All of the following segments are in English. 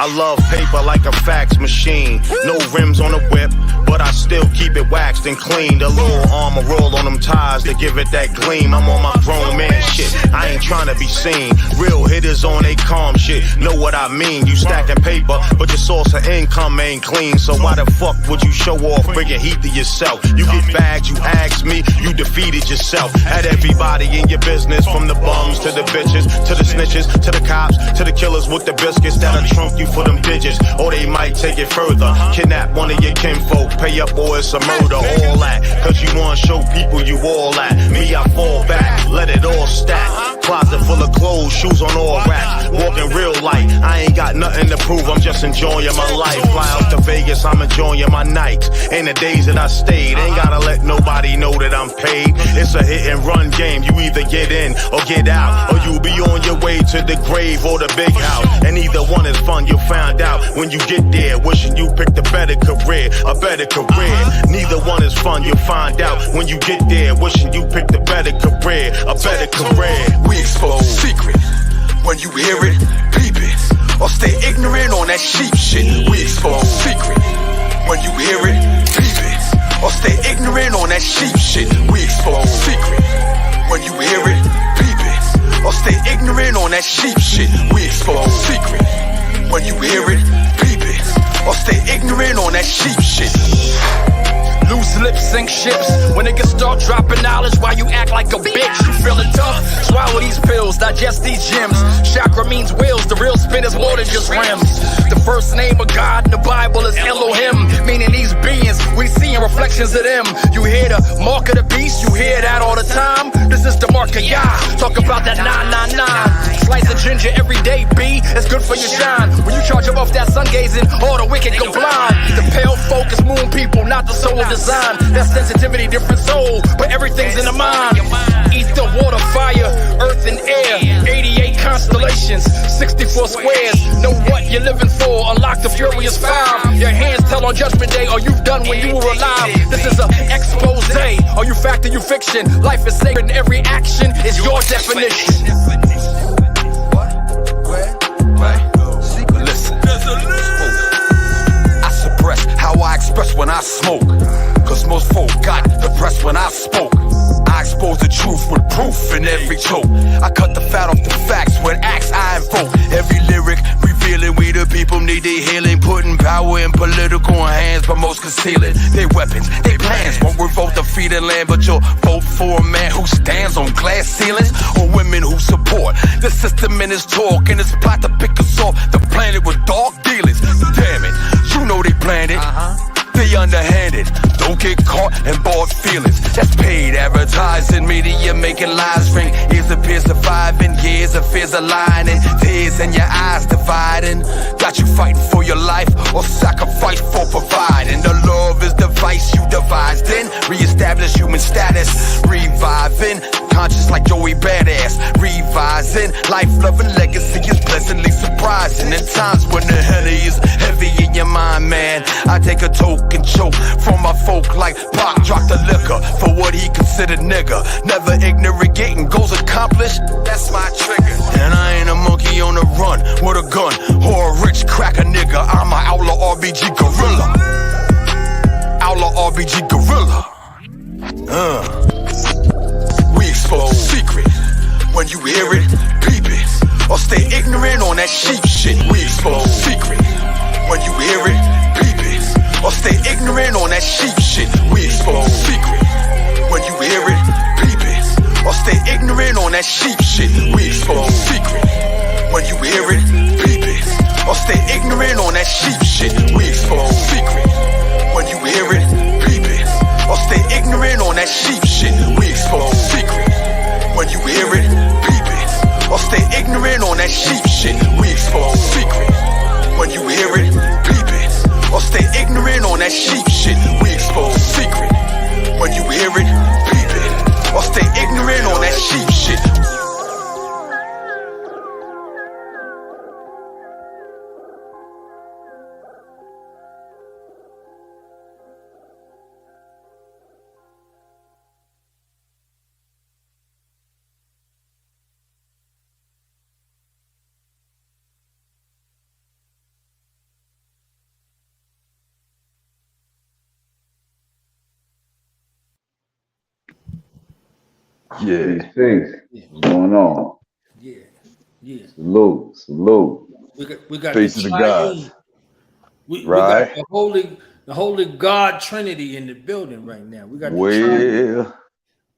I love paper like a fax machine. No rims on the whip, but I still keep it waxed and clean. The little armor roll on them tires to give it that gleam. I'm on my grown man shit, I ain't trying to be seen. Real hitters on they calm shit, know what I mean. You stacking paper, but your source of income ain't clean. So why the fuck would you show off, bringing heat to yourself? You get bagged, you ask me, you defeated yourself. Had everybody in your business, from the bums to the bitches, to the snitches, to the cops, to the killers with the biscuits that'll trump you for them digits. Or they might take it further, kidnap one of your kinfolk, pay up or it's a murder. All that, cause you wanna show people you all that. Me, I fall back, let it all stack. Closet full of clothes, shoes on all racks. Walking real light, I ain't got nothing to prove, I'm just enjoying my life. Fly out to Vegas, I'm enjoying my nights. In the days that I stayed, ain't gotta let nobody know that I'm paid. It's a hit and run game, you either get in or get out, or you'll be on your way to the grave or the big house. And either one is fun, you'll find out when you get there. Wishing you picked a better career, a better career. Neither one is fun, you'll find out when you get there. Wishing you picked a better career, a better career. We expose secret. When you hear it, peep it, or stay ignorant on that sheep shit. We expose secret. When you hear it, peep it, or stay ignorant on that sheep shit. We expose secret. When you hear it, peep it, or stay ignorant on that sheep shit. We expose secret. When you hear it, peep it, or stay ignorant on that sheep shit. Loose lips sink ships. When niggas start dropping knowledge, why you act like a bitch? You feeling tough? Swallow these pills, digest these gems. Chakra means wheels, the real spin is more than just rims. The first name of God in the Bible is Elohim, meaning these beings, we seeing reflections of them. You hear the mark of the beast, you hear that all the time. This is the mark of Yah, talk about that 999. Slice of ginger every day, B, it's good for your shine. When you charge up off that sun gazing, all the wicked go blind. The pale focus moon people, not the soul design. That sensitivity, different soul, but everything's in the mind. Ether, water, fire, earth and air. 88 constellations, 64 squares. Know what you're living for, unlock the furious 5. Your hands tell on judgment day, all you've done when you were alive. This is a expose. Are you fact or you fiction? Life is sacred and every action is your definition. Listen, I suppress how I express when I smoke, cause most folk got depressed when I spoke. I expose the truth with proof in every choke. I cut the fat off the facts with acts I invoke. Every lyric revealing we the people need their healing. Putting power in political hands, but most concealing their weapons, their plans. Won't revolt the feeding land, but you'll vote for a man who stands on glass ceilings, or women who support the system in his talk and his plot to pick us off the planet with dark dealings. Damn it, you know they planned it. They underhanded, don't get caught in bald feelings. That's paid advertising, media making lies ring. Ears appear surviving, years of fears aligning, tears in your eyes dividing. Got you fighting for your life or sacrifice for providing. The love is the vice you devised in. Reestablish human status, reviving. Conscious like Joey Badass, revising. Life-loving legacy is pleasantly surprising. In times when the Henny is heavy in your mind, man, I take a toke and choke from my folk like Pac dropped the liquor for what he considered nigga. Never ignorant, getting goals accomplished, that's my trigger. And I ain't a monkey on the run with a gun or a rich cracker nigga. I'm an outlaw RBG gorilla. Outlaw RBG gorilla. We expose secret. When you hear it, peep it, or stay ignorant on that sheep shit. We expose secret. When you hear it, peep it, or stay ignorant on that sheep shit. We expose secret. When you hear it, peep it, or stay ignorant on that sheep shit. We expose secret. When you hear it, peep it, or stay ignorant on that sheep shit. We expose secret. When you hear it, peep it, or stay ignorant on that sheep shit. We expose secret. When you hear it, peep it, or stay ignorant on that sheep shit. We expose secret. When you hear it, peep it, or stay ignorant on that sheep shit. We expose secret. When you hear it, peep it, or stay ignorant on that sheep shit. Yeah. Peace. What's going on? Yeah. Salute. We got Face the of the triune. gods. We got Right. the holy God Trinity in the building right now. We got the triune Well,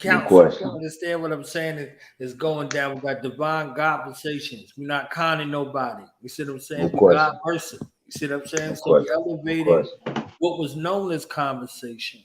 No council. question. You understand what I'm saying? Is going down. We got divine GodVersations. We're not conning nobody. You see what I'm saying? No We question. God person. You see what I'm saying? No So we question. elevated what was known as conversation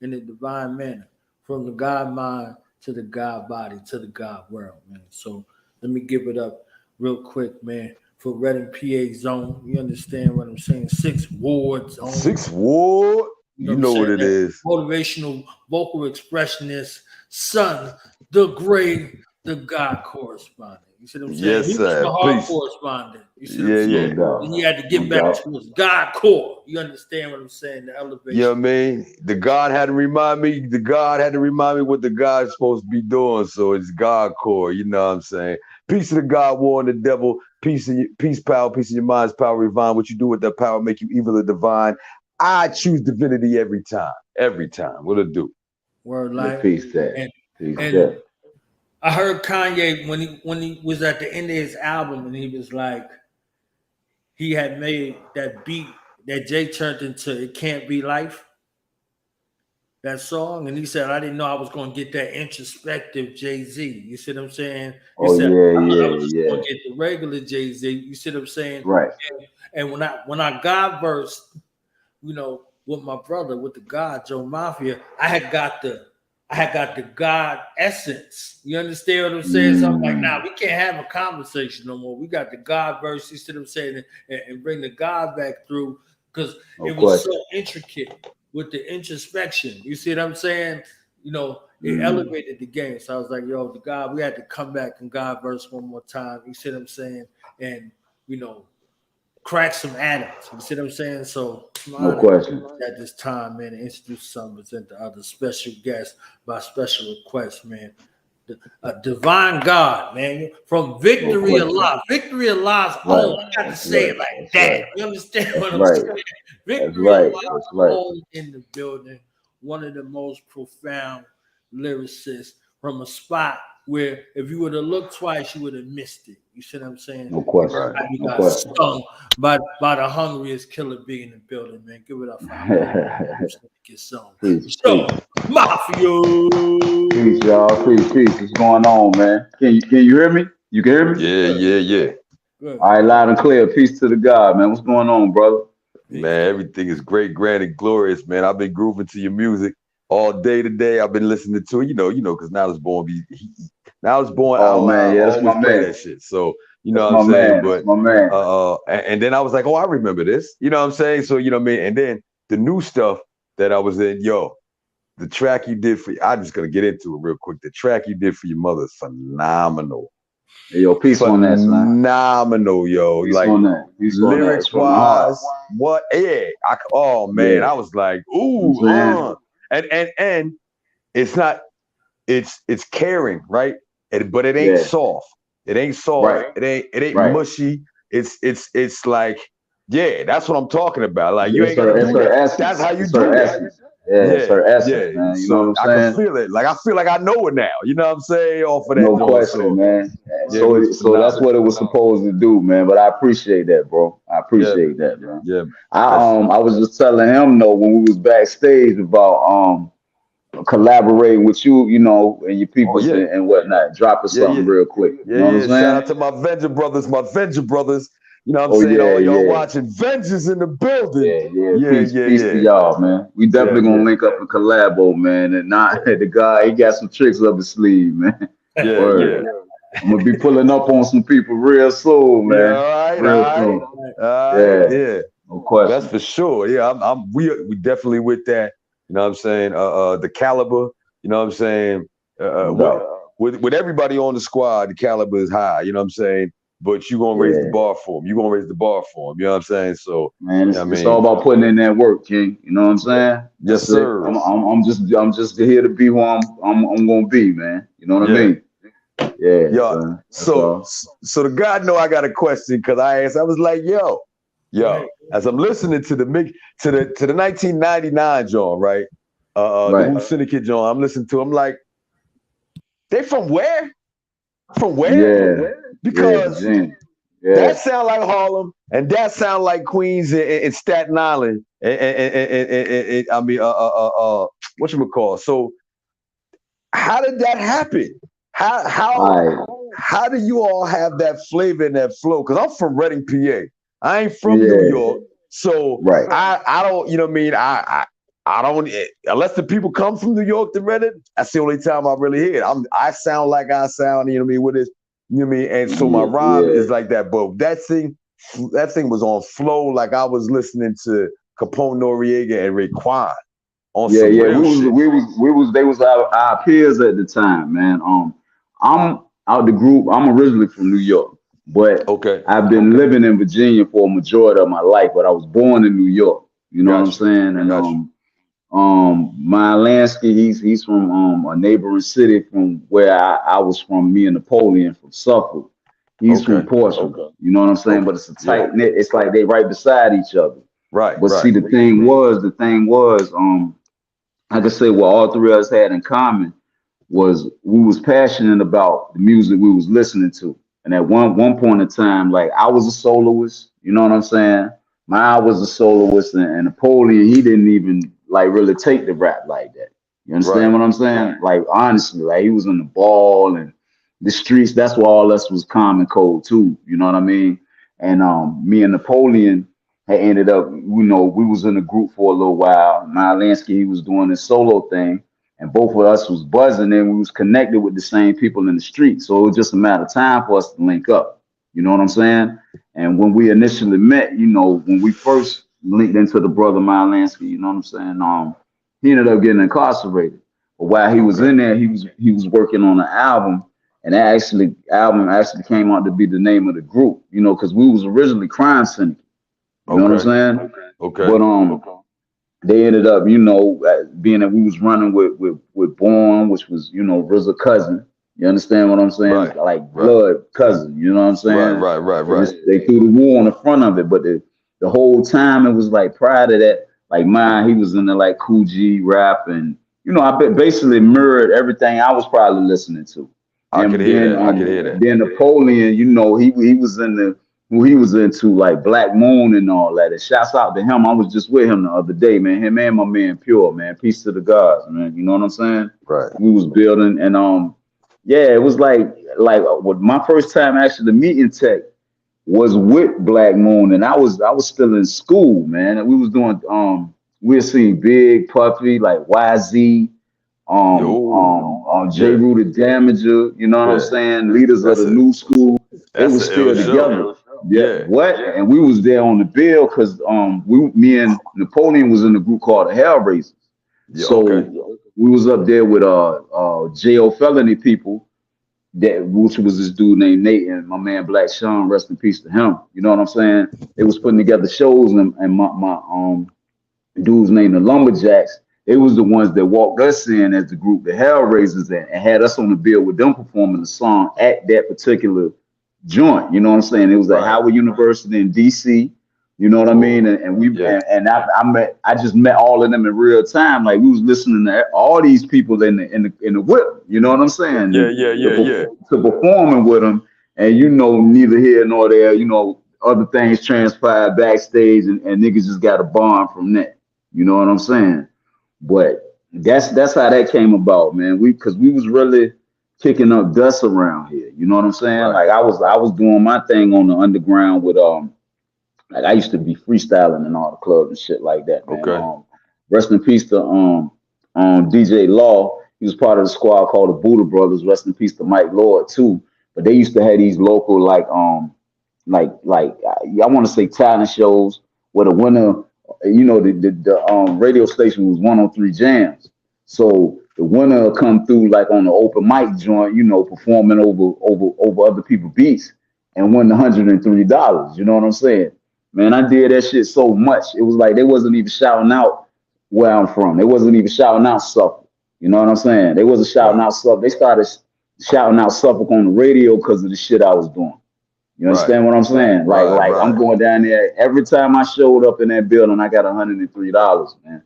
in the divine manner, from the God mind to the God body to the God world, man. So let me give it up real quick, man. For Reading PA zone, you understand what I'm saying? 6 wards zone. 6th Ward. You know what it is. Motivational vocal expressionist, son, the great, the God correspondent. You see what I'm saying? Yes, He was sir. the heart Peace. correspondent. You see what I'm Yeah, saying? yeah. And he had to get back to his God core. You understand what I'm saying? The elevation. You know what I mean? The God had to remind me what the God's supposed to be doing. So it's God core, you know what I'm saying? Peace of the God, war and the devil, peace, power, peace of your mind's power, divine. What you do with that power make you evil or divine. I choose divinity every time. Every time. What'll it do? Word life. Peace that. And I heard Kanye when he was at the end of his album, and he was like, he had made that beat that Jay turned into "It Can't Be Life," that song, and he said, "I didn't know I was going to get that introspective Jay-Z." You see what I'm saying? He said, "I was just going to get the regular Jay-Z." You see what I'm saying? Right. And when I God versed, you know, with my brother, with the God Joe Mafia, I had got the God essence. You understand what I'm saying? So I'm like, nah, we can't have a conversation no more. We got the God verse, you see what I'm saying, and bring the God back through, because it was so intricate with the introspection. You see what I'm saying? You know, it elevated the game. So I was like, yo, the God, we had to come back and God verse one more time. You see what I'm saying? And, you know, crack some atoms. You see what I'm saying? So no question. At this time, man, to introduce some, present the other special guests by special request, man. A divine God, man, from Victory Allah. Victory Allah's own. I got to say it like that. You understand what I'm saying? Victory Allah's own in the building. One of the most profound lyricists from a spot where if you would have looked twice, you would have missed it. You see what I'm saying? No question. You got stung by the hungriest killer bee in the building, man. Give it up for him. Get some. So, Mafia. Peace, y'all. Peace. What's going on, man? Can you hear me? You can hear me? Yeah. Good. All right, loud and clear. Peace to the God, man. What's going on, brother? Man, everything is great, grand, and glorious, man. I've been grooving to your music all day today. I've been listening to it, you know, because Now I was born. Oh man, yeah, that's my man. That shit. So you know what I'm saying. But my man. And then I was like, oh, I remember this. You know what I'm saying. So you know what I mean. And then the new stuff that I was in, the track you did for. I'm just gonna get into it real quick. The track you did for your mother is phenomenal. Hey, yo, peace on that, man. Phenomenal, yo. Peace like on that. Lyrics wise, what? Yeah. I was like, ooh, and it's not. It's caring, right? But it ain't soft. It ain't soft. Right. It ain't mushy. It's like, yeah, that's what I'm talking about. Like you ain't gotta do that. That's how you do it. It's her essence, man. You know what I'm saying? I can feel it. Like I feel like I know it now. You know what I'm saying? Off of that. No question, man. So that's what it was supposed to do, man. But I appreciate that, bro. I appreciate that, man. Yeah. I was just telling him though when we was backstage about collaborating with you, you know, and your people and whatnot. Drop us something real quick. You know what I'm saying? Shout out to my Venture brothers. You know what I'm saying? Y'all watching Vengeance in the building. Peace to y'all, man. We definitely gonna link up and collabo, man. And not the guy, he got some tricks up his sleeve, man. I'm gonna be pulling up on some people real soon, man. All right. No question. That's for sure. Yeah, we definitely with that. You know what I'm saying? The caliber, you know what I'm saying? With everybody on the squad, the caliber is high, you know what I'm saying? But you gonna raise the bar for them. You know what I'm saying? So man, it's all about putting in that work, King. You know what I'm saying? Yes, sir. I'm just here to be who I'm gonna be, man. You know what I mean? Yeah. So the God know I got a question because I was like, yo, as I'm listening to the 1999 John, right? The Syndicate John, I'm listening to. I'm like, They from where? From where? Yeah. Because Yeah. that sound like Harlem, and that sound like Queens and Staten Island. And I mean, whatchamacallit? So how did that happen? How do you all have that flavor and that flow? Because I'm from Reading, PA. I ain't from New York. So I don't, you know what I mean? I don't, unless the people come from New York to Reddit, that's the only time I really hear it. I sound like I sound, you know what I mean, with this, you know what I mean? And so my rhyme is like that. But that thing was on flow like I was listening to Capone Noriega and Raekwon on some real shit. They was our peers at the time, man. I'm out the group. I'm originally from New York, but I've been living in Virginia for a majority of my life, but I was born in New York. You know what I'm saying? And my Lansky, he's from a neighboring city from where I was from, me and Napoleon from Suffolk. He's from Portsmouth. You know what I'm saying? But it's a tight knit, it's like they right beside each other. But see, the thing was, I could say what all three of us had in common was we was passionate about the music we was listening to. And at one point in time, like I was a soloist, you know what I'm saying? I was a soloist, and Napoleon, he didn't even like really take the rap like that. You understand what I'm saying? Like honestly, like he was on the ball and the streets. That's why all us was common cold too. You know what I mean? And me and Napoleon had ended up, you know, we was in a group for a little while. My Lansky, he was doing his solo thing, and both of us was buzzing, and we was connected with the same people in the street. So it was just a matter of time for us to link up. You know what I'm saying? And when we initially met, you know, when we first linked into the brother Mylansky, you know what I'm saying? He ended up getting incarcerated. But while he was in there, he was working on an album, and that album actually came out to be the name of the group, you know, because we was originally Crime Syndicate. You know what I'm saying? But they ended up, you know, being that we was running with Born, which was, you know, RZA cousin. You understand what I'm saying? Like blood cousin, you know what I'm saying? Right. They threw the war on the front of it, but the whole time it was like prior to that, like he was in the like Cool G rap, and you know, I basically mirrored everything I was probably listening to. I could hear that. Then Napoleon, you know, he was into like Black Moon and all that. And shouts out to him. I was just with him the other day, man. Him and my man Pure, man. Peace to the gods, man. You know what I'm saying? Right. We was building, and it was like my first time actually meeting Tech was with Black Moon, and I was still in school, man. And we was doing we were seeing Big Puffy, like YZ, J. Rue the Damager, you know what I'm saying? Leaders of the new school. They was still together. And we was there on the bill because me and Napoleon was in a group called the Hellraisers. We was up there with jail felony people, which was this dude named Nate and my man Black Sean, rest in peace to him. You know what I'm saying? They was putting together shows, and my dudes named the Lumberjacks. They was the ones that walked us in as the group, the Hellraisers, and had us on the bill with them performing the song at that particular joint. You know what I'm saying? It was at Howard University in DC. You know what I mean? And I just met all of them in real time. Like we was listening to all these people in the whip. You know what I'm saying? To performing with them, and you know, neither here nor there. You know, other things transpired backstage, and niggas just got a bond from that. You know what I'm saying? But that's how that came about, man. Because we was really kicking up dust around here. You know what I'm saying? Like I was doing my thing on the underground with like I used to be freestyling in all the clubs and shit like that, man. Rest in peace to DJ Law. He was part of the squad called the Buddha Brothers. Rest in peace to Mike Lord too. But they used to have these local I want to say talent shows where the winner, you know, the radio station was 103 Jams. So the winner will come through like on the open mic joint, you know, performing over other people's beats and win $103. You know what I'm saying? Man, I did that shit so much. It was like they wasn't even shouting out where I'm from. They wasn't even shouting out Suffolk. You know what I'm saying? They wasn't shouting out Suffolk. They started shouting out Suffolk on the radio because of the shit I was doing. You understand what I'm saying? Like I'm going down there. Every time I showed up in that building, I got $103, man.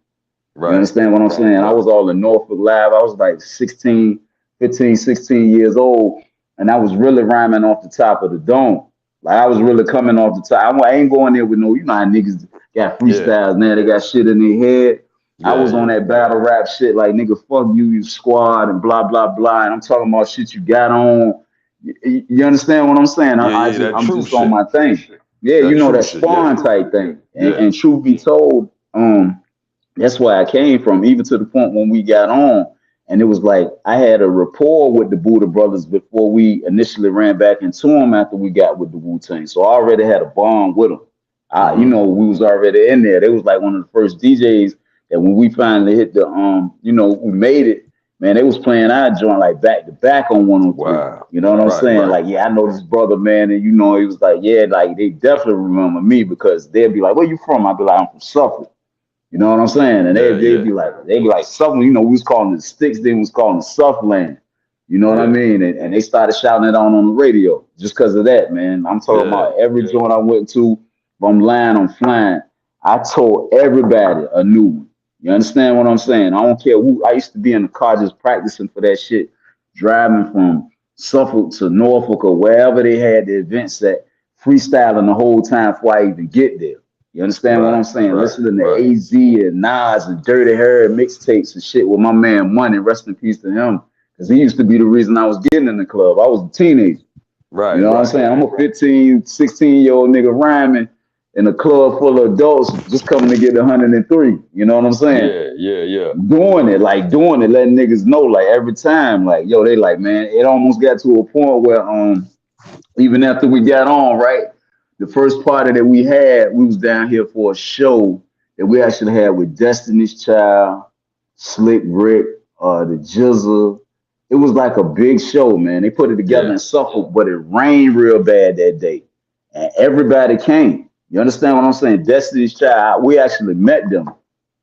You understand what I'm saying? I was all in Norfolk Live. I was like 16 15, 16 years old, and I was really rhyming off the top of the dome. Like I was really coming off the top. I ain't going there with no, you know how niggas got freestyles now, they got shit in their head. I was on that battle rap shit, like nigga, fuck you, you squad, and blah, blah, blah. And I'm talking about shit you got on. You understand what I'm saying? I'm just on my thing. Yeah, you know, that spawn type thing. And truth be told, that's where I came from, even to the point when we got on. And it was like I had a rapport with the Buddha brothers before we initially ran back into them after we got with the Wu-Tang. So I already had a bond with them. You know, we was already in there. They was like one of the first DJs that when we finally hit the, you know, we made it, man, they was playing our joint like back to back on 103. Wow. You know what I'm saying? Like, yeah, I know this brother, man. And, you know, he was like, yeah, like they definitely remember me because they'd be like, where you from? I'd be like, I'm from Suffolk. You know what I'm saying? And they'd be like, Suffolk, you know, we was calling it the Sticks, then we was calling it Suffolkland. You know what I mean? And they started shouting it out on the radio just because of that, man. I'm talking about every joint I went to, from line on flying, I told everybody a new one. You understand what I'm saying? I don't care who. I used to be in the car just practicing for that shit, driving from Suffolk to Norfolk or wherever they had the events at, freestyling the whole time before I even get there. You understand what I'm saying? Listening to AZ and Nas and Dirty Hair mixtapes and shit with my man Money, rest in peace to him, because he used to be the reason I was getting in the club. I was a teenager. Right. You know what I'm saying? I'm a 15, 16-year-old nigga rhyming in a club full of adults just coming to get 103. You know what I'm saying? Yeah. Doing it, letting niggas know, like every time, like, yo, they like, man, it almost got to a point where even after we got on, right? The first party that we had, we was down here for a show that we actually had with Destiny's Child, Slick Rick, the Jizzle. It was like a big show, man. They put it together in Suffolk, but it rained real bad that day. And everybody came. You understand what I'm saying? Destiny's Child, we actually met them.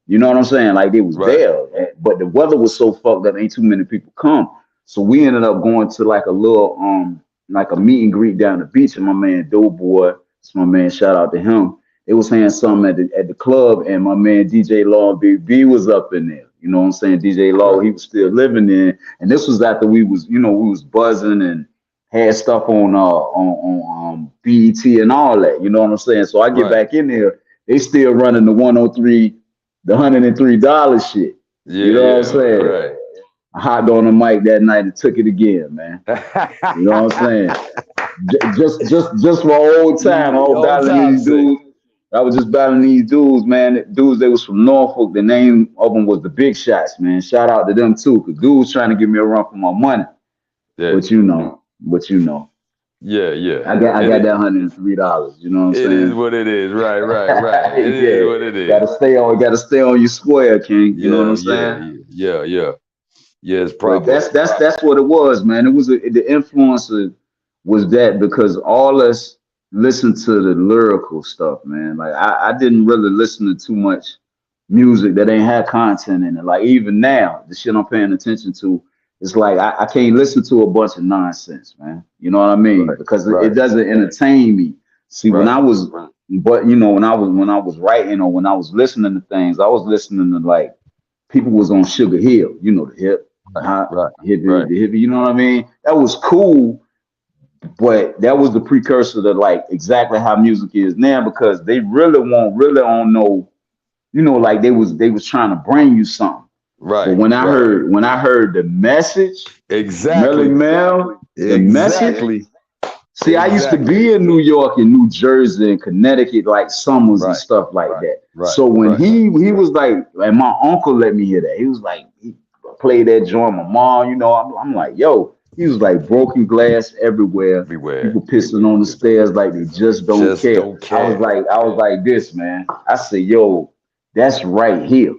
You know what I'm saying? Like they was there. But the weather was so fucked up, ain't too many people come. So we ended up going to like a little like a meet and greet down the beach, and my man Doughboy, it's my man, shout out to him. They was saying something at the club, and my man DJ Law Big B was up in there. You know what I'm saying? DJ Law, he was still living there. And this was after we was, you know, we was buzzing and had stuff on BET and all that. You know what I'm saying? So I get back in there, they still running the 103, the $103 shit. You know what I'm saying? Right. I hopped on the mic that night and took it again, man. You know what I'm saying? Just for old time, I was battling these dudes. I was just battling these dudes, man. Dudes, they was from Norfolk. The name of them was the Big Shots, man. Shout out to them too, because dudes trying to give me a run for my money. Yeah. But you know. Yeah. I got that $103. You know what I'm saying? It is what it is. Right. It is what it is. Gotta stay on your square, King. You know what I'm saying? Yeah. It's probably that's what it was, man. It was the influencer was that, because all us listened to the lyrical stuff, man. Like I didn't really listen to too much music that ain't had content in it. Like even now, the shit I'm paying attention to, it's like I can't listen to a bunch of nonsense, man. You know what I mean? Because it doesn't entertain me. See, when I was, but you know, when I was writing or when I was listening to things, I was listening to like people was on Sugar Hill, you know, the hip. The hippie, you know what I mean? That was cool, but that was the precursor to like exactly how music is now, because they really don't know, you know, like they was trying to bring you something. Right. But when I heard the message, Melly Mel, the message. See, I used to be in New York and New Jersey and Connecticut, like summers and stuff like that. So when he was like, and my uncle let me hear that, he was like, he played that joint. My mom, you know, I'm like, yo, he was like broken glass everywhere. People pissing on the stairs like they just don't care. I was like this, man. I said, yo, that's right here.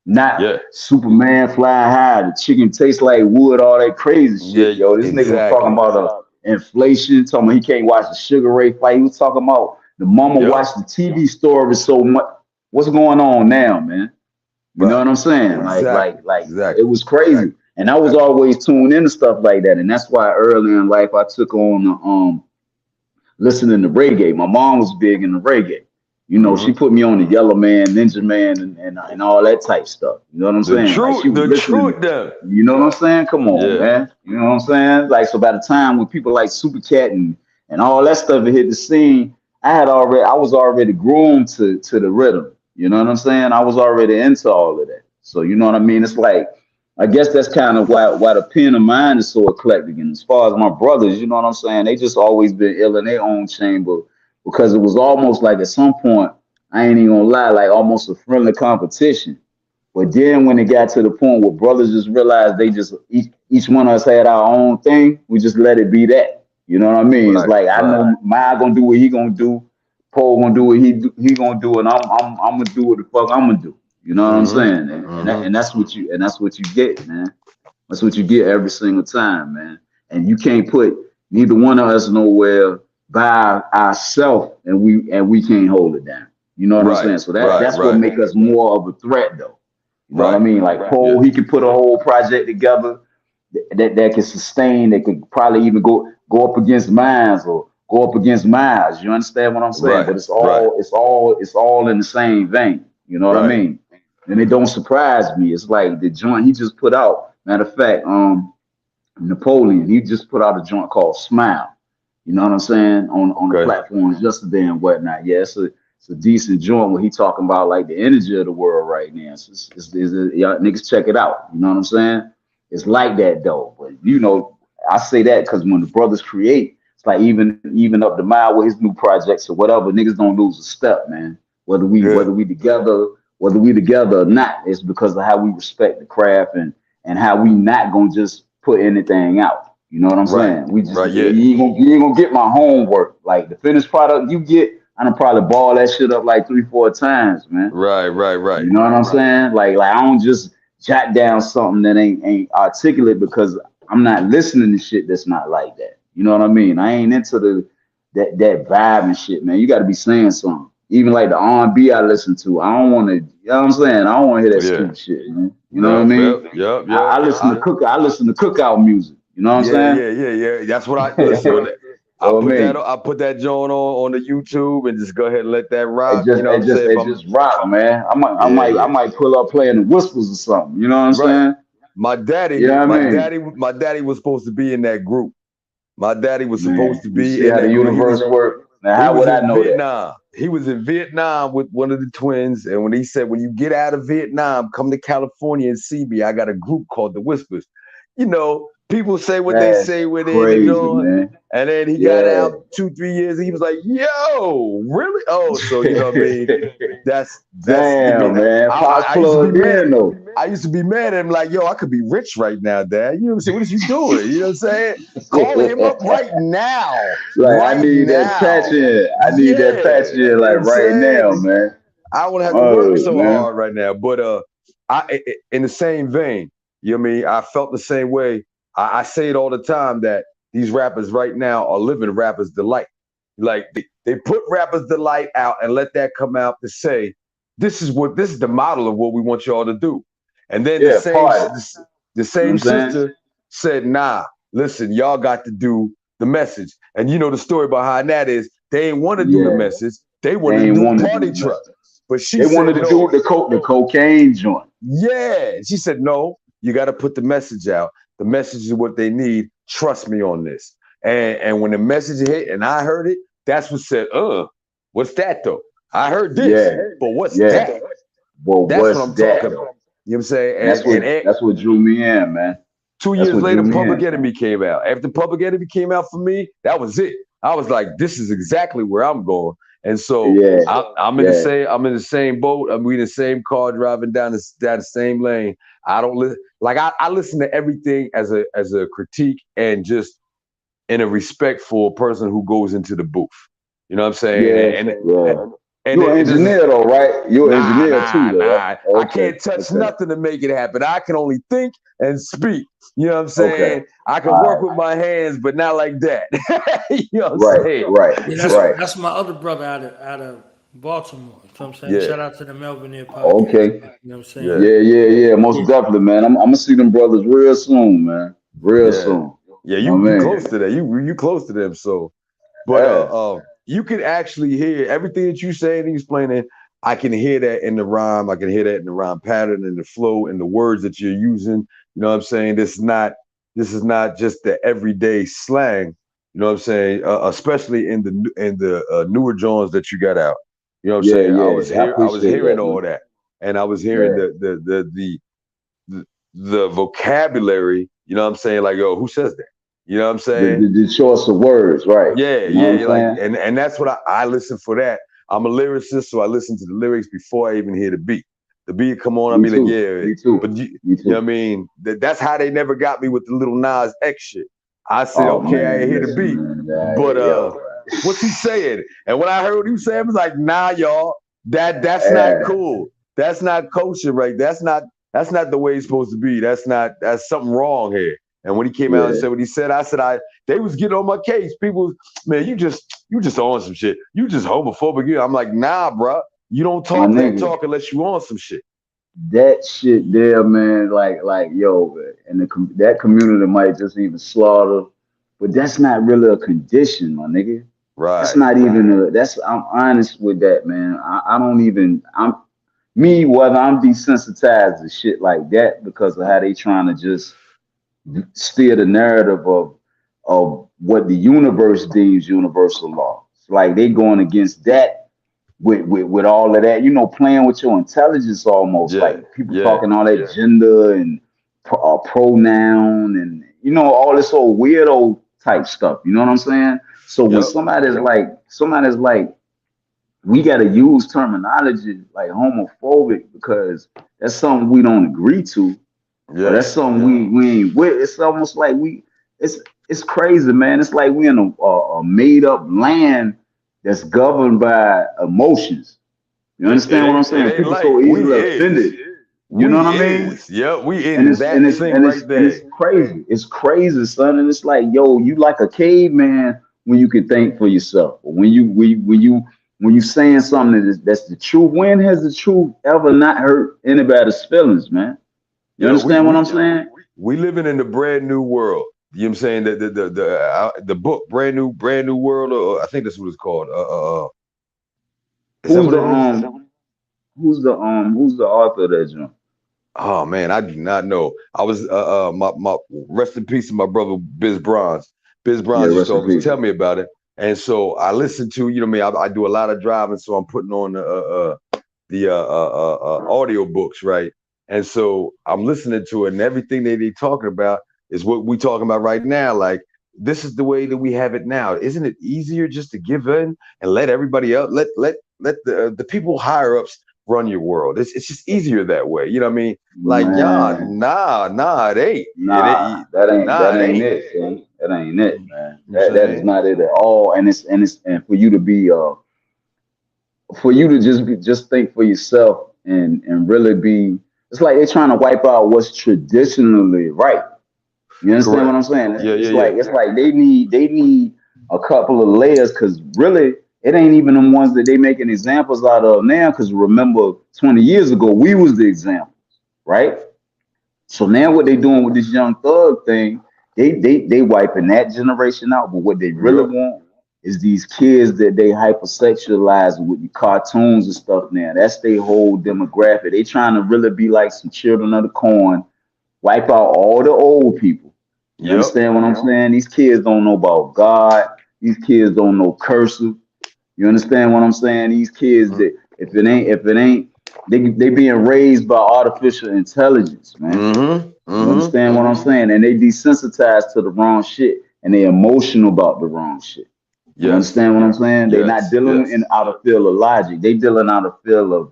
Not Superman flying high, the chicken tastes like wood, all that crazy shit. Yo, this nigga was talking about inflation, talking about he can't watch the Sugar Ray fight. He was talking about the mama watched the TV story so much. What's going on now, man? You know what I'm saying? Like it was crazy. And I was always tuned into stuff like that. And that's why early in life I took on listening to reggae. My mom was big into reggae. You know, she put me on the Yellow Man, Ninja Man, and all that type stuff. You know what I'm saying? Truth, like the truth, though. You know what I'm saying? Come on, man. You know what I'm saying? Like, so by the time when people like Super Cat and all that stuff had hit the scene, I was already groomed to the rhythm. You know what I'm saying? I was already into all of that. So you know what I mean? It's like, I guess that's kind of why the pen of mine is so eclectic. And as far as my brothers, you know what I'm saying? They just always been ill in their own chamber, because it was almost like at some point, I ain't even gonna lie, like almost a friendly competition. But then when it got to the point where brothers just realized they just each one of us had our own thing, we just let it be that. You know what I mean? Right, it's like I know Maya gonna do what he gonna do, Paul gonna do what he gonna do, and I'm gonna do what the fuck I'm gonna do. You know what I'm saying? And that's what you get, man. That's what you get every single time, man. And you can't put neither one of us nowhere by ourselves, and we can't hold it down. You know what I'm saying? So that's what make us more of a threat, though. You know what I mean? Like Paul, he could put a whole project together that can sustain, that could probably even go up against mine or go up against Miles. You understand what I'm saying? But it's all in the same vein. You know what I mean? And it don't surprise me. It's like the joint he just put out. Matter of fact, Napoleon, he just put out a joint called Smile. You know what I'm saying? On the platforms yesterday and whatnot. Yeah, it's a decent joint where he talking about like the energy of the world right now. Y'all niggas check it out. You know what I'm saying? It's like that though. But you know, I say that because when the brothers create, it's like even up the mile with his new projects or whatever, niggas don't lose a step, man. Whether we together or not, it's because of how we respect the craft and how we not gonna just put anything out. You know what I'm saying? We just you ain't gonna get my homework. Like the finished product you get, I done probably ball that shit up like 3-4 times, man. Right. You know what I'm saying? Like I don't just jot down something that ain't articulate because I'm not listening to shit that's not like that. You know what I mean? I ain't into that vibe and shit, man. You got to be saying something. Even like the R&B I listen to, I don't want to. You know what I'm saying? I don't want to hear that stupid shit, man. You know what I mean? Yeah. I listen to cookout music. You know what I'm saying? Yeah. That's what I listen. I put that joint on the YouTube and just go ahead and let that rock. You know what I'm saying? It just rock, man. I might pull up playing the Whispers or something. You know what I'm saying? My daddy was supposed to be in that group. My daddy was supposed to be in the universe work. Now, how would I know Vietnam. That? He was in Vietnam with one of the twins, and when he said, "When you get out of Vietnam, come to California and see me. I got a group called the Whispers." You know, people say what they say when they're doing, and then he got out 2-3 years. And he was like, "Yo, really? Oh, so you know what I mean? That's damn, man. I used to be mad at him, like, yo, I could be rich right now, Dad. You know what I'm saying? What is you doing? You know what I'm saying? Call him up right now. Like I need that patch in. I need that patch in, like right now, man. I wouldn't have to work so hard right now. But I in the same vein, you know what I mean? I felt the same way. I say it all the time that these rappers right now are living rappers' delight. Like they put rappers' delight out and let that come out to say, this is the model of what we want y'all to do. And then the same sister said, nah, listen, y'all got to do the message. And you know the story behind that is they ain't want to do the message. They wanted to do the party truck. But she wanted to do the cocaine joint. Yeah. She said, no, you got to put the message out. The message is what they need. Trust me on this. And when the message hit and I heard it, that's what said, what's that though? I heard this, but what's that? Well, that's what I'm talking about. You know what I'm saying? And that's what drew me in, man. 2 years later, Public Enemy came out. After Public Enemy came out for me, that was it. I was like, this is exactly where I'm going. And so I'm in the same boat. We in the same car driving down the same lane. I don't I listen to everything as a critique and just in a respectful person who goes into the booth. You know what I'm saying? And you're an engineer though, right? You're an engineer too, though. Okay. I can't touch nothing to make it happen. I can only think and speak. You know what I'm saying? I can work with my hands, but not like that. You know what I'm saying? Right. Yeah, that's my other brother out of Baltimore. You know what I'm saying? Yeah. Shout out to the Melvin Air Podcast. Okay. You know what I'm saying? Yeah. Most definitely, man. I'm gonna see them brothers real soon, man. Real soon. Yeah, you close to that. You close to them. So, but you can actually hear everything that you saying and explaining. I can hear that in the rhyme. I can hear that in the rhyme pattern and the flow and the words that you're using. You know what I'm saying? This is not just the everyday slang. You know what I'm saying? Especially in the newer Jones that you got out. You know what I'm saying? Yeah, I was hearing that, all that, and I was hearing the vocabulary. You know what I'm saying? Like, yo, who says that? You know what I'm saying? The choice of words, right? Yeah, you know like, and that's what I listen for that. I'm a lyricist, so I listen to the lyrics before I even hear the beat. The beat come on, I'll be like, yeah. Me too. But you know what I mean? That's how they never got me with the little Nas X shit. I said, okay, I ain't hear the beat. But what's he saying? And when I heard what he was saying, I was like, nah, y'all, that's not cool. That's not kosher, right? That's not the way it's supposed to be. That's something wrong here. And when he came out and said what he said, I said, they was getting on my case. People, man, you just on some shit. You just homophobic. I'm like, nah, bro. You don't talk that talk unless you on some shit. That shit there, man, like yo, and that community might just even slaughter, but that's not really a condition, my nigga. Right. That's not even I'm honest with that, man. Whether I'm desensitized to shit like that because of how they trying to just steer the narrative of what the universe deems universal law. It's like they going against that with all of that, you know, playing with your intelligence almost, like people talking all that gender and pronoun and, you know, all this old weirdo type stuff. You know what I'm saying? So when somebody's like, we got to use terminology like homophobic because that's something we don't agree to. Yeah, that's something we ain't with. It's almost like it's crazy, man. It's like we in a made up land that's governed by emotions. You understand what I'm saying? People so easily offended. You know what I mean? Yeah, we in that thing right there. It's crazy. It's crazy, son. And it's like, yo, you like a caveman when you can think for yourself. When you saying something that's the truth. When has the truth ever not hurt anybody's feelings, man? You understand what I'm saying? We living in a brand new world. You know what I'm saying? The book, brand new world, or I think that's what it's called. Who's the author of that joint? Oh man, I do not know. I was my rest in peace to my brother Biz Bronze. Biz Bronze used to always tell me about it. And so I listened to, you know what I mean, I do a lot of driving, so I'm putting on the audio books, right? And so I'm listening to it, and everything they talking about is what we talking about right now. Like, this is the way that we have it now. Isn't it easier just to give in and let everybody else, let the people higher ups run your world? It's just easier that way. You know what I mean? Like, nah, it ain't. That ain't it, man. That ain't it, man. That is not it at all. And for you to be for you to just think for yourself and really be. It's like they're trying to wipe out what's traditionally right. You understand what I'm saying? It's like they need a couple of layers because really it ain't even the ones that they making examples out of now. Because remember, 20 years ago we was the examples, right? So now what they doing with this Young Thug thing, they wiping that generation out. But what they really want is these kids that they hypersexualize with the cartoons and stuff now. That's their whole demographic. They trying to really be like some children of the corn, wipe out all the old people. You understand what I'm saying? These kids don't know about God. These kids don't know cursive. You understand what I'm saying? These kids that if it ain't, they being raised by artificial intelligence, man. You understand what I'm saying? And they desensitized to the wrong shit and they emotional about the wrong shit. You understand what I'm saying? They're not dealing out of field of logic. They dealing out of field of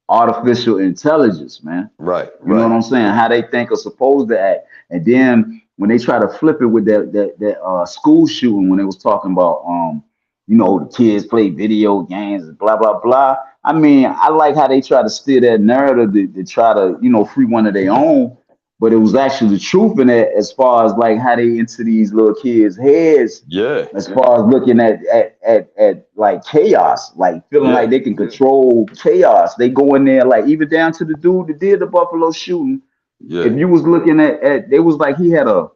artificial intelligence, man. Right. You know what I'm saying? How they think are supposed to act. And then when they try to flip it with that school shooting, when they was talking about you know, the kids play video games and blah blah blah. I mean, I like how they try to steer that narrative to try to, you know, free one of their own. But it was actually the truth in it as far as like how they into these little kids' heads. Yeah. As far as looking at like chaos, like feeling like they can control chaos. They go in there like even down to the dude that did the Buffalo shooting. Yeah. If you was looking at they was like he had a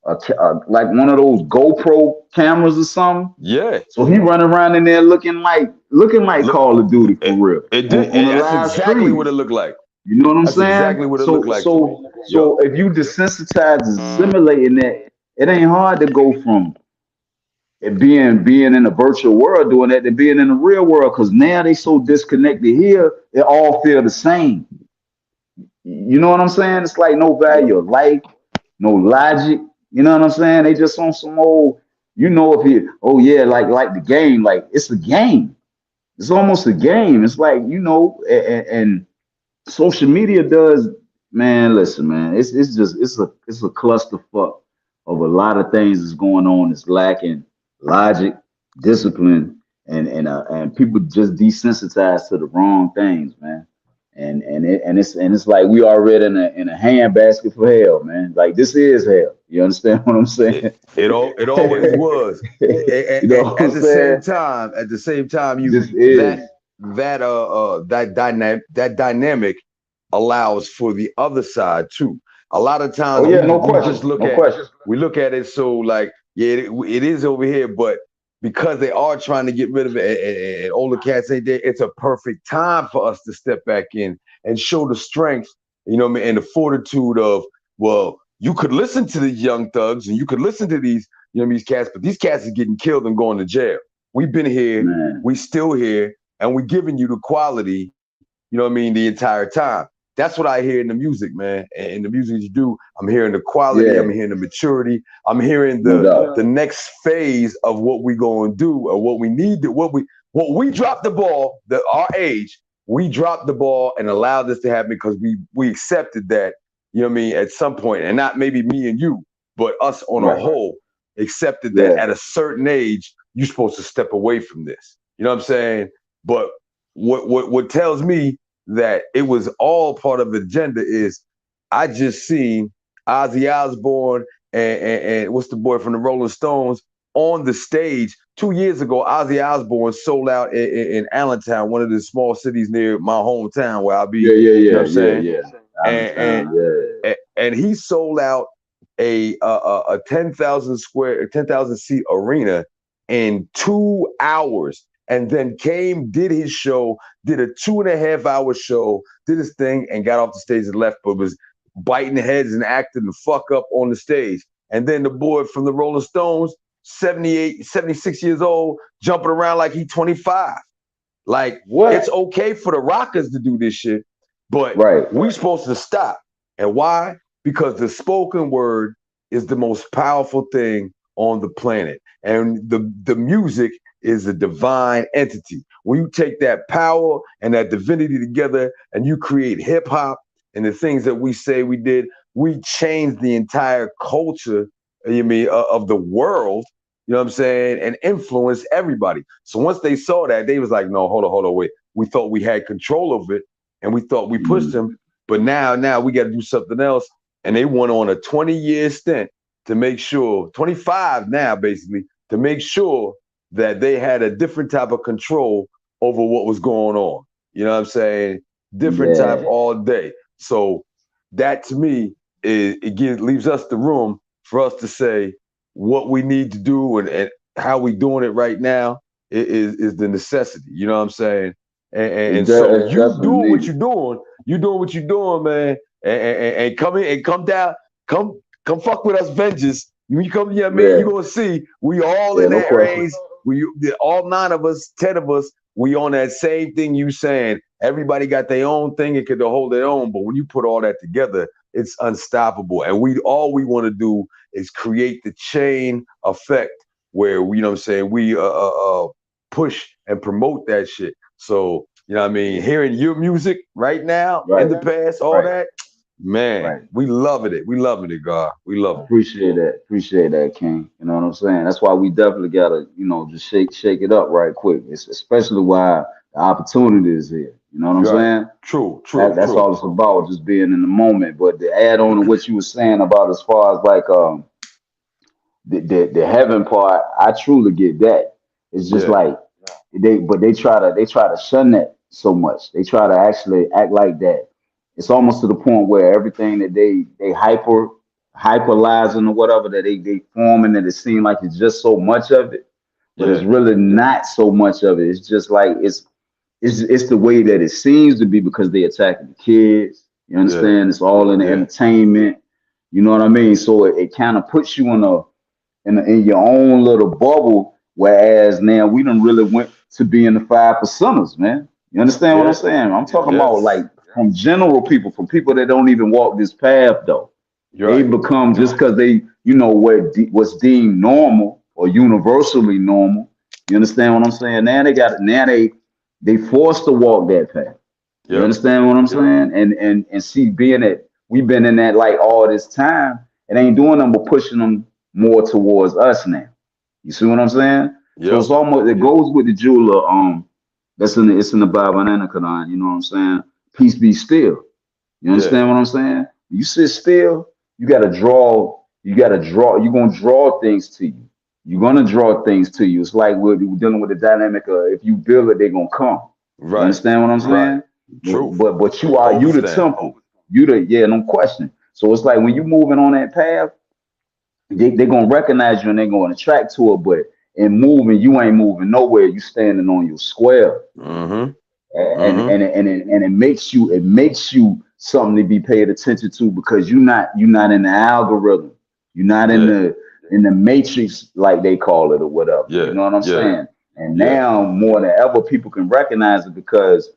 like one of those GoPro cameras or something. Yeah. So he running around in there looking like Call of Duty for real. It did. That's exactly what it looked like. You know what I'm saying? Exactly what it looked like. So if you desensitize and simulating that, it ain't hard to go from it being in a virtual world doing that to being in the real world, because now they so disconnected here, it all feel the same. You know what I'm saying? It's like no value of life, no logic. You know what I'm saying? They just on some old, if you, like the game, like it's a game. It's almost a game. It's like, and social media does, man, listen, man, it's a clusterfuck of a lot of things that's going on. It's lacking logic, discipline, and people just desensitized to the wrong things, man. And it's like we already in a handbasket for hell, man. Like this is hell. You understand what I'm saying? It always was. At the same time, that dynamic allows for the other side too. A lot of times, we look at it so like, it is over here, but because they are trying to get rid of it, and older cats ain't there, it's a perfect time for us to step back in and show the strength, and the fortitude of, well, you could listen to these young thugs and you could listen to these, these cats, but these cats are getting killed and going to jail. We've been here, we still here, and we're giving you the quality, the entire time. That's what I hear in the music, man. And in the music you do, I'm hearing the quality, I'm hearing the maturity, I'm hearing the next phase of what we gonna do, or what we need to, what we dropped the ball, our age, we dropped the ball and allowed this to happen because we accepted that, at some point, and not maybe me and you, but us on a whole, accepted that at a certain age, you're supposed to step away from this. You know what I'm saying? But what tells me that it was all part of the agenda is I just seen Ozzy Osbourne and what's the boy from the Rolling Stones on the stage 2 years ago. Ozzy Osbourne sold out in Allentown, one of the small cities near my hometown where I'll be. You know what I'm saying? And he sold out a 10,000 seat arena in 2 hours. And then did his show, did a 2.5 hour show, did his thing, and got off the stage and left, but was biting heads and acting the fuck up on the stage. And then the boy from the Rolling Stones, 78, 76 years old, jumping around like he 25. Like, it's okay for the rockers to do this shit, but we're supposed to stop. And why? Because the spoken word is the most powerful thing on the planet. And the music is a divine entity. When you take that power and that divinity together and you create hip hop and the things that we say we did, we changed the entire culture, of the world, you know what I'm saying, and influenced everybody. So once they saw that, they was like, no, hold on, wait. We thought we had control of it and we thought we pushed them, but now we got to do something else. And they went on a 20-year stint to make sure, 25 now basically, to make sure that they had a different type of control over what was going on. You know what I'm saying? Different type all day. So that to me, leaves us the room for us to say what we need to do and how we doing it right now is the necessity. You know what I'm saying? And so you doing what you're doing, man. And come in and come down, come fuck with us, Vengeance. When you come here, man, you're gonna see we all in that race. All 9 of us, 10 of us, we on that same thing you saying. Everybody got their own thing and could hold their own, but when you put all that together, it's unstoppable. And all we want to do is create the chain effect where we, we push and promote that shit. So, hearing your music right now, in the past, all that, man, we loving it. We loving it, God. We love it. Appreciate that, King. You know what I'm saying? That's why we definitely gotta, just shake it up right quick. It's especially why the opportunity is here. You know what I'm saying? True. That's all it's about, just being in the moment. But to add on to what you were saying about as far as like the heaven part, I truly get that. It's just like they try to shun that so much. They try to actually act like that. It's almost to the point where everything that they hyper hyperlizing or whatever that they forming, that it seems like it's just so much of it, but it's really not so much of it. It's just like it's the way that it seems to be, because they attacking the kids. You understand? It's all in the entertainment. You know what I mean? So it kind of puts you in your own little bubble. Whereas now we done really went to being the 5%ers, man. You understand what I'm saying? I'm talking about like from general people, from people that don't even walk this path though. They become, just because they, you know, what's deemed normal or universally normal. You understand what I'm saying? Now they forced to walk that path. You understand what I'm saying? And see, being that we've been in that like all this time, it ain't doing them but pushing them more towards us now. You see what I'm saying? So it's almost, it goes with the jeweler, it's in the Bible and in the Quran, you know what I'm saying? Peace be still. You understand what I'm saying? You sit still, you're gonna draw things to you. You're gonna draw things to you. It's like we're dealing with the dynamic of, if you build it, they're gonna come. Right. You understand what I'm saying? True. But you the temple. No question. So it's like when you moving on that path, they're gonna recognize you and they're gonna attract to it. But in moving, you ain't moving nowhere. You standing on your square. And it makes you something to be paid attention to, because you're not in the algorithm. You're not in the matrix, like they call it, or whatever. You know what I'm saying? And now more than ever, people can recognize it, because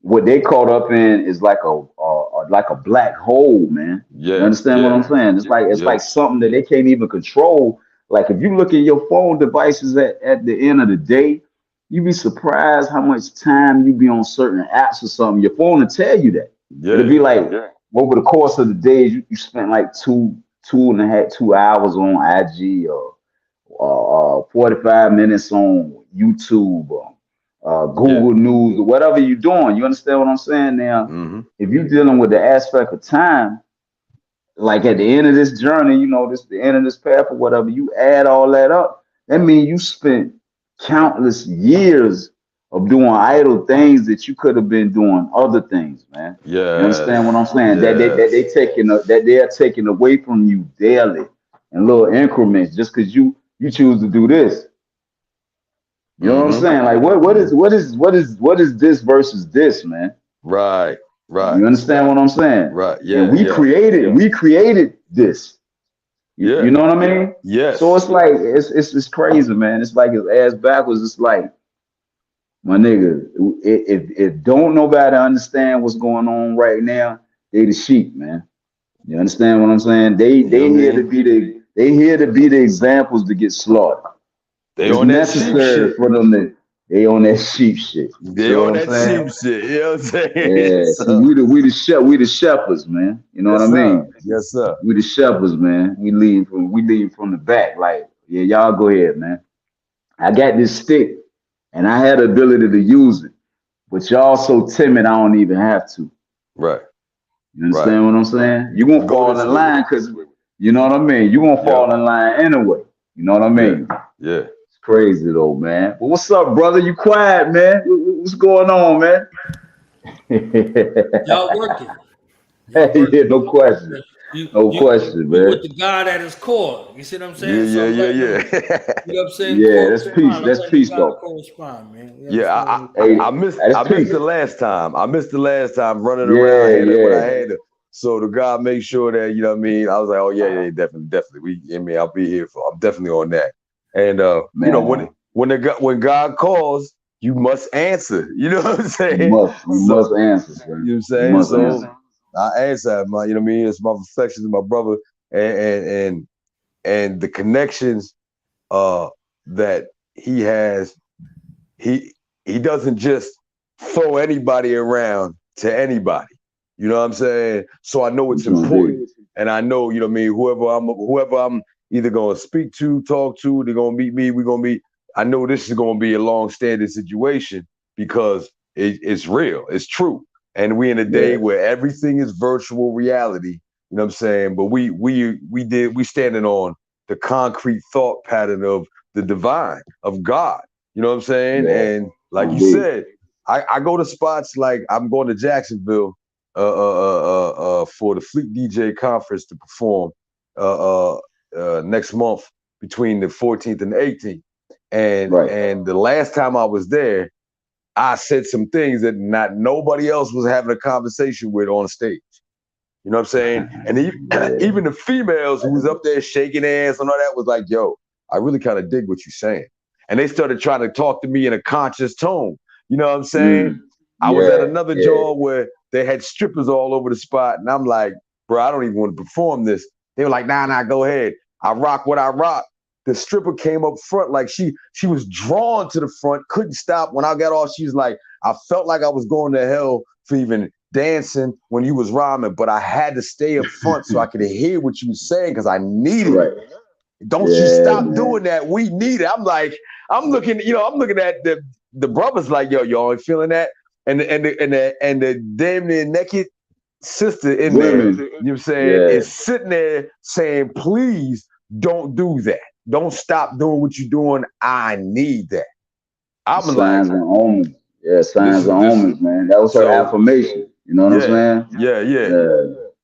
what they caught up in is like a black hole, man. You understand what I'm saying? It's like something that they can't even control. Like if you look at your phone devices at the end of the day, you'd be surprised how much time you be on certain apps or something. Your phone will tell you that. It'll be like over the course of the day, you spent like 2 hours on IG, or 45 minutes on YouTube, or Google News, or whatever you're doing. You understand what I'm saying? Now, if you're dealing with the aspect of time, like at the end of this journey, you know, the end of this path or whatever, you add all that up, that means you spent countless years of doing idle things that you could have been doing other things, man. You understand what I'm saying? That they're taking away from you daily in little increments, just because you choose to do this. You know what I'm saying? Like what is this versus this, man? Right. You understand what I'm saying? Right. Yeah. We created this. You know what I mean? Yeah. So it's like it's crazy, man. It's like his ass backwards. It's like, my nigga, if don't nobody understand what's going on right now, they the sheep, man. You understand what I'm saying? They here to be the examples to get slaughtered. They on that sheep shit for them. They on that sheep shit. They on that sheep shit. You know what I'm saying? Yeah. So we the shepherds, man. You know what I mean? Yes, sir. We the shepherds, man. We lead from the back. Like, y'all go ahead, man. I got this stick, and I had the ability to use it, but y'all so timid, I don't even have to. Right. You understand what I'm saying? You won't fall in line, because you know what I mean? You won't fall in line anyway. You know what I mean? Yeah. It's crazy though, man. Well, what's up, brother? You quiet, man. What's going on, man? Y'all working. Yeah, no question. No question, man. With the God at his core. You see what I'm saying? Yeah. You know what I'm saying? Yeah, that's peace. That's peace, though. Man. I missed the last time. I missed the last time running around when I had to. So the God made sure that, you know what I mean? I was like, oh yeah, definitely. I'll be here I'm definitely on that. And you know, when God calls, you must answer. You know what I'm saying? You must answer, man. You know what I'm saying? So I answer, you know what I mean? It's my reflections of my brother and the connections that he has. He doesn't just throw anybody around to anybody. You know what I'm saying? So I know it's important, and I know, you know what I mean, whoever I'm either gonna speak to, talk to, they're gonna meet me, we're gonna meet. I know this is gonna be a long-standing situation, because it's real, it's true. And we in a day where everything is virtual reality, you know what I'm saying? But we standing on the concrete thought pattern of the divine, of God. You know what I'm saying? Yeah. And like you said, I go to spots like I'm going to Jacksonville for the Fleet DJ conference to perform next month between the 14th and the 18th. And the last time I was there, I said some things that nobody else was having a conversation with on stage. You know what I'm saying? And even the females who was up there shaking ass and all that was like, yo, I really kind of dig what you're saying. And they started trying to talk to me in a conscious tone. You know what I'm saying? I was at another joint where they had strippers all over the spot. And I'm like, bro, I don't even want to perform this. They were like, nah, go ahead. I rock what I rock. The stripper came up front like she was drawn to the front, couldn't stop. When I got off, she was like, I felt like I was going to hell for even dancing when you was rhyming, but I had to stay up front so I could hear what you was saying because I needed it. Don't you stop doing that. We need it. I'm looking at the brothers like, yo, y'all ain't feeling that? And the damn near naked sister in there, you know what I'm saying, is sitting there saying, please don't do that. Don't stop doing what you're doing. I need that. I'm signs and omens. Yeah, signs and omens, man. That was her affirmation. You know what I'm saying? Yeah.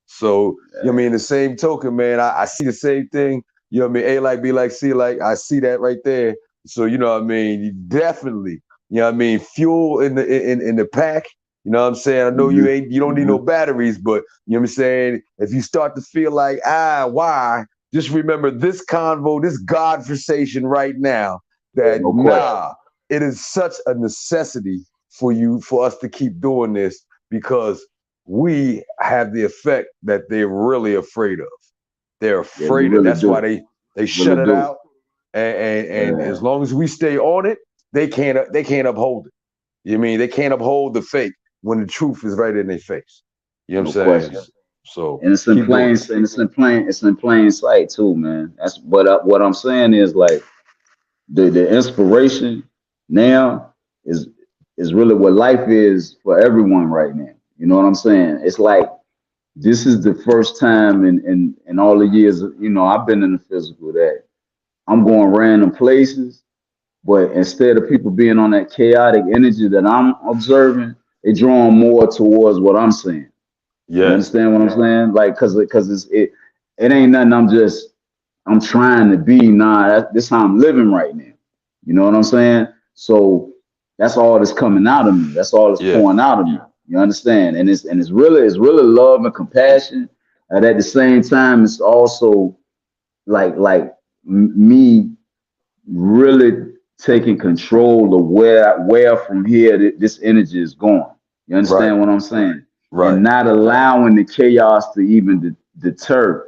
So, you know what I mean, the same token, man, I see the same thing. You know what I mean? A like, B like, C like, I see that right there. So, you know what I mean? You definitely, you know what I mean, fuel in the pack. You know what I'm saying? I know you don't need no batteries, but you know what I'm saying? If you start to feel like, why? Just remember this convo, this GodVersation right now, that it is such a necessity for us to keep doing this because we have the effect that they're really afraid of. They're afraid of. That's why they shut it out. And as long as we stay on it, they can't uphold it. You know what I mean? They can't uphold the fake when the truth is right in their face. You know what I'm saying? Question. So and it's in plain sight too, man. That's what I'm saying is like the inspiration now is really what life is for everyone right now. You know what I'm saying? It's like this is the first time in all the years, you know, I've been in the physical that I'm going random places, but instead of people being on that chaotic energy that I'm observing, they drawing more towards what I'm saying. Yeah. You understand what I'm saying? Like, cause it ain't nothing I'm trying to be. Nah, this how I'm living right now. You know what I'm saying? So that's all that's coming out of me. That's all that's pouring out of me. You understand? And it's really love and compassion. And at the same time, it's also like me really taking control of where from here this energy is going. You understand what I'm saying? Right. And not allowing the chaos to even deter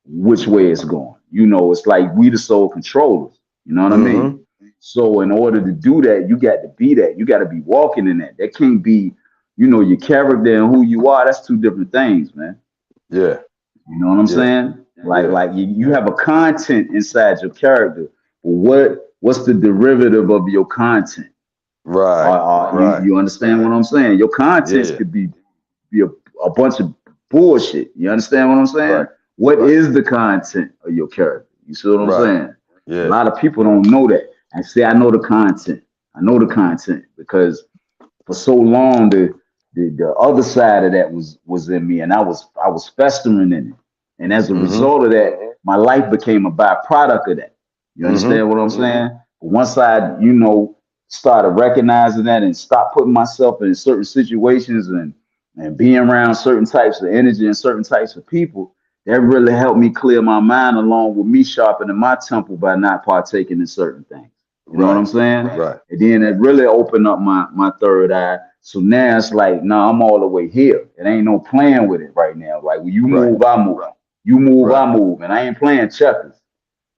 which way it's going. You know, it's like we the sole controllers. You know what I mean? So in order to do that, you got to be that. You got to be walking in that. That can't be, you know, your character and who you are. That's two different things, man. Yeah. You know what I'm saying? Like you have a content inside your character. What's the derivative of your content? Right. You understand what I'm saying? Your contents could be a bunch of bullshit. You understand what I'm saying? Right. What is the content of your character? You see what I'm saying? Yeah. A lot of people don't know that. I say I know the content. I know the content because for so long the other side of that was in me, and I was festering in it. And as a result of that, my life became a byproduct of that. You understand what I'm saying? But once I, you know, started recognizing that and stopped putting myself in certain situations and being around certain types of energy and certain types of people, that really helped me clear my mind along with me sharpening my temple by not partaking in certain things. You know what I'm saying? Right. And then it really opened up my third eye. So now it's like, no, I'm all the way here. It ain't no playing with it right now. Like when you move, I move. You move, I move. And I ain't playing checkers.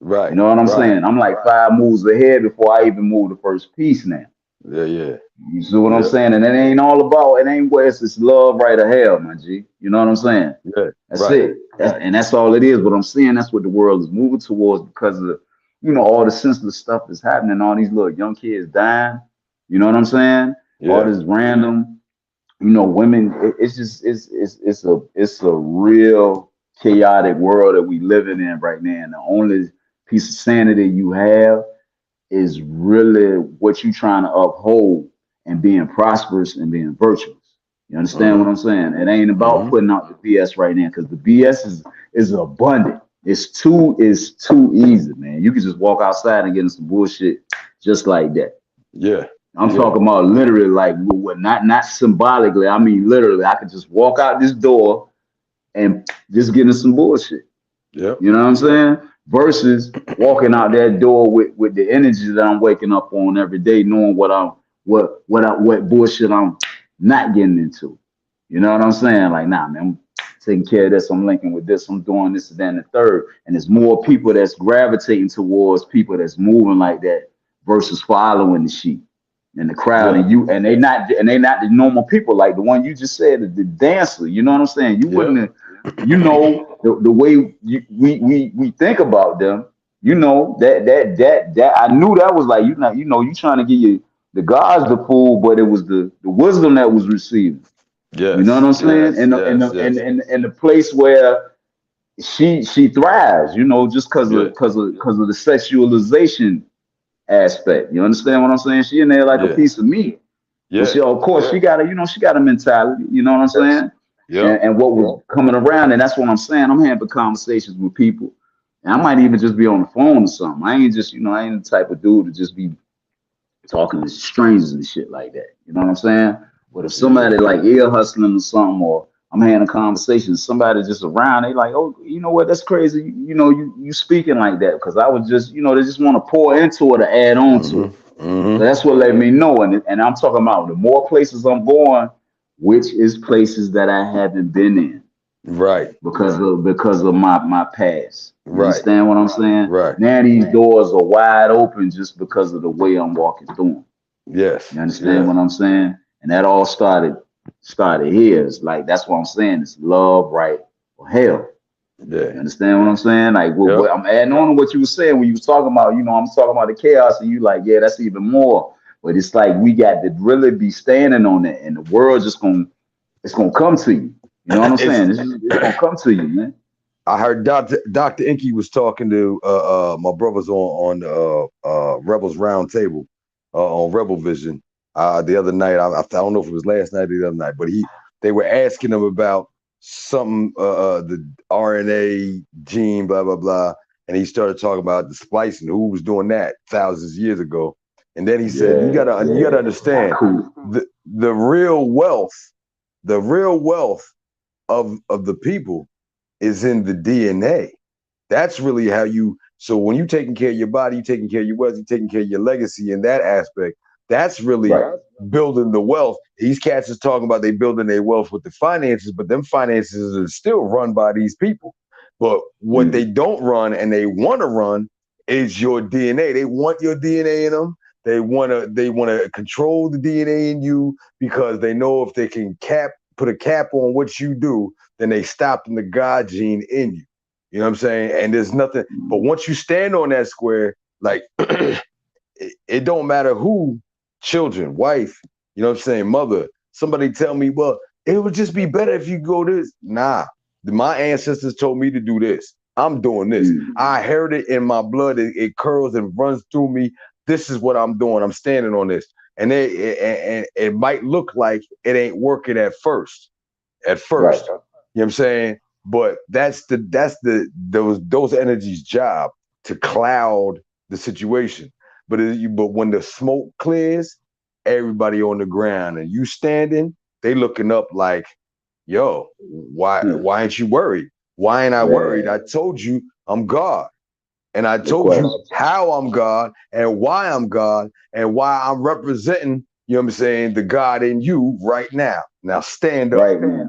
Right. You know what I'm saying? I'm like 5 moves ahead before I even move the first piece now. Yeah. You see what I'm saying? And it ain't all about, it ain't where it's this love, right, or hell, my G. You know what I'm saying? Yeah. That's it. And that's all it is. What I'm saying, that's what the world is moving towards because of, you know, all the senseless stuff that's happening, all these little young kids dying. You know what I'm saying? Yeah. All this random, you know, women. It's a real chaotic world that we living in right now. And the only piece of sanity you have is really what you trying to uphold and being prosperous and being virtuous. You understand what I'm saying? It ain't about putting out the BS right now because the BS is abundant. It's too easy, man. You can just walk outside and get in some bullshit just like that. Yeah. I'm talking about literally, like, not symbolically. I mean, literally, I could just walk out this door and just get in some bullshit. Yeah. You know what I'm saying? Versus walking out that door with the energy that I'm waking up on every day, knowing what bullshit I'm not getting into. You know what I'm saying? Like, nah, man, I'm taking care of this. I'm linking with this. I'm doing this and then the third. And there's more people that's gravitating towards people that's moving like that versus following the sheep and the crowd. And they not the normal people like the one you just said, the dancer. You know what I'm saying? You wouldn't. You know, the way we think about them, you know, that I knew that was like, you trying to get the gods the fool, but it was the wisdom that was received. Yeah. You know what I'm saying? And the place where she thrives, you know, just because of the sexualization aspect. You understand what I'm saying? She in there like a piece of meat. Yeah. But of course she got a mentality, you know what I'm saying? Yeah. And what was coming around, and that's what I'm saying. I'm having conversations with people, and I might even just be on the phone or something. I ain't the type of dude to just be talking to strangers and shit like that. You know what I'm saying? But if somebody like ear hustling or something, or I'm having a conversation, somebody just around, they like, oh, you know what? That's crazy. You know, you speaking like that because I was just, they just want to pour into it or add on to it. So that's what let me know. And I'm talking about the more places I'm going, which is places that I haven't been in, right? Because of my past. You understand what I'm saying? Right. Now these doors are wide open just because of the way I'm walking through them. Yes. You understand what I'm saying? And that all started here. It's like that's what I'm saying. It's love, right, or hell. Yeah. You understand what I'm saying? Like what I'm adding on to what you were saying when you was talking about, I'm talking about the chaos, and you like, yeah, that's even more. But it's like we got to really be standing on it, and the world it's gonna come to you. You know what I'm saying? It's gonna come to you, man. I heard Dr. Inky was talking to my brothers on Rebels Round Table on Rebel Vision the other night. I don't know if it was last night or the other night, but they were asking him about something the RNA gene, blah blah blah, and he started talking about the splicing. Who was doing that thousands of years ago? And then he said, you gotta understand the real wealth of the people is in the DNA. That's really how so when you're taking care of your body, you're taking care of your wealth, you're taking care of your legacy in that aspect, that's really building the wealth. These cats is talking about they building their wealth with the finances, but them finances are still run by these people. But what they don't run and they want to run is your DNA. They want your DNA in them. They want to control the DNA in you because they know if they can put a cap on what you do, then they stopping the God gene in you. You know what I'm saying? And there's nothing. But once you stand on that square, like it don't matter who, children, wife, you know what I'm saying, mother. Somebody tell me, well, it would just be better if you go this. Nah, my ancestors told me to do this. I'm doing this. I heard it in my blood. It curls and runs through me. This is what I'm doing. I'm standing on this. And it might look like it ain't working at first. You know what I'm saying? But that's those energies' job to cloud the situation. But when the smoke clears, everybody on the ground and you standing, they looking up like, yo, why ain't you worried? Why ain't I worried? I told you I'm God. And I told you how I'm God and why I'm God and why I'm representing, you know what I'm saying, the God in you right now. Now stand up.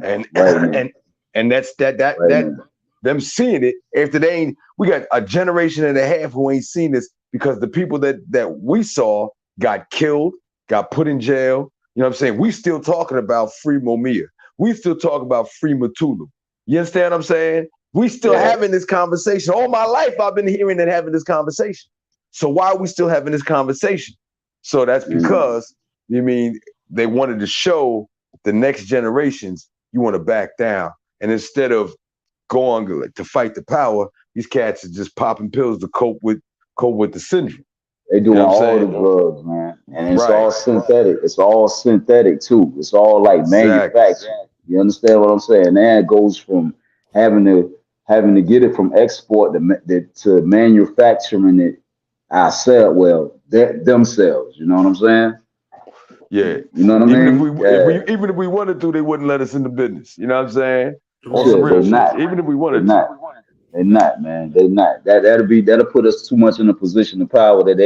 And that's that them seeing it. After they ain't, we got a generation and a half who ain't seen this because the people that we saw got killed, got put in jail. You know what I'm saying? We still talking about free Mumia. We still talking about free Matulu. You understand what I'm saying? We still having this conversation. All my life, I've been hearing and having this conversation. So why are we still having this conversation? So that's because, they wanted to show the next generations you want to back down. And instead of going to fight the power, these cats are just popping pills to cope with the syndrome. They doing all the drugs, man. And it's all synthetic. It's all synthetic too. It's all like manufactured. You understand what I'm saying? Now it goes from having to having to get it from export to manufacturing it ourselves, themselves. You know what I'm saying? Yeah. You know what I mean? Even if we wanted to, they wouldn't let us in the business. You know what I'm saying? On some real shit. Even if we wanted to. They're not, man. They're not. That'll put us too much in a position of power that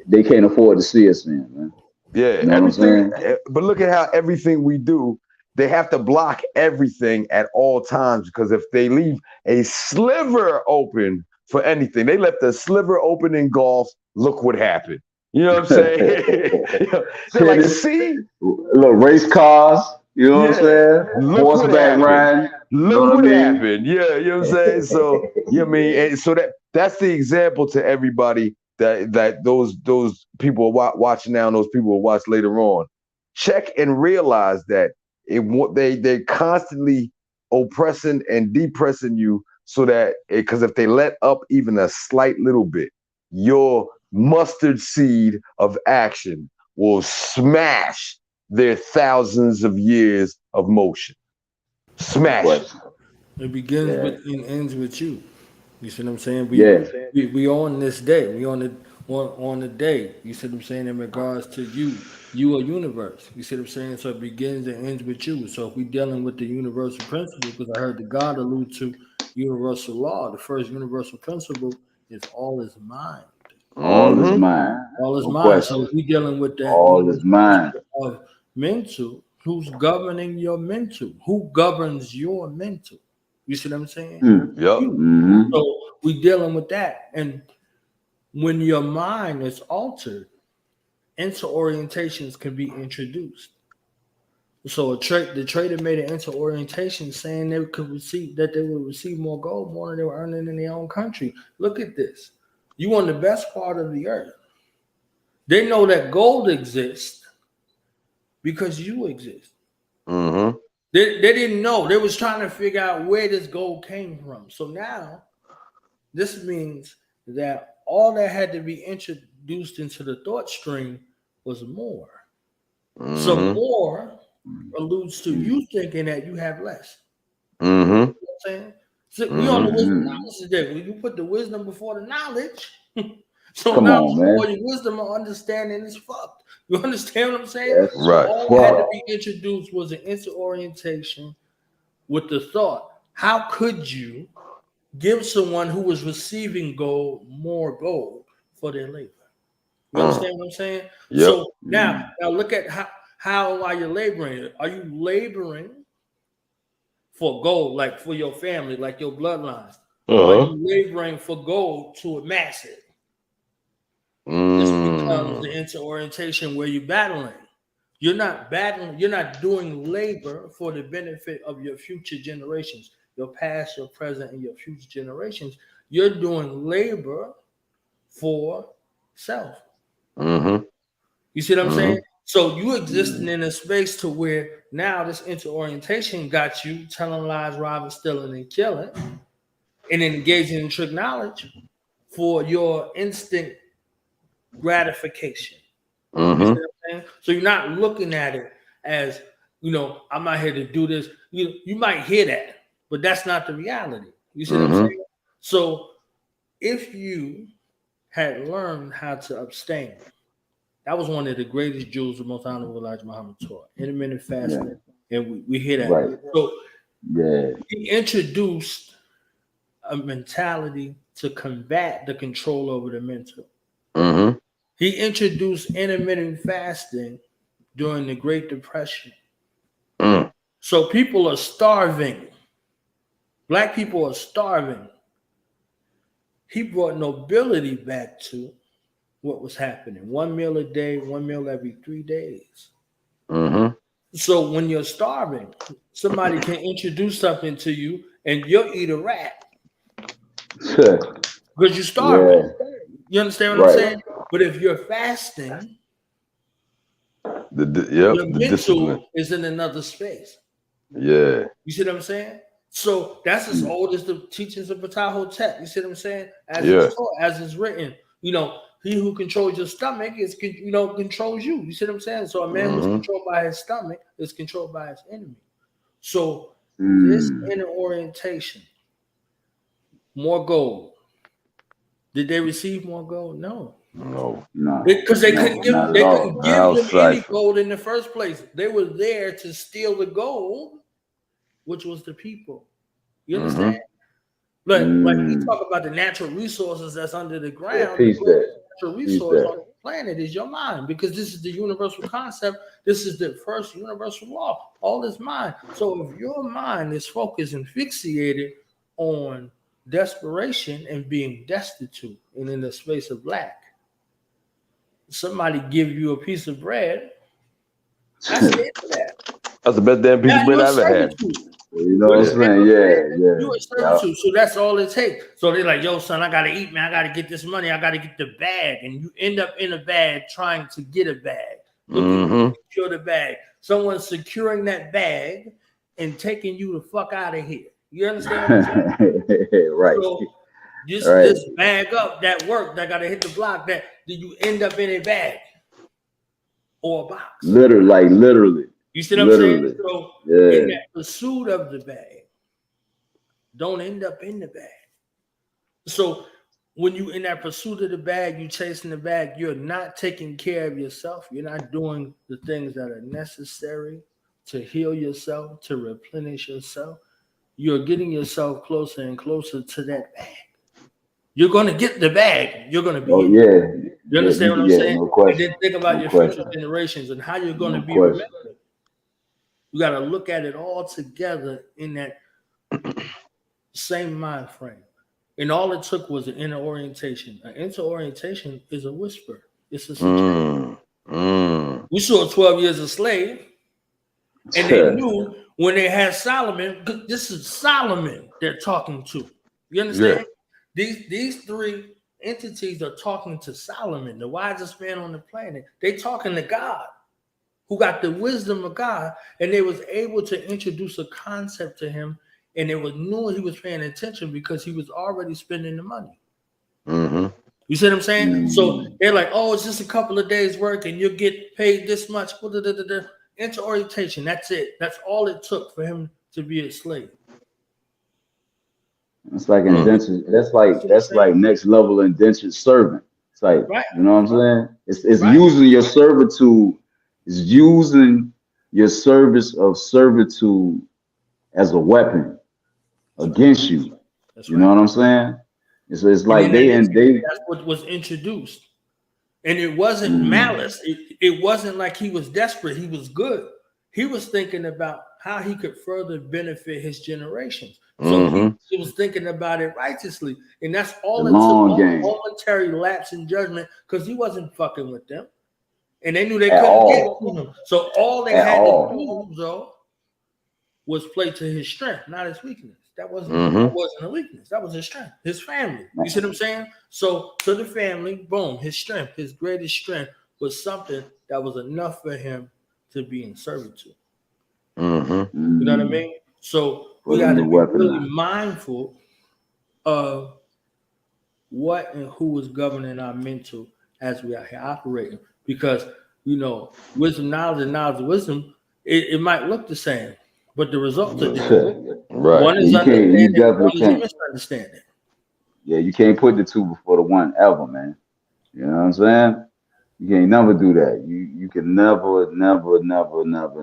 they can't afford to see us in, man. Yeah, you know everything. But look at how everything we do, they have to block everything at all times, because if they leave a sliver open for anything, they left a sliver open in golf. Look what happened. You know what I'm saying? They're like, see, little race cars. You know what I'm saying? Horseback riding. Look what happened. Yeah, you know what I'm saying? So, you know what I mean? And so that's the example to everybody that those people are watching now, and those people will watch later on. Check and realize that they're constantly oppressing and depressing you, so that because if they let up even a slight little bit, your mustard seed of action will smash their thousands of years of motion. Smash it. It begins with and ends with you. You see what I'm saying? We on this day. We on the day. You see what I'm saying? In regards to you are universe. You see what I'm saying? So it begins and ends with you. So if we're dealing with the universal principle, because I heard the God allude to universal law, the first universal principle is all is mind. All is mind. All is mind. So we're dealing with that. All is mind. Of mental. Who's governing your mental? Who governs your mental? You see what I'm saying? Yep. So we're dealing with that. And when your mind is altered, inter-orientations can be introduced. So the trader made an inter-orientation saying they would receive more gold more than they were earning in their own country. Look at this. You on the best part of the earth. They know that gold exists because you exist. They didn't know. They was trying to figure out where this gold came from. So now, this means that all that had to be introduced into the thought stream was more. So more alludes to you thinking that you have less. You know what I'm saying? So we on the wisdom knowledge today. When you put the wisdom before the knowledge, so Come now on, man. all your wisdom or understanding is fucked. You understand what I'm saying? That's right. All that had to be introduced was an inter-orientation with the thought. How could you give someone who was receiving gold more gold for their labor? You understand what I'm saying? Yep. So now look at how while you're laboring, are you laboring for gold, like for your family, like your bloodlines? Or are you laboring for gold to amass it? This becomes the inter-orientation where you're battling. You're not battling, you're not doing labor for the benefit of your future generations, your past, your present, and your future generations. You're doing labor for self. You see what I'm saying? So you existing in a space to where now this inter-orientation got you telling lies, robbing, stealing, and killing, and engaging in trick knowledge for your instant gratification. You see what I'm saying? So you're not looking at it as, I'm out here to do this. You might hear that, but that's not the reality. You see what I'm saying? So if you had learned how to abstain, that was one of the greatest jewels the Most Honorable Elijah Muhammad taught. Intermittent fasting, and we hear that. Right. So he introduced a mentality to combat the control over the mental. He introduced intermittent fasting during the Great Depression. So people are starving. Black people are starving. He brought nobility back to what was happening. 1 meal a day, 1 meal every 3 days. So when you're starving, somebody can introduce something to you and you'll eat a rat. Because you're starving. You understand what I'm saying? But if you're fasting, your mental is in another space. You see what I'm saying? So that's as old as the teachings of Ptah-hotep. You see what I'm saying? As it's taught, as it's written. He who controls your stomach is, controls you. You see what I'm saying? So a man who's controlled by his stomach is controlled by his enemy. So this inner orientation more gold. Did they receive more gold? No. No. Because they couldn't give them any Cipher. gold in the first place. They were there to steal the gold, which was the people. You understand? Like we talk about the natural resources that's under the ground. The natural resource on the planet is your mind, because this is the universal concept. This is the first universal law. All is mind. So if your mind is focused and fixated on desperation and being destitute and in the space of lack, somebody give you a piece of bread, that's it for that. That's the best damn piece of bread I ever had. You know what I'm saying? Yeah. You a servitude, so that's all it takes. So they're like, yo, son, I gotta eat, man. I gotta get this money. I gotta get the bag. And you end up in a bag trying to get a bag. Secure the bag. Someone's securing that bag and taking you the fuck out of here. You understand what I'm saying? Right. So just bag up that work that gotta hit the block, that you end up in a bag or a box. Literally. You see what I'm saying? So in that pursuit of the bag, don't end up in the bag. So when you in that pursuit of the bag, you chasing the bag, you're not taking care of yourself. You're not doing the things that are necessary to heal yourself, to replenish yourself. You're getting yourself closer and closer to that bag. You're going to get the bag. You're going to be You understand what I'm saying? No question. And then think about your future generations and how you're going to be remembered. You got to look at it all together in that same mind frame. And all it took was an inner orientation. An inner orientation is a whisper. It's a suggestion. We saw 12 Years a Slave, and they knew when they had Solomon, this is Solomon they're talking to. You understand? Yeah. These three entities are talking to Solomon, the wisest man on the planet. They talking to God, who got the wisdom of God, and they was able to introduce a concept to him, and they knew he was paying attention because he was already spending the money. You see what I'm saying? So they're like, oh, it's just a couple of days' work, and you'll get paid this much. Into orientation, that's it. That's all it took for him to be a slave. It's like indentured. That's like next level indentured servant. It's like, you know what I'm saying? It's using your servitude. It's using your service of servitude as a weapon against you. You know what I'm saying? It's like that's what was introduced. And it wasn't malice. It wasn't like he was desperate. He was good. He was thinking about how he could further benefit his generations. So he was thinking about it righteously. And that's all it took, a momentary lapse in judgment, because he wasn't fucking with them. And they knew they couldn't get to him. So all they had to do, though, was play to his strength, not his weakness. That wasn't a weakness. That was his strength, his family. You see what I'm saying? So to the family, boom, his strength, his greatest strength was something that was enough for him to be in servitude. You know what I mean? So we got to be really mindful of what and who is governing our mental as we are here operating. Because, you know, wisdom, knowledge, and knowledge, wisdom, it might look the same, but the results are different. One is understanding, one is misunderstanding. Yeah, you can't put the two before the one ever, man. You know what I'm saying? You can't never do that. You can never do that, man.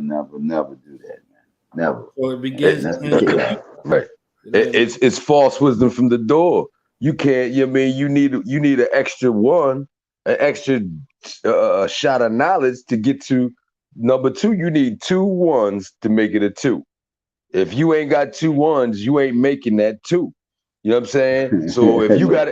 Never. So it begins. It's false wisdom from the door. You can't. You mean you need an extra one, an extra shot of knowledge to get to number two. You need 2 ones to make it a 2. If you ain't got 2 ones, you ain't making that 2. You know what I'm saying? So if you got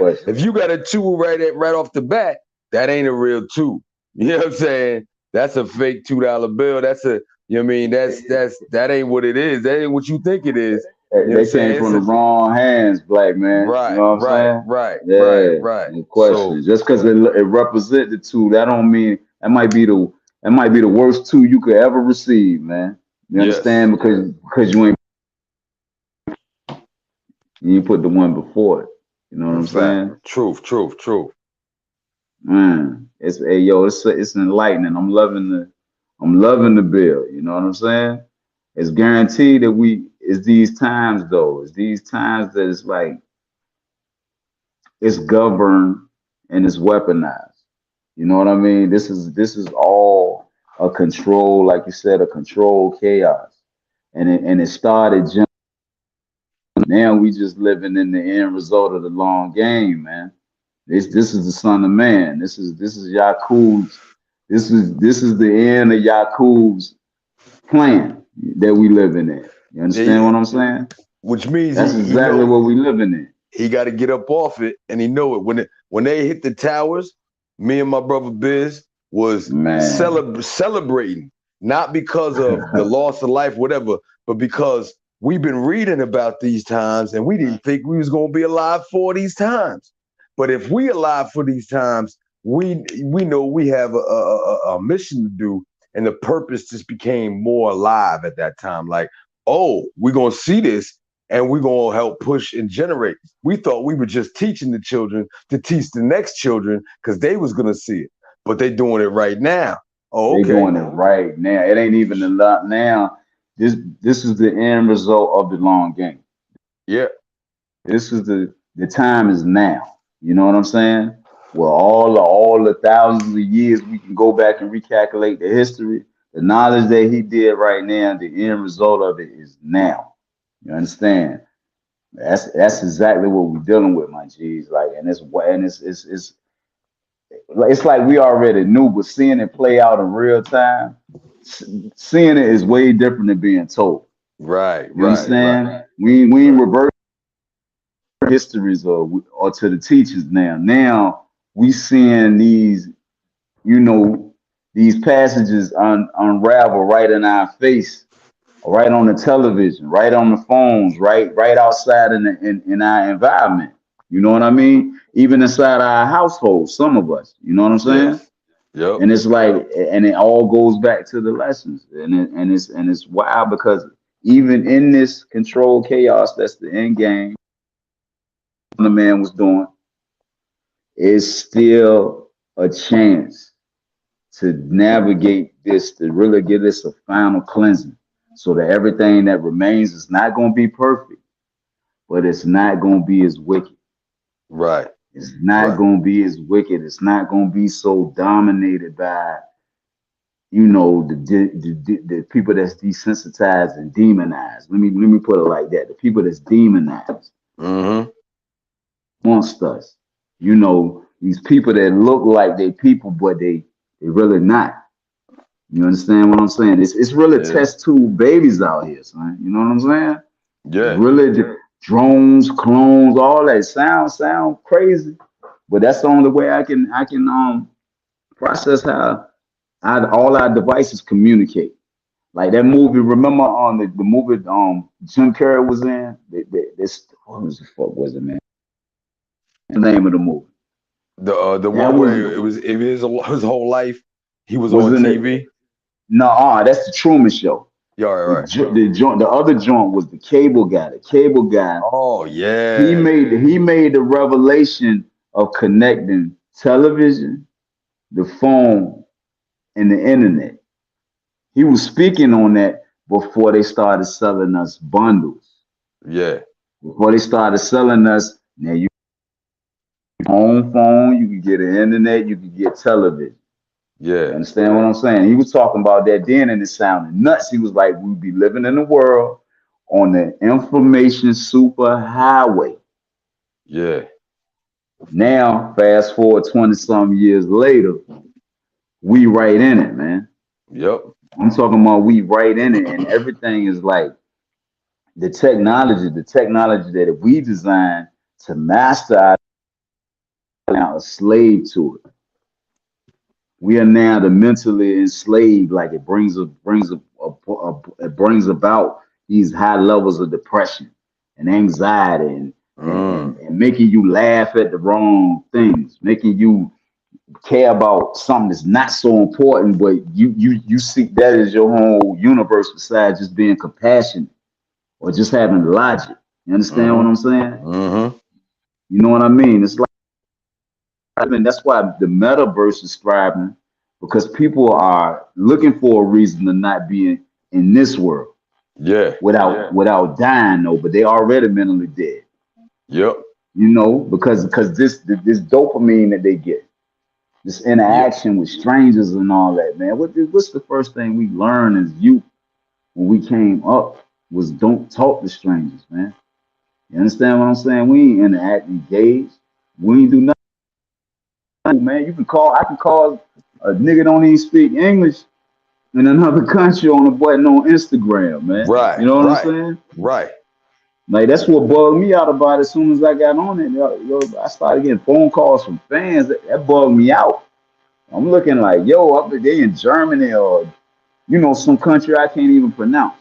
a 2 right off the bat, that ain't a real 2. You know what I'm saying? That's a fake $2 bill. That's a, you know what I mean? That ain't what it is. That ain't what you think it is. They came from the wrong hands, black man. Right, you know what I'm saying? Right. No question. Just because it represents the 2, that don't mean that might be the worst 2 you could ever receive, man. You understand? Because you ain't put the one before it. You know what I'm saying? Truth. Man, it's enlightening. I'm loving the bill. You know what I'm saying? It's guaranteed that it's these times though. It's these times that it's like it's governed and it's weaponized. You know what I mean? This is all a control, like you said, a controlled chaos. And it started. Now we just living in the end result of the long game, man. This is the son of man. This is Yakub's. This is the end of Yakub's plan that we living in. You understand what I'm saying? Which means that's exactly what we living in. He got to get up off it, and he know it. When they hit the towers, me and my brother Biz was celebrating, not because of the loss of life, whatever, but because we've been reading about these times, and we didn't think we was gonna be alive for these times. But if we alive for these times, we know we have a mission to do, and the purpose just became more alive at that time. Like, oh, we're gonna see this, and we're gonna help push and generate. We thought we were just teaching the children to teach the next children because they was gonna see it, but they doing it right now. Oh, okay. They doing it right now. It ain't even a lot now. This is the end result of the long game. Yeah. This is the time is now. You know what I'm saying? Well, all the thousands of years we can go back and recalculate the history. The knowledge that he did right now, the end result of it is now. You understand? That's exactly what we're dealing with, my G's. Like, and it's like we already knew, but seeing it play out in real time, seeing it is way different than being told. Right. You understand? Right. We ain't reverse histories or to the teachers now. Now we seeing these, these passages unravel right in our face, right on the television, right on the phones, right outside in our environment. You know what I mean? Even inside our household, some of us. You know what I'm saying? Yeah. And it's like, and it all goes back to the lessons, and it's wild because even in this controlled chaos, that's the end game. The man was doing is still a chance to navigate this, to really give this a final cleansing, so that everything that remains is not going to be perfect, but it's not going to be as wicked. Right. It's not going to be as wicked. It's not going to be so dominated by, the people that's desensitized and demonized. Let me put it like that. The people that's demonized. Mm-hmm. Amongst us. These people that look like they people, but they really not. You understand what I'm saying? It's really test tube babies out here, son. You know what I'm saying? Yeah. Really drones, clones, all that sound crazy, but that's the only way I can process how all our devices communicate. Like that movie, remember on the movie Jim Carrey was in? What the fuck was it, man? The name of the movie. The one where it was his whole life he was on TV. No, that's the Truman Show. Yeah, right. The other joint was the cable guy. The cable guy. Oh yeah. He made the revelation of connecting television, the phone, and the internet. He was speaking on that before they started selling us bundles. Yeah. Before they started selling us, now you home phone, you can get an internet, you can get television. Yeah. You understand what I'm saying? He was talking about that then, and it sounded nuts. He was like, we'd be living in a world on the information super highway. Yeah. Now, fast forward 20-some years later, we right in it, man. Yep. I'm talking about we right in it, and everything is like the technology that we designed to master our now a slave to it. We are now the mentally enslaved. Like it brings about these high levels of depression and anxiety and making you laugh at the wrong things, making you care about something that's not so important, but you see that as your whole universe besides just being compassionate or just having logic. You understand what I'm saying? Mm-hmm. You know what I mean? It's like, I mean, that's why the metaverse is thriving, because people are looking for a reason to not be in this world. Yeah. Without dying though, but they already mentally dead. Yep. you know, because this dopamine that they get, this interaction with strangers and all that, man. What's the first thing we learned as youth when we came up was don't talk to strangers, man. You understand what I'm saying? We ain't interact, engage. We ain't do nothing, man. I can call a nigga don't even speak English in another country on a button on Instagram, man. Right. You know what I'm saying? Right. Like, that's what bugged me out about it. As soon as I got on it, yo, I started getting phone calls from fans. That bugged me out. I'm looking like, yo, they in Germany or, you know, some country I can't even pronounce.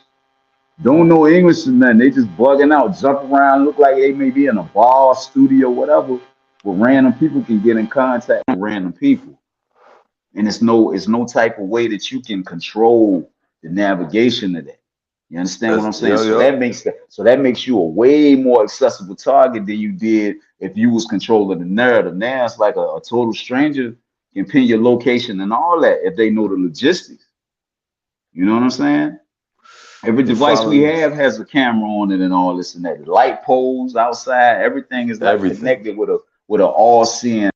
Don't know English or nothing. They just bugging out, jump around, look like they may be in a bar, studio, whatever. But random people can get in contact with random people. And it's no type of way that you can control the navigation of that. You understand what I'm saying? So that makes you a way more accessible target than you did if you was controlling the narrative. Now it's like a total stranger can pin your location and all that if they know the logistics. You know what I'm saying? Every device we have has a camera on it and all this and that. The light poles outside, everything is like connected with an all-seeing.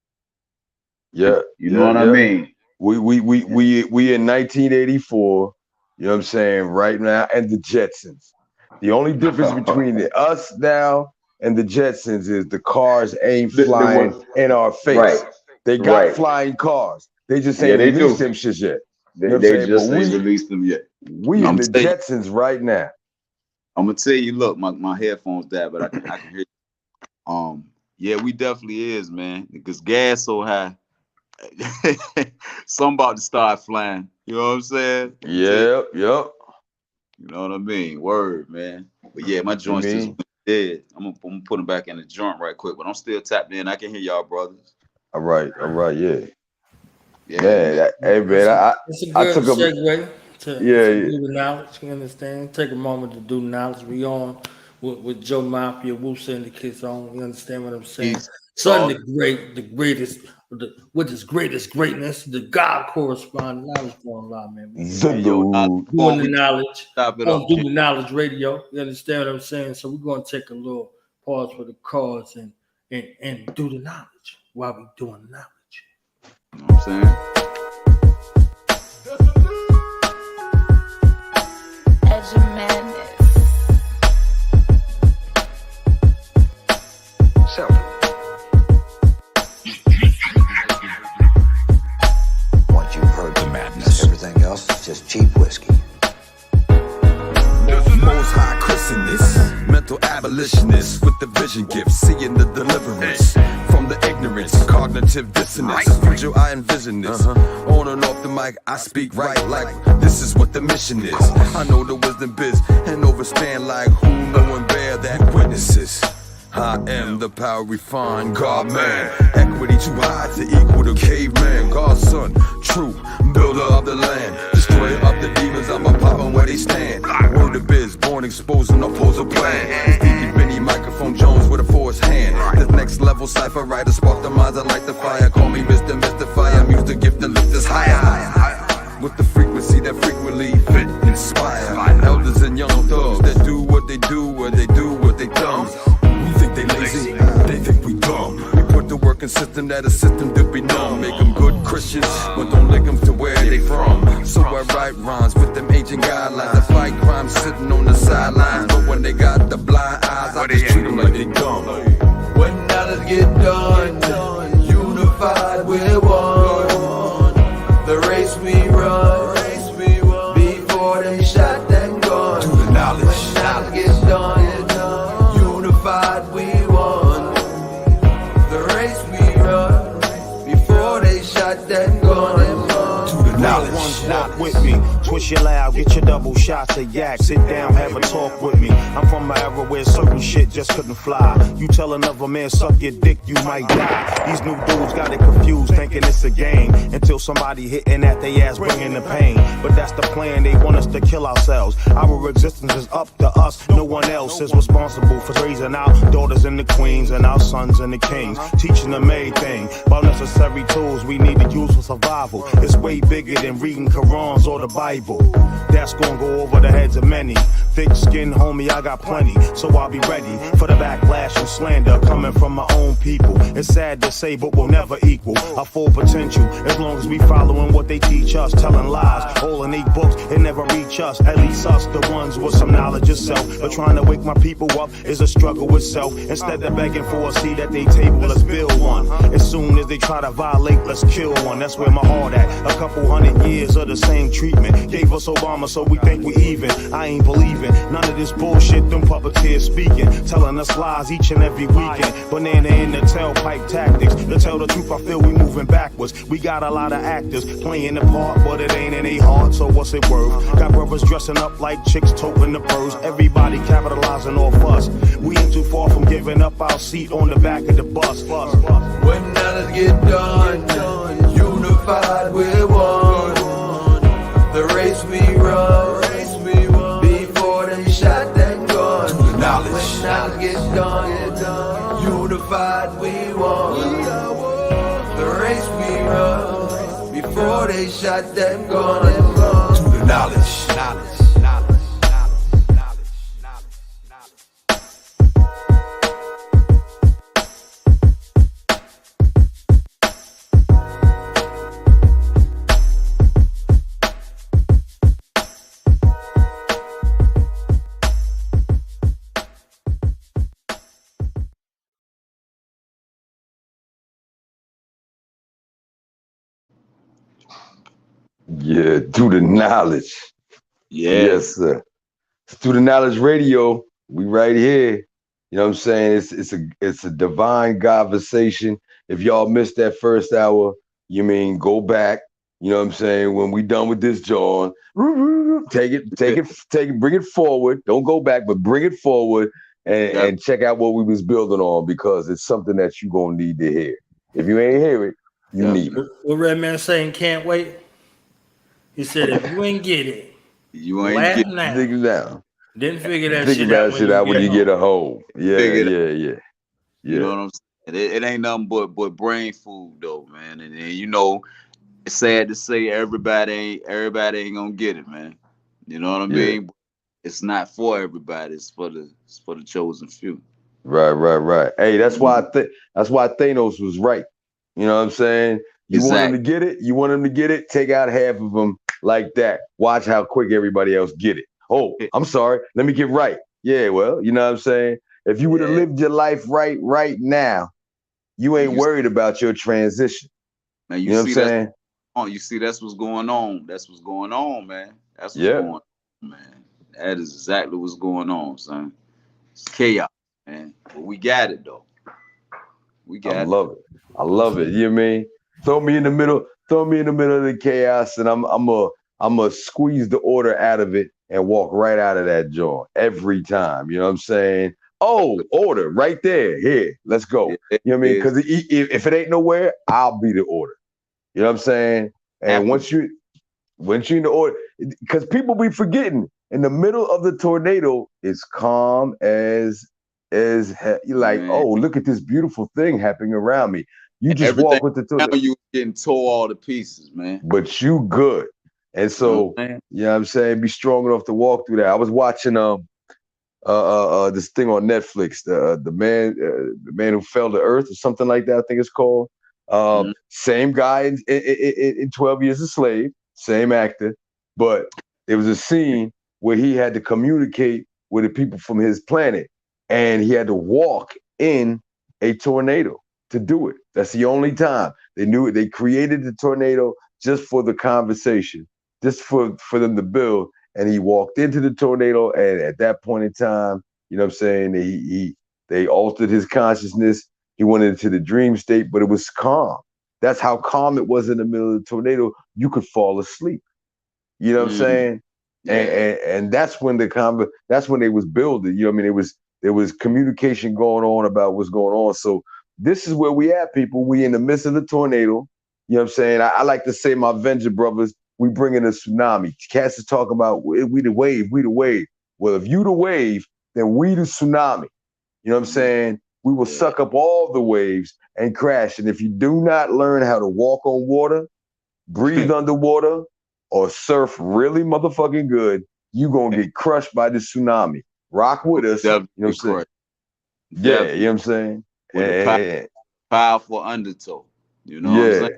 Yeah, you know what I mean. We in 1984. You know what I'm saying? Right now, and the Jetsons. The only difference between us now and the Jetsons is the cars ain't flying in our face. Right. They got flying cars. They just ain't released them shit yet. They just ain't released them yet. We in the Jetsons right now. I'm gonna tell you, look, my headphones died, but I can hear you. Yeah, we definitely is, man. Because gas so high. Some about to start flying. You know what I'm saying? Yep. You know what I mean? Word, man. But yeah, my joints just went dead. I'm gonna put them back in the joint right quick, but I'm still tapped in. I can hear y'all, brothers. All right, yeah. Yeah, man. Hey, man, it's a good segue to do the knowledge. You understand? Take a moment to do knowledge. We on with Joe Mafia, Wu Syndicate on. You understand what I'm saying? Son, the greatest. With his greatest greatness, the God correspondent, knowledgebornallah, man. Doing the knowledge. Do the knowledge radio. You understand what I'm saying? So we're gonna take a little pause for the cause and do the knowledge while we doing the knowledge. You know what I'm saying? Edge of madness. Everything else is just cheap whiskey. Most high Christianness, mental abolitionists with the vision gift, seeing the deliverance from the ignorance, cognitive dissonance. Future I envision this. On and off the mic, I speak right like this is what the mission is. I know the wisdom biz and overstand like who know and bear that witnesses. I am the power refined, God man. Equity too high to equal the caveman. God's son, true builder of the land. Destroyer of the demons, I'm a poppin' where they stand. Word of biz, born exposing, oppose a plan. Stevie Benny, microphone Jones with a force hand. The next level cipher writer, spark the minds, I light the fire. Call me Mr. Mystifier, I'm used to gift to lift us higher. With the frequency that frequently fit, inspire. Elders and young thugs that do what they do, where they do what they dumb. They lazy, they think we dumb. We put the work in system that a system to be numb. Make them good Christians, but don't link them to where they from. So I write rhymes with them ancient guidelines. I fight crime sitting on the sidelines. But when they got the blind eyes, I just treat them like they dumb. When knowledge get done, unified we're one. The race we run, before they shot that gun. Do the knowledge. When knowledge gets done, we won. The race we run before they shot that gun and to the knowledge. One's not with me. Twist your loud, get your double shots of yak. Sit down, have a talk with me. I'm from an era where certain shit just couldn't fly. You tell another man suck your dick, you might die. These new dudes got it confused, thinking it's a game. Until somebody hitting at their ass, bringing the pain. But that's the plan, they want us to kill ourselves. Our existence is up to us, no one else is responsible for raising our daughters and the queens and our sons and the kings. Teaching them everything about necessary tools we need to use for survival. It's way bigger than reading Qurans or the Bible. That's gonna go over the heads of many. thick skin, homie, I got plenty. So I'll be ready for the backlash and slander coming from my own people. It's sad to say, but we'll never equal our full potential as long as we following what they teach us, telling lies. All in 8 books, it never reach us. At least us, the ones with some knowledge of self. But trying to wake my people up is a struggle with self. Instead of begging for a seat at their table, let's build one. As soon as they try to violate, let's kill one. That's where my heart at. A couple 100 years of the same treatment gave us Obama, so we think we even. I ain't believing none of this bullshit them puppeteers speaking, telling us lies each and every weekend. Banana in the tailpipe tactics. To tell the truth, I feel we moving backwards. We got a lot of actors playing the part, but it ain't in their heart, so what's it worth? Got brothers dressing up like chicks, toting the purse. Everybody capitalizing off us. We ain't too far from giving up our seat on the back of the bus. When knowledge get done, unified we're one. The race we run, before they shot that gun. To the knowledge. When knowledge get done, unified we won. The race we run, before they shot that gun. To the knowledge. Yeah, through the knowledge. Yeah. Yes, sir. Through the knowledge radio, we right here. You know what I'm saying? It's a divine conversation. If y'all missed that first hour, you mean go back. You know what I'm saying? When we done with this, John, take it, bring it forward. Don't go back, but bring it forward and check out what we was building on, because it's something that you gonna need to hear. If you ain't hear it, you need it. What Redman saying? Can't wait. He said, if you ain't get it, you ain't get niggas down. Then figure that Figure shit that out when you get a hold. Yeah. You know what I'm saying? It ain't nothing but brain food though, man. And you know, it's sad to say everybody ain't gonna get it, man. You know what I mean? It's not for everybody. It's for the chosen few. Right. Hey, that's why Thanos was right. You know what I'm saying? You want him to get it. You want him to get it. Take out half of them like that. Watch how quick everybody else get it. Oh, I'm sorry. Let me get right. Yeah, well, you know what I'm saying? If you would have lived your life right now, you ain't worried about your transition. Man, you know what I'm saying? You see, that's what's going on. That's what's going on, man. That's what's going on, man. That is exactly what's going on, son. It's chaos, man. But we got it though. I love it. You know what I mean? Throw me in the middle of the chaos, and I'm gonna squeeze the order out of it and walk right out of that joint every time. You know what I'm saying? Oh, order right there. Here, let's go. You know what I mean? Because if it ain't nowhere, I'll be the order. You know what I'm saying? And once you in the order, because people be forgetting, in the middle of the tornado, it's calm as you're like, oh, look at this beautiful thing happening around me. You just walk with the tornado. You getting tore all to pieces, man. But you good. And so, you know what I'm saying? Be strong enough to walk through that. I was watching this thing on Netflix, the man who fell to earth or something like that, I think it's called. Same guy in 12 Years a Slave, same actor, but there was a scene where he had to communicate with the people from his planet, and he had to walk in a tornado to do it. That's the only time. They knew it. They created the tornado just for the conversation, just for them to build. And he walked into the tornado, and at that point in time, you know what I'm saying, they altered his consciousness. He went into the dream state, but it was calm. That's how calm it was in the middle of the tornado. You could fall asleep. You know what I'm saying? And that's when that's when they was building. You know what I mean? There was communication going on about what's going on. So this is where we at, people. We in the midst of the tornado. You know what I'm saying? I like to say, my Avenger brothers, we bring in a tsunami. Cass is talking about we the wave. Well, if you the wave, then we the tsunami. You know what I'm saying? We will suck up all the waves and crash. And if you do not learn how to walk on water, breathe underwater, or surf really motherfucking good, you gonna get crushed by this tsunami. Rock with us. You know what I'm saying? Yeah, you know what I'm saying? With a powerful undertow. You know what I'm saying?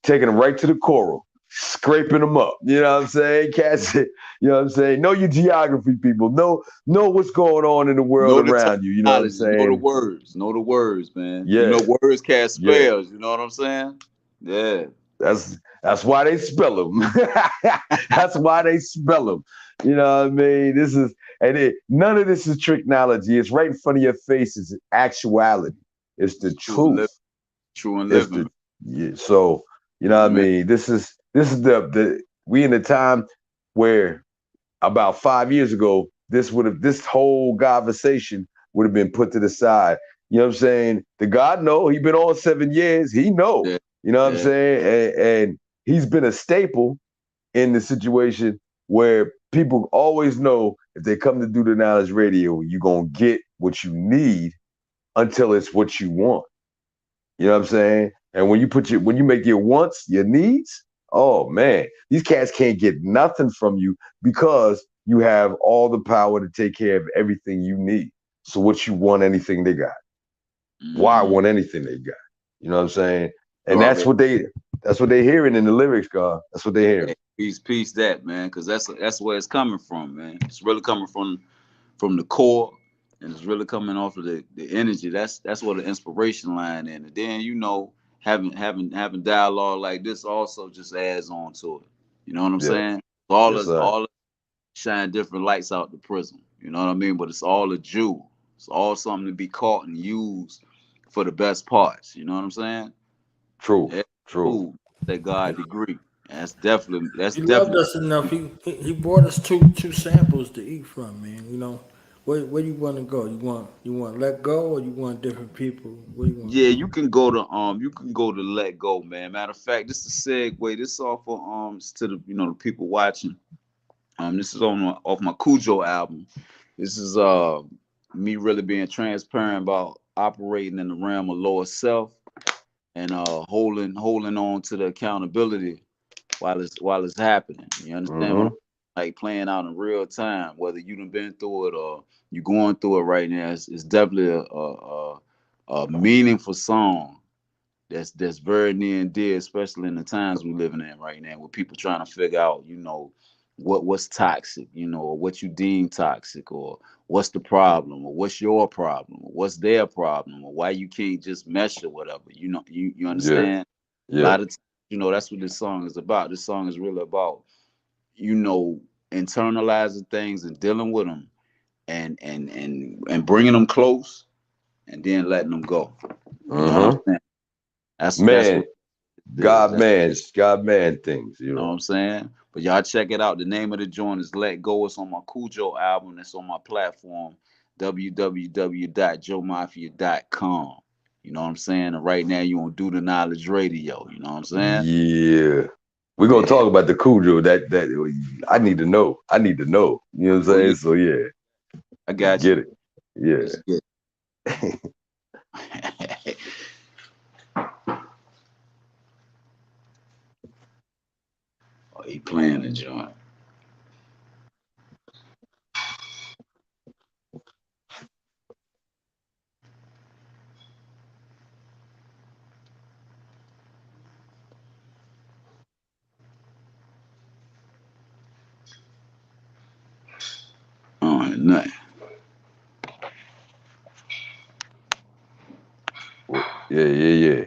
Taking them right to the coral, scraping them up. You know what I'm saying? Cats it. You know what I'm saying? Know your geography, people. Know what's going on in the world around you. You know what I'm saying? Know the words. Know the words, man. Yeah. You know words cast spells. You know what I'm saying? Yeah. That's why they spell them. That's why they spell them. You know what I mean? None of this is tricknology. It's right in front of your face. It's actuality. It's the truth. True and living. So, you know what I mean? This is we in a time where about 5 years ago, this whole conversation would have been put to the side. You know what I'm saying? The God know, he been on 7 years. He know. Yeah. You know what I'm saying? And he's been a staple in the situation where people always know if they come to Do the Knowledge Radio, you're going to get what you need until it's what you want. You know what I'm saying? And when you make your wants, your needs, oh man, these cats can't get nothing from you because you have all the power to take care of everything you need. So what you want, anything they got. Why want anything they got? You know what I'm saying? And that's what they hearing in the lyrics, God. That's what they hearing. Peace that, man, because that's where it's coming from, man. It's really coming from the core, and it's really coming off of the energy. That's where the inspiration line in. And then, you know, having dialogue like this also just adds on to it. You know what I'm saying? All of shine different lights out the prism. You know what I mean? But it's all a jewel. It's all something to be caught and used for the best parts. You know what I'm saying? True. That God degree. That's definitely. He loved us enough. He brought us two samples to eat from, man. You know, where do you want to go? You want let go, or you want different people? Where you want? Yeah, you can go to let go, man. Matter of fact, this is a segue. This is all for to the the people watching. This is off my Cujo album. This is me really being transparent about operating in the realm of lower self and holding on to the accountability while it's happening. You understand? Like playing out in real time, whether you done been through it or you going through it right now. It's definitely a meaningful song that's very near and dear, especially in the times we're living in right now, with people trying to figure out, what's toxic, or what you deem toxic, or what's the problem, or what's your problem, or what's their problem, or why you can't just mesh or whatever. You understand? Yeah. A lot of times, that's what this song is about. This song is really about, internalizing things and dealing with them, and bringing them close, and then letting them go. You know what I'm saying? That's God man things. You know what I'm saying? But y'all check it out. The name of the joint is Let Go. It's on my Cujo album. It's on my platform, www.joemafia.com. You know what I'm saying? And right now you on Do the Knowledge Radio. You know what I'm saying? Yeah. We're gonna talk about the Cujo. That I need to know. You know what I'm saying? So yeah. I got you. Get it. Yeah. Oh, he playing the joint. Oh, nothing. Yeah.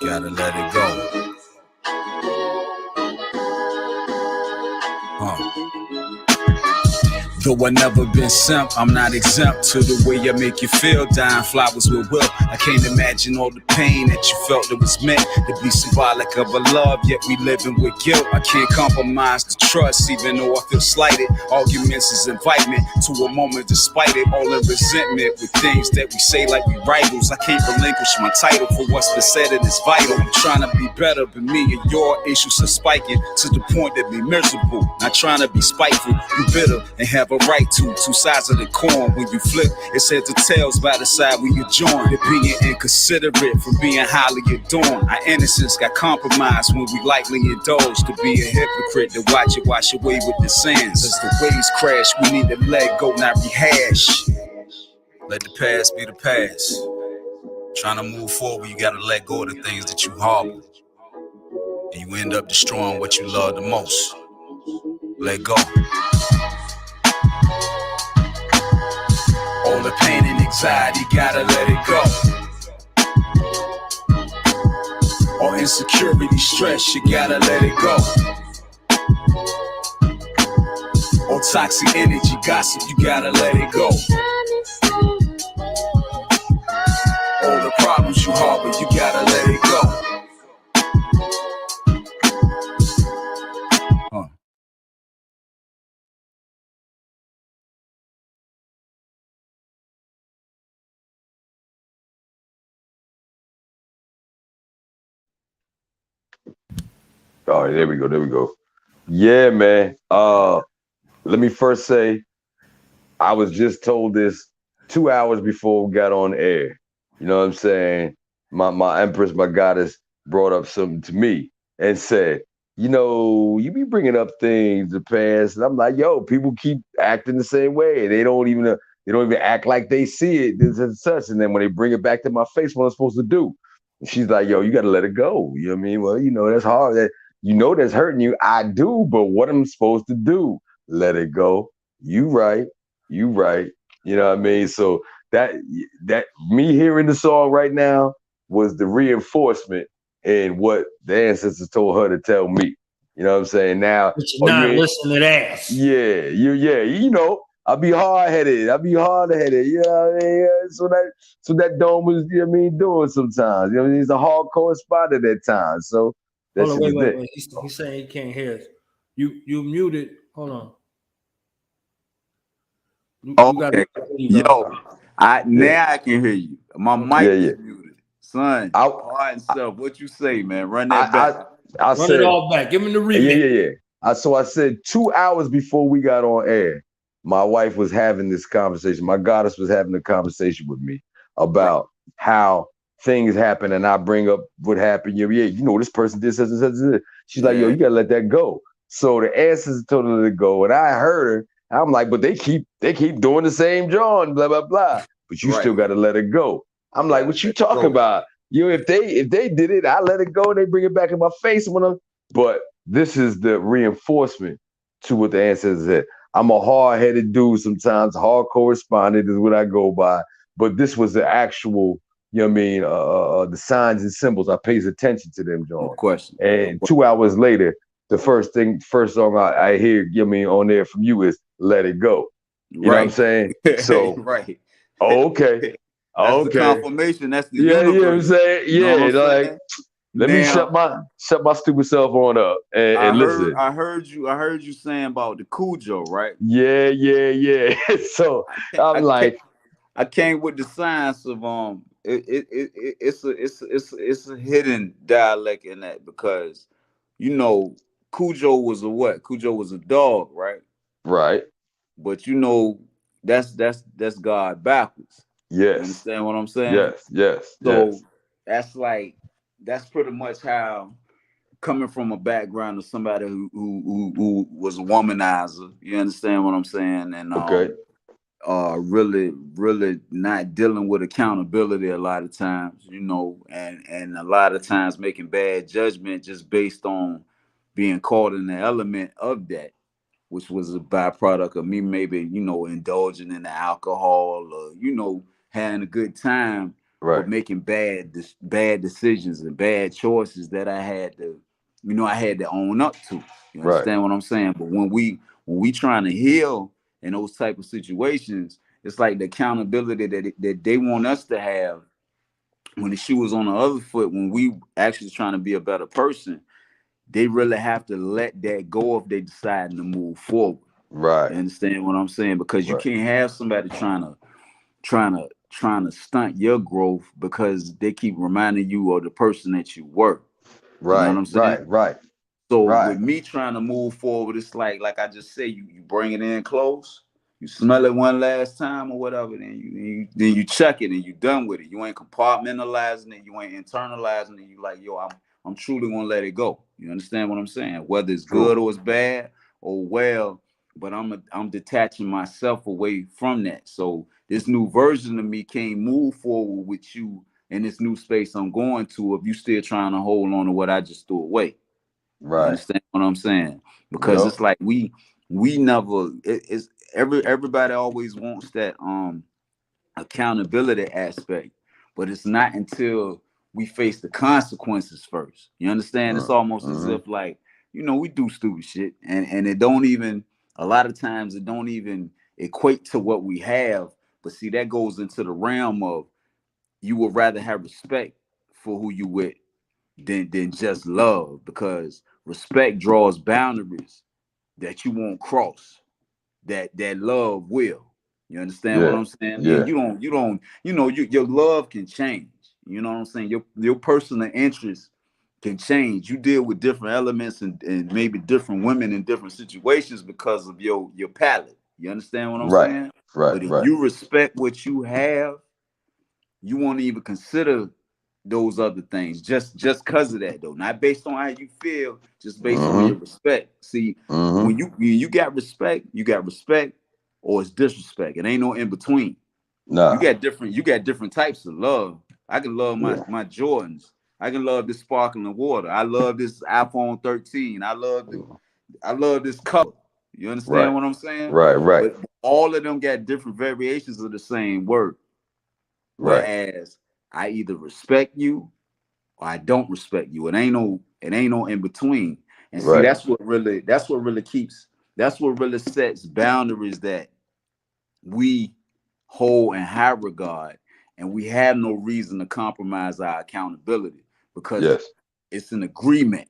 Gotta let it go. Though I never been simp, I'm not exempt to the way I make you feel. Dying flowers with will. I can't imagine all the pain that you felt that was meant to be symbolic of a love, yet we living with guilt. I can't compromise the trust, even though I feel slighted. Arguments is invite me to a moment despite it. All in resentment with things that we say like we rivals. I can't relinquish my title for what's been said and it's vital. I'm trying to be better, but me and your issues are spiking to the point that we miserable. Not trying to be spiteful, you bitter and have a or right to. Two sides of the coin. When you flip, it's heads or tails by the side when you join. To being inconsiderate from being highly adorned. Our innocence got compromised when we lightly indulge. To be a hypocrite, to watch it wash away with the sands. As the waves crash, we need to let go, not rehash. Let the past be the past. Trying to move forward, you gotta let go of the things that you harbor. And you end up destroying what you love the most. Let go. All the pain and anxiety, gotta let it go. All insecurity, stress, you gotta let it go. All toxic energy, gossip, you gotta let it go. All the problems you harbor, you gotta let it go. All right, there we go. Yeah, man. Let me first say, I was just told this 2 hours before we got on air. You know what I'm saying? My empress, my goddess, brought up something to me and said, you know, you be bringing up things the past, and I'm like, yo, people keep acting the same way. They don't even act like they see it, this and such. And then when they bring it back to my face, what I'm supposed to do? And she's like, yo, you got to let it go. You know what I mean? Well, you know, that's hard. That's hurting you. I do, but what am I supposed to do? Let it go. You right. You know what I mean? So that me hearing the song right now was the reinforcement in what the ancestors told her to tell me. You know what I'm saying? Now, but you're not listening to that. Yeah. You know, I'll be hard-headed. You know what I mean? So that dome was, you know what I mean, doing sometimes. You know what I mean? He's a hardcore spot at that time. So that's wait. He's saying he can't hear us. You muted. Hold on. Okay. Yo, now I can hear you. My mic is muted. Son, hard self. What you say, man? Run that back. Run it all back. Give me the remix. Yeah. So I said 2 hours before we got on air, my wife was having this conversation. My goddess was having a conversation with me about how things happen, and I bring up what happened. You know, this person did such and such and such. She's like, yo, you gotta let that go. So the ancestors told her to let it go, and I heard her. I'm like, but they keep doing the same John, blah blah blah. But you still got to let it go. I'm like, what you talking about? You know, if they did it, I let it go, and they bring it back in my face But this is the reinforcement to what the ancestors said. I'm a hard-headed dude sometimes. Hard correspondent is what I go by. But this was the actual, you know what I mean, the signs and symbols. I pays attention to them, John. No question. And 2 hours later, the first song I hear, you know what I mean, on there from you is Let It Go. You know what I'm saying? So right. Okay. That's the confirmation. That's the universe. You know what I'm saying? Yeah, like let me shut my stupid self on up and listen. I heard you saying about the Cujo, right? Yeah. So I came with the science of it's a hidden dialect in that, because you know Cujo was a what? Cujo was a dog, right? Right. But you know that's God backwards. Yes. You understand what I'm saying? Yes. So that's pretty much how, coming from a background of somebody who was a womanizer, you understand what I'm saying? And really not dealing with accountability a lot of times, you know, and a lot of times making bad judgment just based on being caught in the element of that, which was a byproduct of me maybe, you know, indulging in the alcohol, or, you know, having a good time, but making bad decisions and bad choices that I had to own up to. You understand what I'm saying? But when we trying to heal in those type of situations, it's like the accountability that they want us to have when the shoe was on the other foot, when we actually trying to be a better person. They really have to let that go if they decide to move forward. Right. You understand what I'm saying? Because you can't have somebody trying to stunt your growth because they keep reminding you of the person that you were. Right. You know what I'm saying? Right. So with me trying to move forward, it's like I just say, you bring it in close, You smell it one last time or whatever, then you check it and you done with it. You ain't compartmentalizing it, you ain't internalizing it. You like, yo, I'm truly gonna let it go. You understand what I'm saying? Whether it's good or it's bad or well, but I'm detaching myself away from that. So this new version of me can't move forward with you in this new space I'm going to if you still trying to hold on to what I just threw away. Right. You understand what I'm saying? Because it's like we never it's everybody always wants that accountability aspect, but it's not until we face the consequences first. You understand? It's almost as if like, you know, we do stupid shit and it don't even, a lot of times it don't even equate to what we have. But see, that goes into the realm of you would rather have respect for who you with than just love, because respect draws boundaries that you won't cross, that love will. You understand what I'm saying? Yeah. Your love can change. You know what I'm saying? Your personal interests can change. You deal with different elements and maybe different women in different situations because of your palate. You understand what I'm saying? But if you respect what you have, you won't even consider those other things just because of that, though. Not based on how you feel, just based on your respect. See, when you got respect, or it's disrespect. It ain't no in between. Nah. You got different types of love. I can love my Jordans. I can love this sparkling water. I love this iPhone 13. I love this color. You understand what I'm saying? Right. But all of them got different variations of the same word. Whereas I either respect you or I don't respect you. It ain't no in between. And see, that's what really sets boundaries that we hold in high regard, and we have no reason to compromise our accountability because it's an agreement.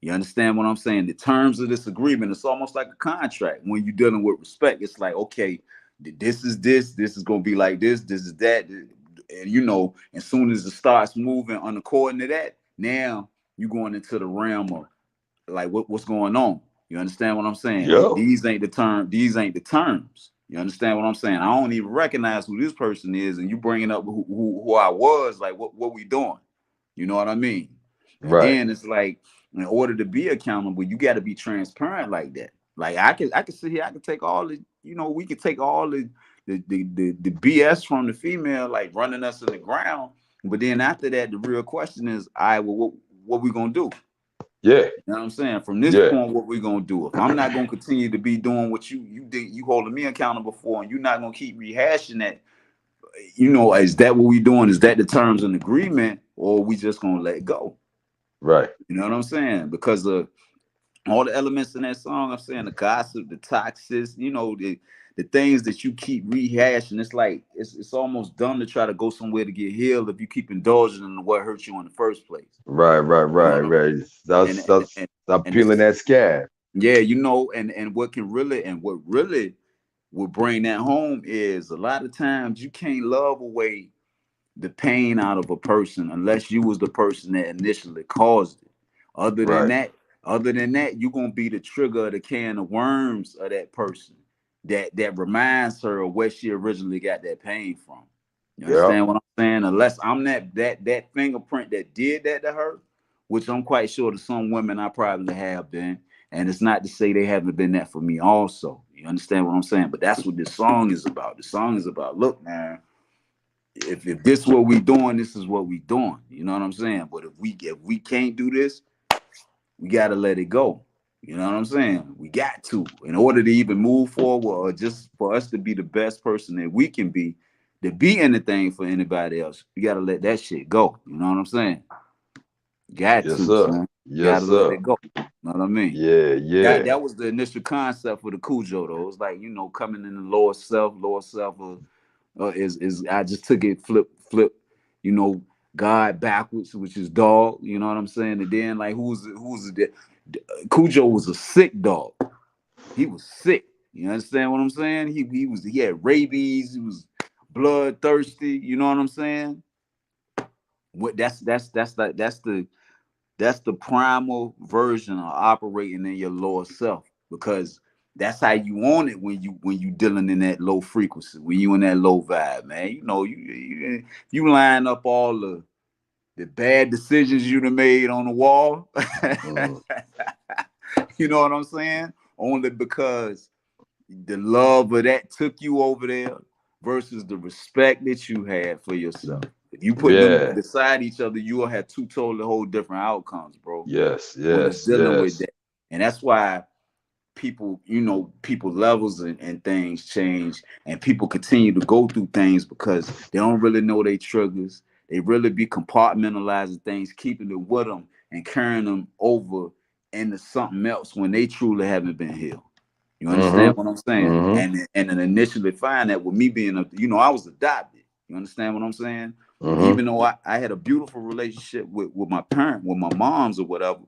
You understand what I'm saying? The terms of this agreement, it's almost like a contract. When you're dealing with respect, it's like, okay, this is going to be like this is that. And you know, as soon as it starts moving according to that, now you're going into the realm of like what's going on. You understand what I'm saying? These ain't the terms. You understand what I'm saying? I don't even recognize who this person is, and you bringing up who I was, like what we doing. You know what I mean? And then it's like, in order to be accountable, you got to be transparent like that. Like I can sit here, I can take all the, you know, we can take all the BS from the female, like running us in the ground. But then after that, the real question is, all right, well, what we gonna do? Yeah. You know what I'm saying? From this point, what we gonna do? If I'm not gonna continue to be doing what you holding me accountable for, and you're not gonna keep rehashing that, you know, is that what we doing? Is that the terms and agreement, or we just gonna let go? Right. You know what I'm saying? Because of all the elements in that song, I'm saying the gossip, the toxic, you know, the things that you keep rehashing. It's like it's almost dumb to try to go somewhere to get healed if you keep indulging in what hurt you in the first place. Right. Stop peeling that scab. Yeah, you know, and what really will bring that home is a lot of times you can't love away the pain out of a person unless you was the person that initially caused it. Other than that, you're gonna be the trigger of the can of worms of that person that reminds her of where she originally got that pain from. You understand what I'm saying? Unless I'm that fingerprint that did that to her, which I'm quite sure to some women I probably have been. And it's not to say they haven't been that for me also. You understand what I'm saying? But that's what this song is about. The song is about, look, man, if this is what we doing, this is what we doing. You know what I'm saying? But if we can't do this, we got to let it go. You know what I'm saying? We got to, in order to even move forward, or just for us to be the best person that we can be, to be anything for anybody else, you got to let that shit go. You know what I'm saying? Got to, son. Got to let it go. You know what I mean? Yeah. That was the initial concept for the Cujo, though. It was like, you know, coming in the lower self is I just took it flip, you know, God backwards, which is dog. You know what I'm saying? And then like who's the Cujo was a sick dog. He was sick. You understand what I'm saying? He had rabies. He was bloodthirsty. You know what I'm saying? What that's the primal version of operating in your lower self, because that's how you want it when you dealing in that low frequency, when you in that low vibe, man. You know, you line up all the bad decisions you done made on the wall. You know what I'm saying? Only because the love of that took you over there versus the respect that you had for yourself. If you put them beside each other, you will have two totally whole different outcomes, bro. Yes. Dealing with that. And that's why people, you know, people levels and things change, and people continue to go through things because they don't really know their triggers. They really be compartmentalizing things, keeping it with them and carrying them over into something else when they truly haven't been healed. You understand what I'm saying? And then initially find that with me being I was adopted. You understand what I'm saying? Even though I had a beautiful relationship with my parent, with my moms or whatever,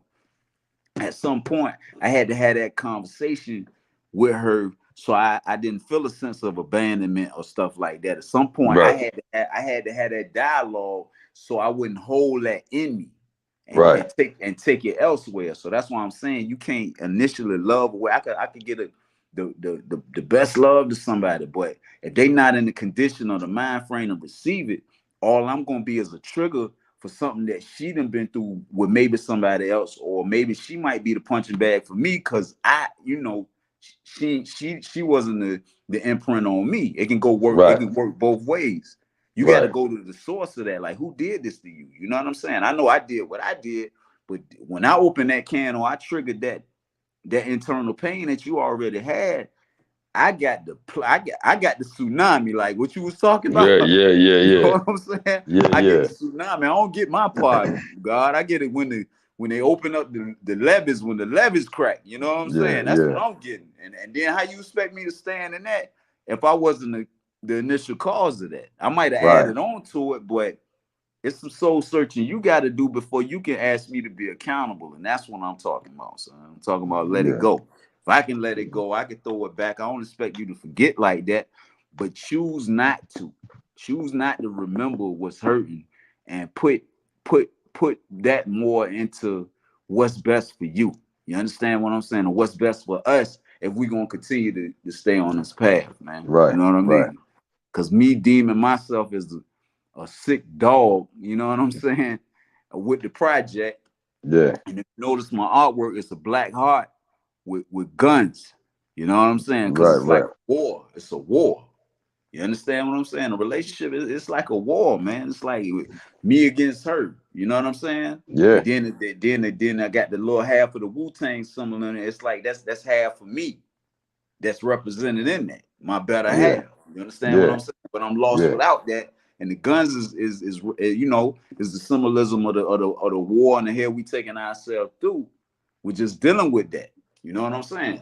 at some point I had to have that conversation with her, so I didn't feel a sense of abandonment or stuff like that. At some point, I had to have that dialogue so I wouldn't hold that in me and take it elsewhere. So that's why I'm saying you can't initially love away. I could get the best love to somebody, but if they not in the condition or the mind frame to receive it, all I'm gonna be is a trigger for something that she done been through with maybe somebody else, or maybe she might be the punching bag for me because she wasn't the imprint on me. It can go work. It can work both ways. You got to go to the source of that. Like, who did this to you? You know what I'm saying? I know I did what I did, but when I opened that can, or I triggered that internal pain that you already had, I got the tsunami, like what you was talking about. You know what I'm saying? I get the tsunami. I don't get my part, God. I get it when they open up the levees, when the levees crack. You know what I'm saying? That's what I'm getting. And then how you expect me to stand in that if I wasn't the initial cause of that? I might have added on to it, but it's some soul searching you got to do before you can ask me to be accountable. And that's what I'm talking about, son. I'm talking about let it go. If I can let it go, I can throw it back. I don't expect you to forget like that, but choose not to. Choose not to remember what's hurting and put that more into what's best for you. You understand what I'm saying? Or what's best for us if we're going to continue to stay on this path, man. You know what I mean? Because me deeming myself as a sick dog, you know what I'm saying, with the project. And if you notice my artwork, it's a black heart with guns. You know what I'm saying? Because it's like a war. It's a war. You understand what I'm saying? A relationship, it's like a war, man. It's like me against her. You know what I'm saying? And then I got the little half of the Wu-Tang symbol in it. It's like that's half of me that's represented in that. My better half. You understand what I'm saying? But I'm lost without that. And the guns is the symbolism of the war and the hell we taking ourselves through. We're just dealing with that. You know what I'm saying?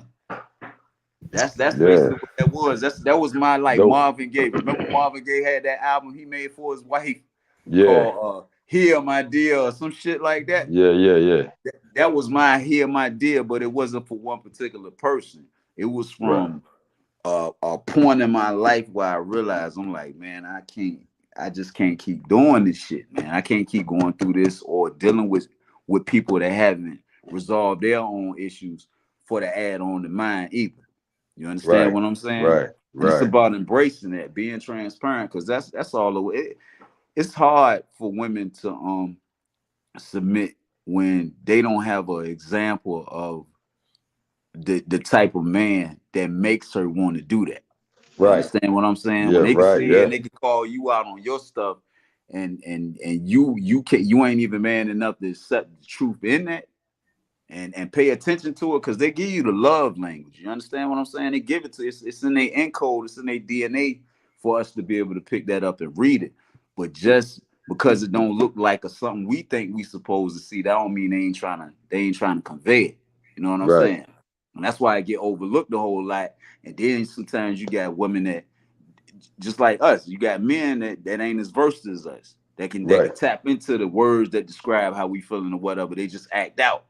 That's basically what that was. That was my Marvin Gaye. Remember Marvin Gaye had that album he made for his wife called Here My Dear or some shit like that? That was my Here My Dear, but it wasn't for one particular person. It was from a point in my life where I realized I'm like, man, I just can't keep doing this shit, man. I can't keep going through this or dealing with people that haven't resolved their own issues for to add on to mine either. You understand what I'm saying? It's about embracing that, being transparent, because that's all it's hard for women to submit when they don't have an example of the type of man that makes her want to do that. You understand what I'm saying? When they can see and they can call you out on your stuff, and you ain't even man enough to accept the truth in that and pay attention to it, because they give you the love language. You understand what I'm saying? They give it to it's in their encode, it's in their DNA for us to be able to pick that up and read it. But just because it don't look like something we think we supposed to see, that don't mean they ain't trying to convey it. You know what I'm saying? And that's why I get overlooked a whole lot. And then sometimes you got women that, just like us, you got men that ain't as versed as us, that can tap into the words that describe how we feeling or whatever. They just act out.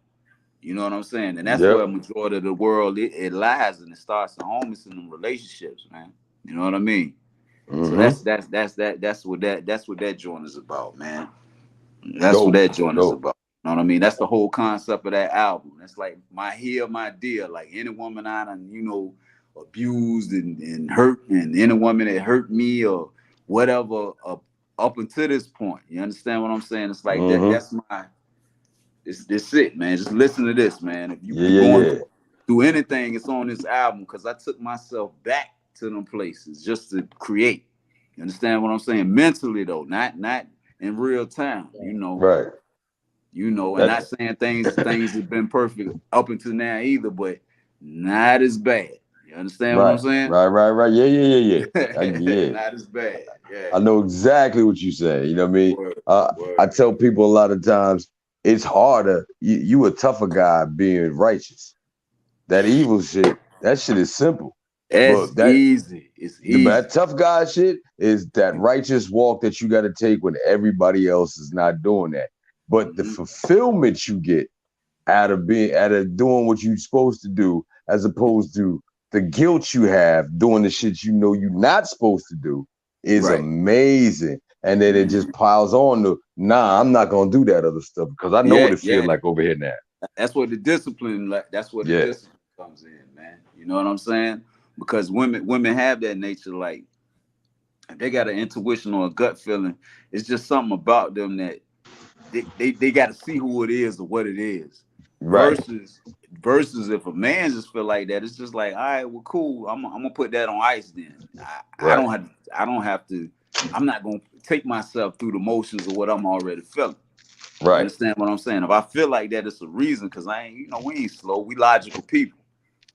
You know what I'm saying? And that's where a majority of the world it lies, and it starts to homeless in them relationships, man. You know what I mean? So that's what that joint is about, man. That's what that joint is about. You know what I mean? That's the whole concept of that album. That's like my here, my dear. Like any woman I done, abused and hurt, and any woman that hurt me or whatever up until this point. You understand what I'm saying? It's like that's my. It's it, man. Just listen to this, man. If you going through anything, it's on this album because I took myself back to them places just to create. You understand what I'm saying? Mentally though, not in real time. Right. And not saying things have been perfect up until now either, but not as bad. You understand what I'm saying? Right. Yeah. Not as bad. Yeah. I know exactly what you're saying. You know what I mean? Word. I tell people a lot of times it's harder. You a tougher guy being righteous. That evil shit, that shit is simple. It's easy. It's easy. But that tough guy shit is that righteous walk that you got to take when everybody else is not doing that. But the fulfillment you get out of doing what you're supposed to do, as opposed to the guilt you have doing the shit you're not supposed to do, is amazing. And then it just piles on to, I'm not gonna do that other stuff because I know what it feels like over here now. That's what the discipline, that's what the discipline comes in, man. You know what I'm saying? Because women have that nature, like if they got an intuition or a gut feeling, it's just something about them that they got to see who it is or what it is. Right. Versus if a man just feel like that, it's just like, all right, well, cool. I'm gonna put that on ice then. I don't have to. I'm not gonna take myself through the motions of what I'm already feeling. Right. You understand what I'm saying? If I feel like that, it's a reason, because we ain't slow. We logical people.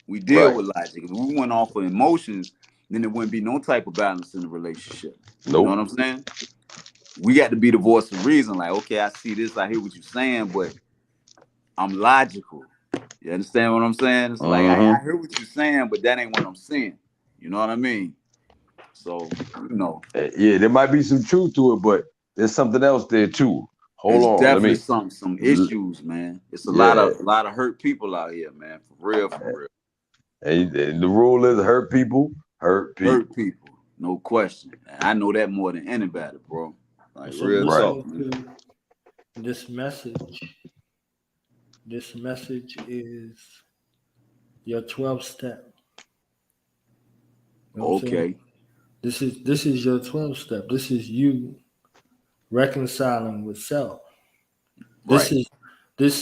We deal with logic. If we went off of emotions, then there wouldn't be no type of balance in the relationship. You know what I'm saying? We got to be the voice of reason. Like, okay, I see this, I hear what you're saying, but I'm logical. You understand what I'm saying? It's like, I hear what you're saying, but that ain't what I'm saying. You know what I mean? So, Yeah, there might be some truth to it, but there's something else there too. Hold on. Definitely some issues, man. It's a lot of hurt people out here, man. For real. And the rule is hurt people. No question. I know that more than anybody, bro. Like, so real talk. This message is your 12th step. Okay. This is your 12th step. This is you reconciling with self. This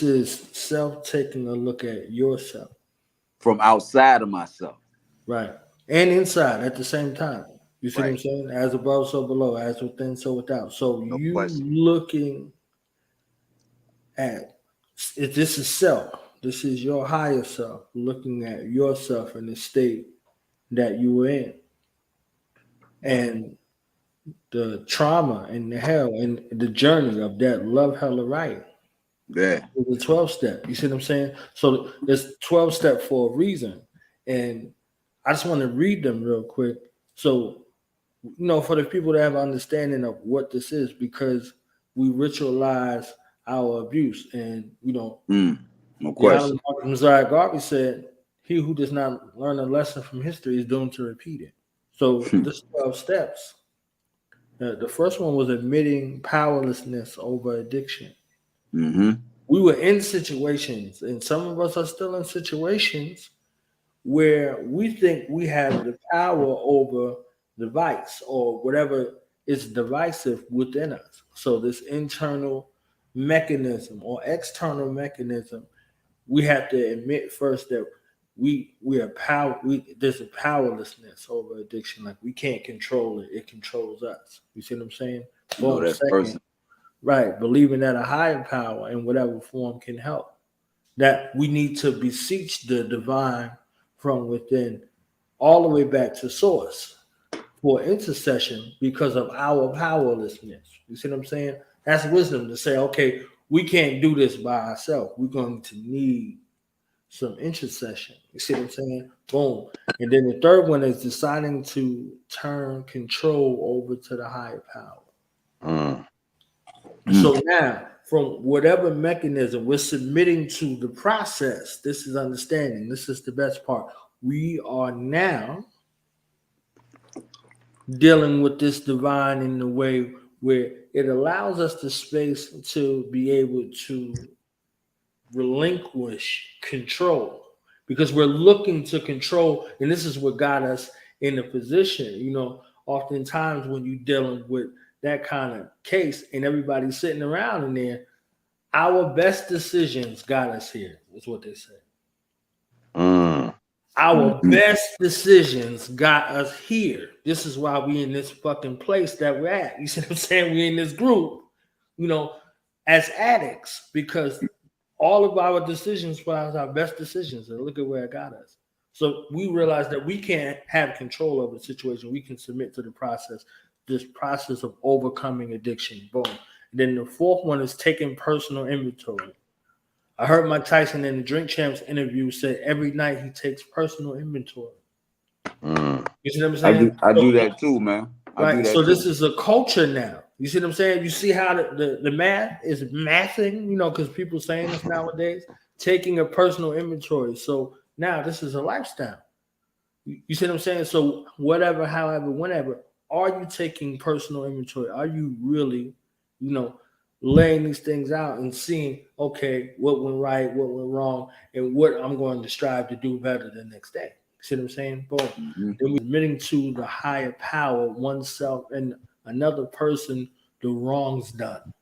is self taking a look at yourself. From outside of myself. Right. And inside at the same time. You see what I'm saying? As above, so below. As within, so without. So looking at, this is self. This is your higher self looking at yourself in the state that you were in. And the trauma and the hell and the journey of that love, hell, or right. Yeah. The 12 step. You see what I'm saying? So there's 12 step for a reason. And I just want to read them real quick. So, for the people that have an understanding of what this is, because we ritualize our abuse. And, no question. Messiah Garvey said, he who does not learn a lesson from history is doomed to repeat it. So this 12 steps. The first one was admitting powerlessness over addiction. Mm-hmm. We were in situations, and some of us are still in situations where we think we have the power over the vice or whatever is divisive within us. So this internal mechanism or external mechanism, we have to admit first that there's a powerlessness over addiction. Like we can't control it; it controls us. You see what I'm saying? Right, believing that a higher power in whatever form can help. That we need to beseech the divine from within, all the way back to source for intercession because of our powerlessness. You see what I'm saying? That's wisdom to say, okay, we can't do this by ourselves. We're going to need some intercession. You see what I'm saying? Boom. And then the third one is deciding to turn control over to the higher power. So now, from whatever mechanism, we're submitting to the process. This is understanding. This is the best part. We are now dealing with this divine in the way where it allows us the space to be able to relinquish control because we're looking to control, and this is what got us in the position. You know, oftentimes when you're dealing with that kind of case and everybody's sitting around in there, our best decisions got us here, is what they say. Our best decisions got us here. This is why we in this fucking place that we're at. You see what I'm saying? We in this group, you know, as addicts, because all of our decisions were our best decisions, and look at where it got us. So we realized that we can't have control over the situation. We can submit to the process, this process of overcoming addiction. Boom. And then the fourth one is taking personal inventory. I heard Mike Tyson in the Drink Champs interview said every night he takes personal inventory. You see what I'm saying? I do that too, man. Right. So this is a culture now. You see what I'm saying? You see how the math is mathing, you know, because people saying this nowadays, taking a personal inventory. So now this is a lifestyle. You see what I'm saying? So whatever, however, whenever, are you taking personal inventory? Are you really, you know, laying these things out and seeing, okay, what went right, what went wrong, and what I'm going to strive to do better the next day. See what I'm saying? Boom. Then we're admitting to the higher power, oneself and another person, the wrongs done.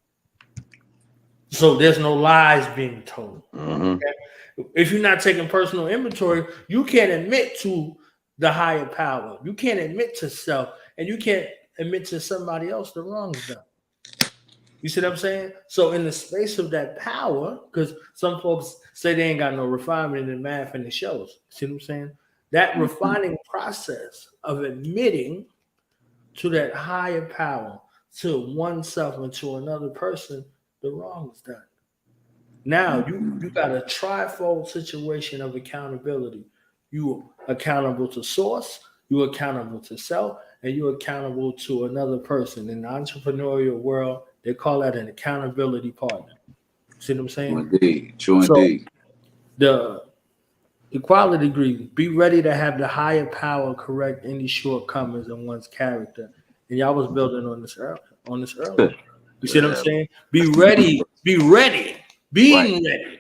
So there's no lies being told. Okay? If you're not taking personal inventory, you can't admit to the higher power. You can't admit to self, and you can't admit to somebody else the wrongs done. You see what I'm saying? So in the space of that power, because some folks say they ain't got no refinement in math and it shows. See what I'm saying? That refining process of admitting to that higher power, to oneself and to another person, the wrong is done. Now you got a trifold situation of accountability. You are accountable to source, you are accountable to self, and you're accountable to another person. In the entrepreneurial world, they call that an accountability partner. See what I'm saying? Indeed. True indeed. The equality degree, be ready to have the higher power correct any shortcomings in one's character. And y'all was building on this earlier. You see what I'm saying? Be ready. Being ready.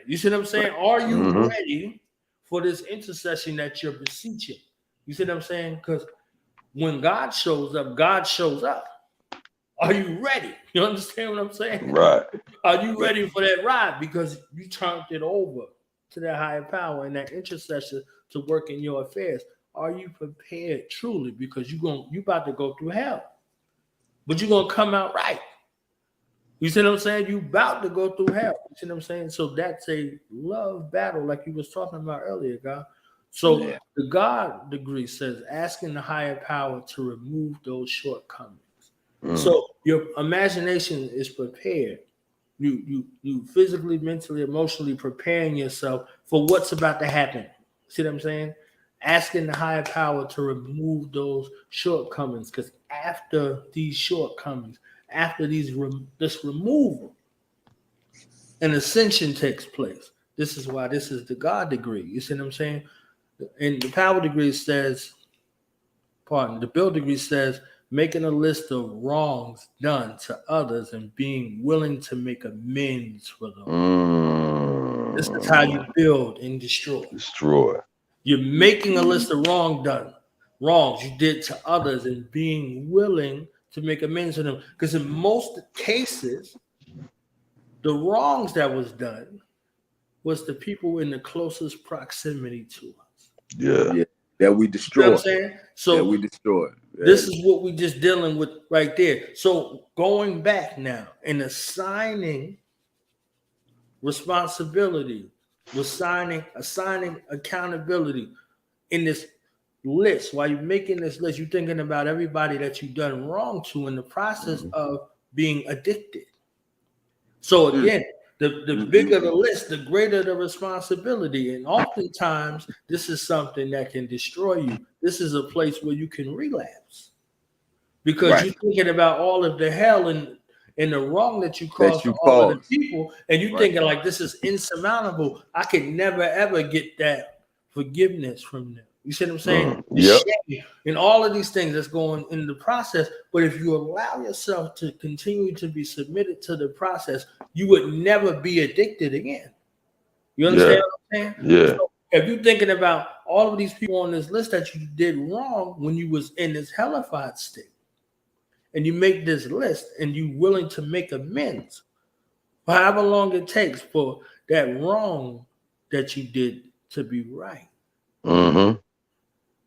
You see what I'm saying? Are you ready for this intercession that you're beseeching? You see what I'm saying? Because when God shows up, God shows up. Are you ready? You understand what I'm saying? Right. Are you ready for that ride? Because you turned it over to that higher power and that intercessor to work in your affairs. Are you prepared truly? Because you about to go through hell, but you're gonna come out right. You see what I'm saying? You about to go through hell. You see what I'm saying? So that's a love battle, like you was talking about earlier, God. So the God degree says asking the higher power to remove those shortcomings. So your imagination is prepared. You physically, mentally, emotionally preparing yourself for what's about to happen. See what I'm saying? Asking the higher power to remove those shortcomings, because after these shortcomings, after this removal, an ascension takes place. This is why this is the God degree. You see what I'm saying? And the power degree says, the build degree says, making a list of wrongs done to others and being willing to make amends for them. This is how you build and destroy. You're making a list of wrongs you did to others and being willing to make amends for them. Because in most cases, the wrongs that was done was the people in the closest proximity to us. Yeah. That we destroy. You know what I'm saying? So that we destroy. This is what we just dealing with right there. So going back now and assigning responsibility, assigning accountability in this list. While you're making this list, you're thinking about everybody that you've done wrong to in the process of being addicted. So again, the bigger the list, the greater the responsibility. And oftentimes, this is something that can destroy you. This is a place where you can relapse. Because you're thinking about all of the hell and the wrong that you caused to all of the people. And you're thinking like, this is insurmountable. I can never, ever get that forgiveness from them. You see what I'm saying? And all of these things that's going in the process. But if you allow yourself to continue to be submitted to the process, you would never be addicted again. You understand what I'm saying? Yeah. So if you're thinking about all of these people on this list that you did wrong when you was in this hellified state, and you make this list and you willing to make amends, for however long it takes for that wrong that you did to be right,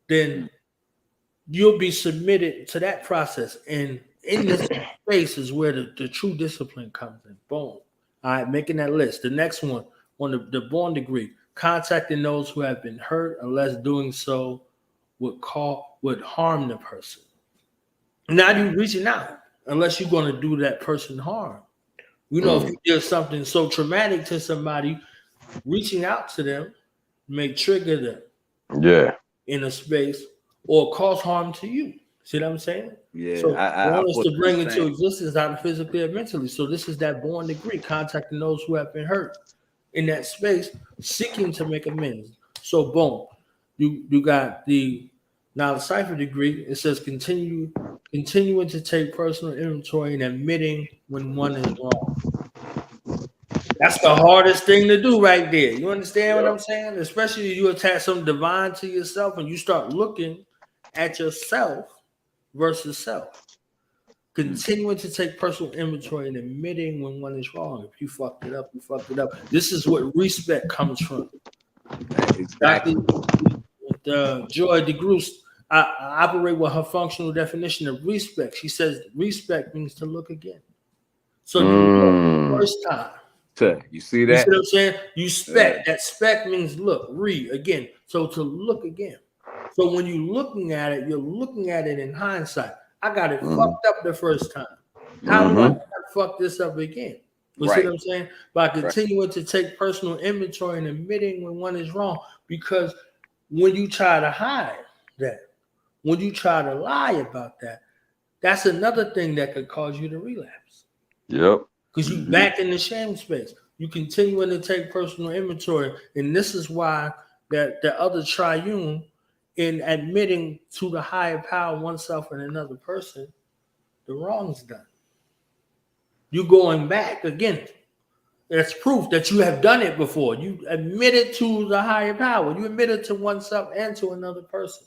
then you'll be submitted to that process. And in this space is where the true discipline comes in. Boom. All right, making that list. The next one on the born degree, contacting those who have been hurt unless doing so would harm the person. Now you're reaching out unless you're going to do that person harm. You know, if you did something so traumatic to somebody, reaching out to them may trigger them. Yeah. In a space or cause harm to you. See what I'm saying? Yeah. So I want us to bring into existence either physically or mentally. So this is that born degree, contacting those who have been hurt in that space, seeking to make amends. So boom, you got the cipher degree. It says continuing to take personal inventory and admitting when one is wrong. That's the hardest thing to do right there. You understand what I'm saying? Especially if you attach some divine to yourself and you start looking at yourself versus self. Continuing to take personal inventory and admitting when one is wrong. If you fucked it up, you fucked it up. This is what respect comes from. Exactly. Joy DeGroot, I operate with her functional definition of respect. She says respect means to look again. So you look the first time. You see that? You see what I'm saying? You spec. That spec means look, read again. So to look again. So when you're looking at it, you're looking at it in hindsight. I got it fucked up the first time. How do I fuck this up again? You see what I'm saying? By continuing to take personal inventory and admitting when one is wrong. Because when you try to hide that, when you try to lie about that, that's another thing that could cause you to relapse. Yep. Because you back in the shame space. You continuing to take personal inventory. And this is why that the other triune, in admitting to the higher power oneself and another person, the wrong's done. You going back again. That's proof that you have done it before. You admitted to the higher power. You admitted to oneself and to another person.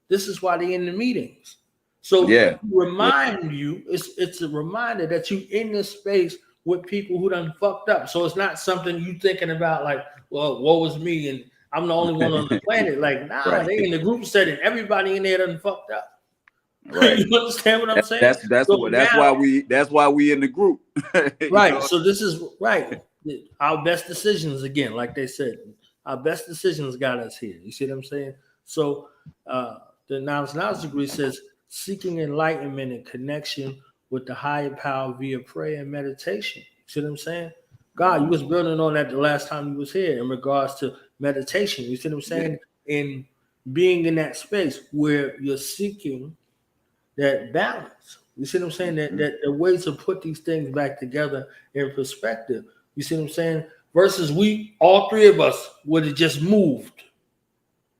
This is why they're in the meetings. So remind you, it's a reminder that you in this space with people who done fucked up. So it's not something you thinking about like, well, woe is me and I'm the only one on the planet. Like, nah, they in the group setting. Everybody in there done fucked up. Right. You understand what I'm saying? That's why we in the group. Right. Know? So this is right. Our best decisions, again, like they said, our best decisions got us here. You see what I'm saying? So the knowledge degree says seeking enlightenment and connection with the higher power via prayer and meditation. You see what I'm saying? God, you was building on that the last time you was here in regards to meditation. You see what I'm saying? In being in that space where you're seeking that balance. You see what I'm saying? That the way to put these things back together in perspective. You see what I'm saying? Versus we, all three of us would have just moved.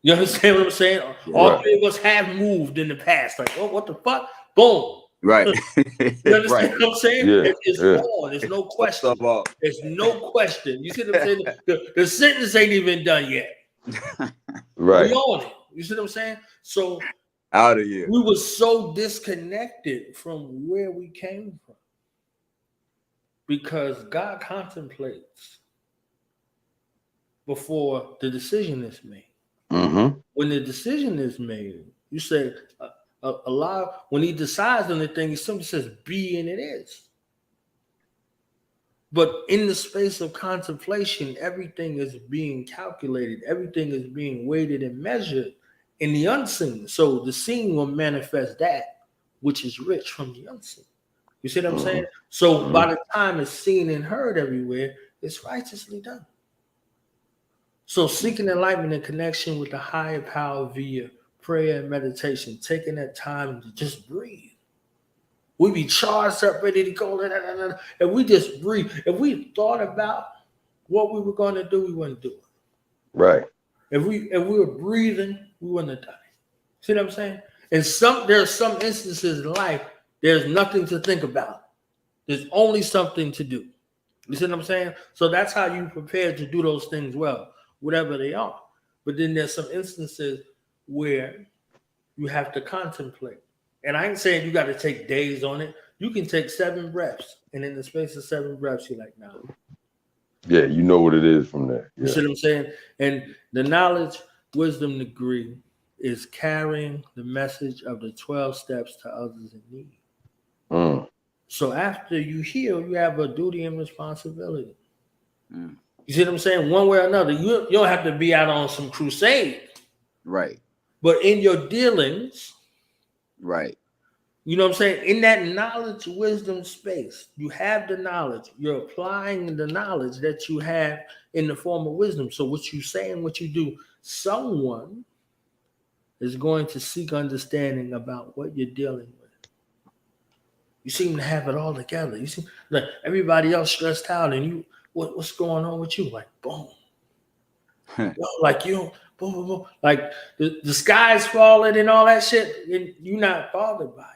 You understand what I'm saying? All three of us have moved in the past. Like, oh, what the fuck? Boom. Right. You understand what I'm saying? It's on. There's no question. There's no question. You see what I'm saying? The sentence ain't even done yet. Right. We on it. You see what I'm saying? So out of here. We were so disconnected from where we came from. Because God contemplates before the decision is made. When the decision is made, you say Allah, when he decides on the thing, he simply says, be, and it is. But in the space of contemplation, everything is being calculated. Everything is being weighted and measured in the unseen. So the seen will manifest that which is rich from the unseen. You see what I'm saying? So by the time it's seen and heard everywhere, it's righteously done. So seeking enlightenment and connection with the higher power via prayer and meditation, taking that time to just breathe. We be charged up, ready to go, and we just breathe. If we thought about what we were going to do, we wouldn't do it. Right. If we were breathing, we wouldn't have done it. See what I'm saying? And there's some instances in life, there's nothing to think about. There's only something to do. You see what I'm saying? So that's how you prepare to do those things well, whatever they are. But then there's some instances where you have to contemplate. And I ain't saying you got to take days on it. You can take 7 breaths, and in the space of 7 breaths, you're like, nah. Yeah, you know what it is from there. Yeah. You see what I'm saying? And the knowledge, wisdom degree is carrying the message of the 12 steps to others in need. Mm. So after you heal, you have a duty and responsibility. Mm. You see what I'm saying? One way or another, you don't have to be out on some crusade. Right. But in your dealings, right. You know what I'm saying? In that knowledge, wisdom space, you have the knowledge. You're applying the knowledge that you have in the form of wisdom. So what you say and what you do, someone is going to seek understanding about what you're dealing with. You seem to have it all together. You see, like everybody else stressed out, and you, what's going on with you? Like, boom. Like you, boom, boom, boom. Like the sky's falling and all that shit, and you're not bothered by it.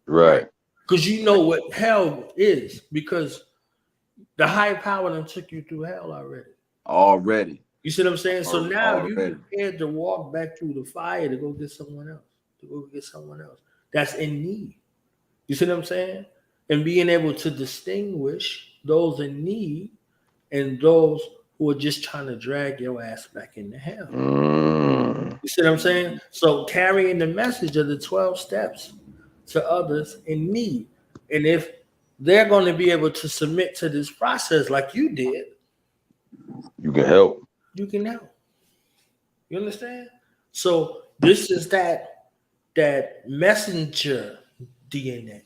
Right. Because you know what hell is, because the higher power done took you through hell already. You see what I'm saying? So now you're prepared to walk back through the fire to go get someone else. That's in need. You see what I'm saying? And being able to distinguish those in need and those who are just trying to drag your ass back into hell. You see what I'm saying? So carrying the message of the 12 steps to others in need. And if they're going to be able to submit to this process like you did, you can help. You can help. You understand? So this is that messenger DNA.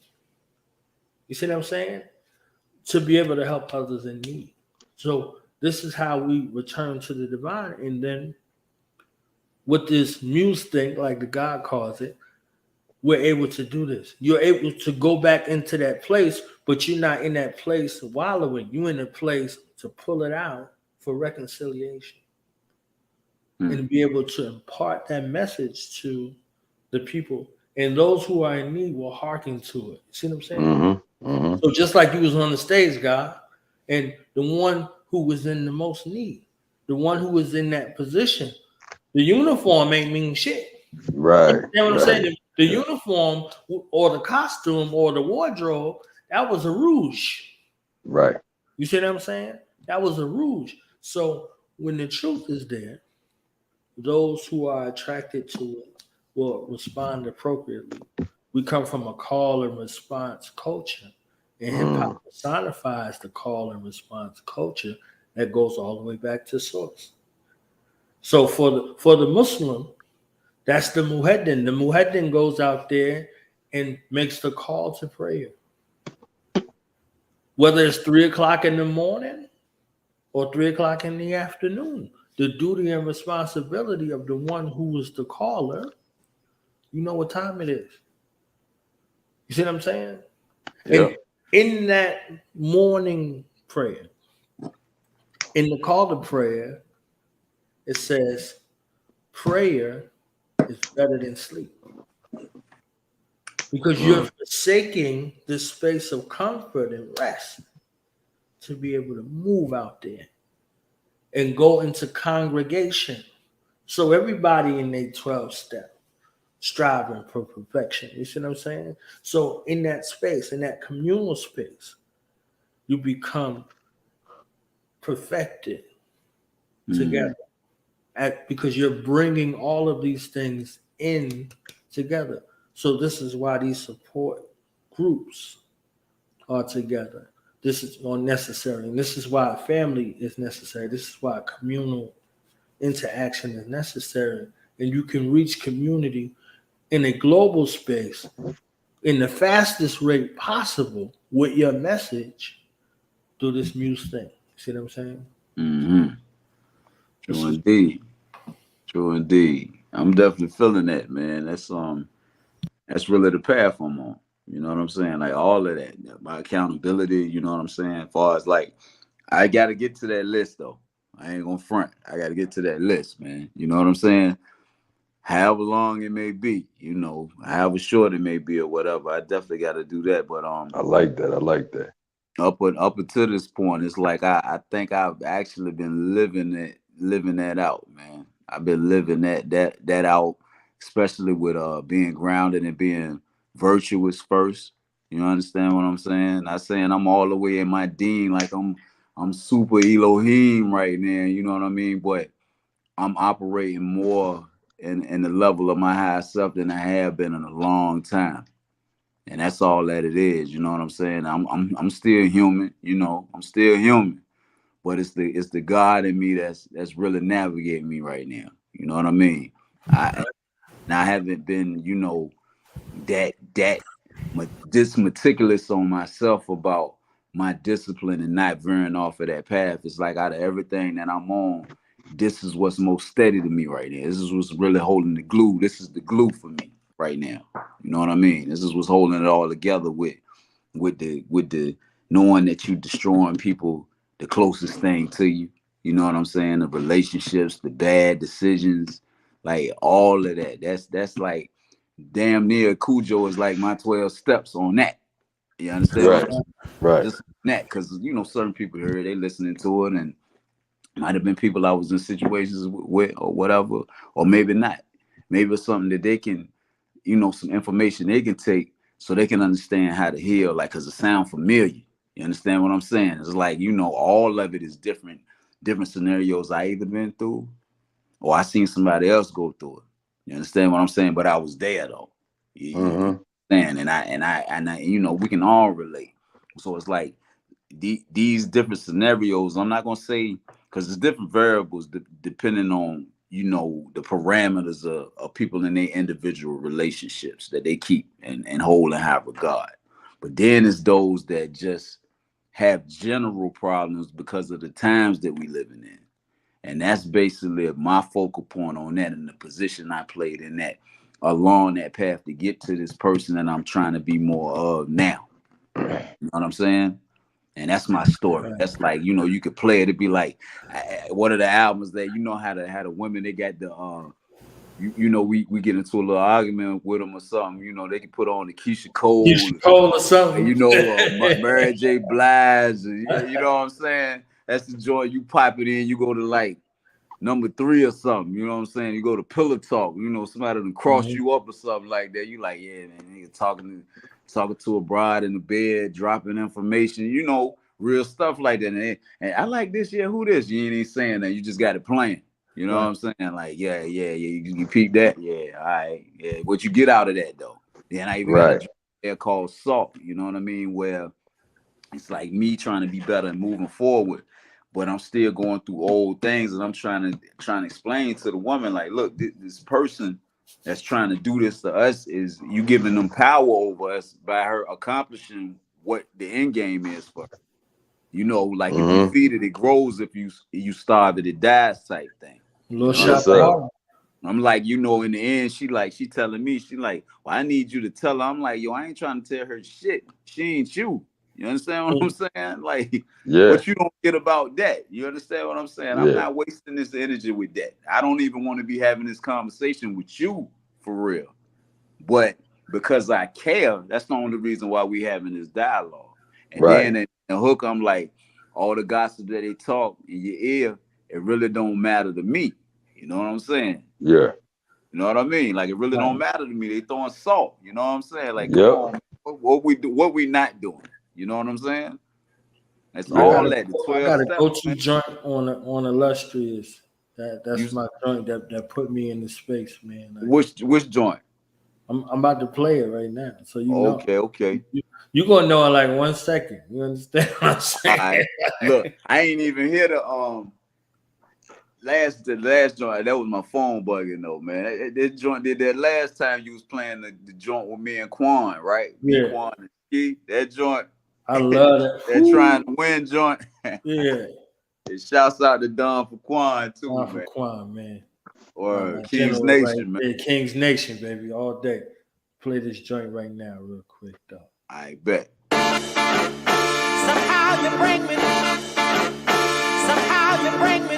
You see what I'm saying? To be able to help others in need. So this is how we return to the divine. And then with this muse thing, like the God calls it, we're able to do this. You're able to go back into that place, but you're not in that place wallowing. You're in a place to pull it out for reconciliation and be able to impart that message to the people. And those who are in need will hearken to it. You see what I'm saying? So just like you was on the stage, God, and the one who was in the most need, the one who was in that position, the uniform ain't mean shit. Right. You know what I'm saying? The uniform or the costume or the wardrobe, that was a rouge. Right. You see what I'm saying? That was a rouge. So when the truth is there, those who are attracted to it will respond appropriately. We come from a call and response culture, and hip-hop personifies the call and response culture that goes all the way back to source. So for the Muslim, that's the muhaddin. The muhaddin goes out there and makes the call to prayer. Whether it's 3 o'clock in the morning or 3 o'clock in the afternoon, the duty and responsibility of the one who is the caller, you know what time it is. You see what I'm saying? Yeah. And in that morning prayer, in the call to prayer, it says prayer is better than sleep, because you're forsaking this space of comfort and rest to be able to move out there and go into congregation. So everybody in their 12 step striving for perfection. You see what I'm saying? So in that space, in that communal space, you become perfected together. Because you're bringing all of these things in together. So this is why these support groups are together. This is necessary. And this is why family is necessary. This is why communal interaction is necessary. And you can reach community in a global space in the fastest rate possible with your message through this muse thing. See what I'm saying? True indeed. True indeed. I'm definitely feeling that, man. That's really the path I'm on. You know what I'm saying? Like all of that. My accountability, you know what I'm saying? As far as like, I gotta get to that list though. I ain't gonna front. I gotta get to that list, man. You know what I'm saying? However long it may be, you know, however short it may be or whatever. I definitely gotta do that. But I like that. up until this point, it's like I think I've actually been living that out, man. I've been living that out, especially with being grounded and being virtuous first. You understand what I'm saying? Not saying I'm all the way in my deen, like I'm super Elohim right now, you know what I mean? But I'm operating more in the level of my higher self than I have been in a long time. And that's all that it is, you know what I'm saying? I'm still human, you know, I'm still human. But it's the God in me that's really navigating me right now. You know what I mean? I haven't been, you know, this meticulous on myself about my discipline and not veering off of that path. It's like out of everything that I'm on, this is what's most steady to me right now. This is what's really holding the glue. This is the glue for me right now. You know what I mean? This is what's holding it all together with the knowing that you destroying people, the closest thing to you. You know what I'm saying? The relationships, the bad decisions, like all of that. That's like damn near Cujo is like my 12 steps on that. You understand? Right. Just that, because you know certain people here, they listening to it, and might have been people I was in situations with or whatever, or maybe not. Maybe it's something that they can, you know, some information they can take so they can understand how to heal, like, because it sounds familiar. You understand what I'm saying? It's like, you know, all of it is different scenarios I either been through or I seen somebody else go through it. You understand what I'm saying? But I was there though. You understand? And I, you know, we can all relate. So it's like these different scenarios, I'm not gonna say, because it's different variables depending on, you know, the parameters of people in their individual relationships that they keep and hold in high regard. But then it's those that just have general problems because of the times that we living in. And that's basically my focal point on that and the position I played in that along that path to get to this person that I'm trying to be more of now. You know what I'm saying? And that's my story. That's like, you know, you could play it. It'd be like one of the albums that, you know, how the women, they got the you know, we get into a little argument with them or something, you know, they can put on the Keisha Cole or something, you know, Mary J. Blige, you know what I'm saying? That's the joint you pop it in, you go to like number 3 or something, you know what I'm saying? You go to Pillow Talk, you know, somebody done cross you up or something like that. You like, yeah, man, nigga talking to a bride in the bed, dropping information, you know, real stuff like that. And I like this, yeah, who this? You ain't even saying that, you just got it playing. You know what I'm saying? Like, yeah, you peep that? Yeah, all right. Yeah, what you get out of that, though? Then I even got a drink there called Salt, you know what I mean? Where it's like me trying to be better and moving forward, but I'm still going through old things, and I'm trying to explain to the woman, like, look, this person that's trying to do this to us is you giving them power over us by her accomplishing what the end game is for her. You know, like if you feed it, it grows. If you starve it, it dies type thing. I'm like, you know, in the end, she telling me, she like, well, I need you to tell her. I'm like, yo, I ain't trying to tell her shit. She ain't you. You understand what I'm saying? Like, what you don't get about that? You understand what I'm saying? I'm not wasting this energy with that. I don't even want to be having this conversation with you for real. But because I care, that's the only reason why we having this dialogue. And then in the hook, I'm like, all the gossip that they talk in your ear, it really don't matter to me. You know what I'm saying? Yeah. You know what I mean? Like, it really don't matter to me. They throwing salt. You know what I'm saying? Like, come on, what we not doing? You know what I'm saying? That's all that. The 12 I got a steps, go-to joint on Illustrious. That's my joint that put me in the space, man. Like, which joint? I'm about to play it right now, so you know. Okay. You gonna know in like 1 second. You understand what I'm saying? Right. Look, I ain't even hear the last joint. That was my phone bugging though, man. This joint did that last time you was playing the joint with me and Quan, right? Yeah. Me, Quan, and Ski. That joint. I love that. That trying to win joint. Yeah. It shouts out to Don for Quan too, Don for man. Quan, man. Or King's Nation, man. Yeah, King's Nation, baby, all day. Play this joint right now, real quick, though. I bet. Somehow you bring me. Somehow you bring me.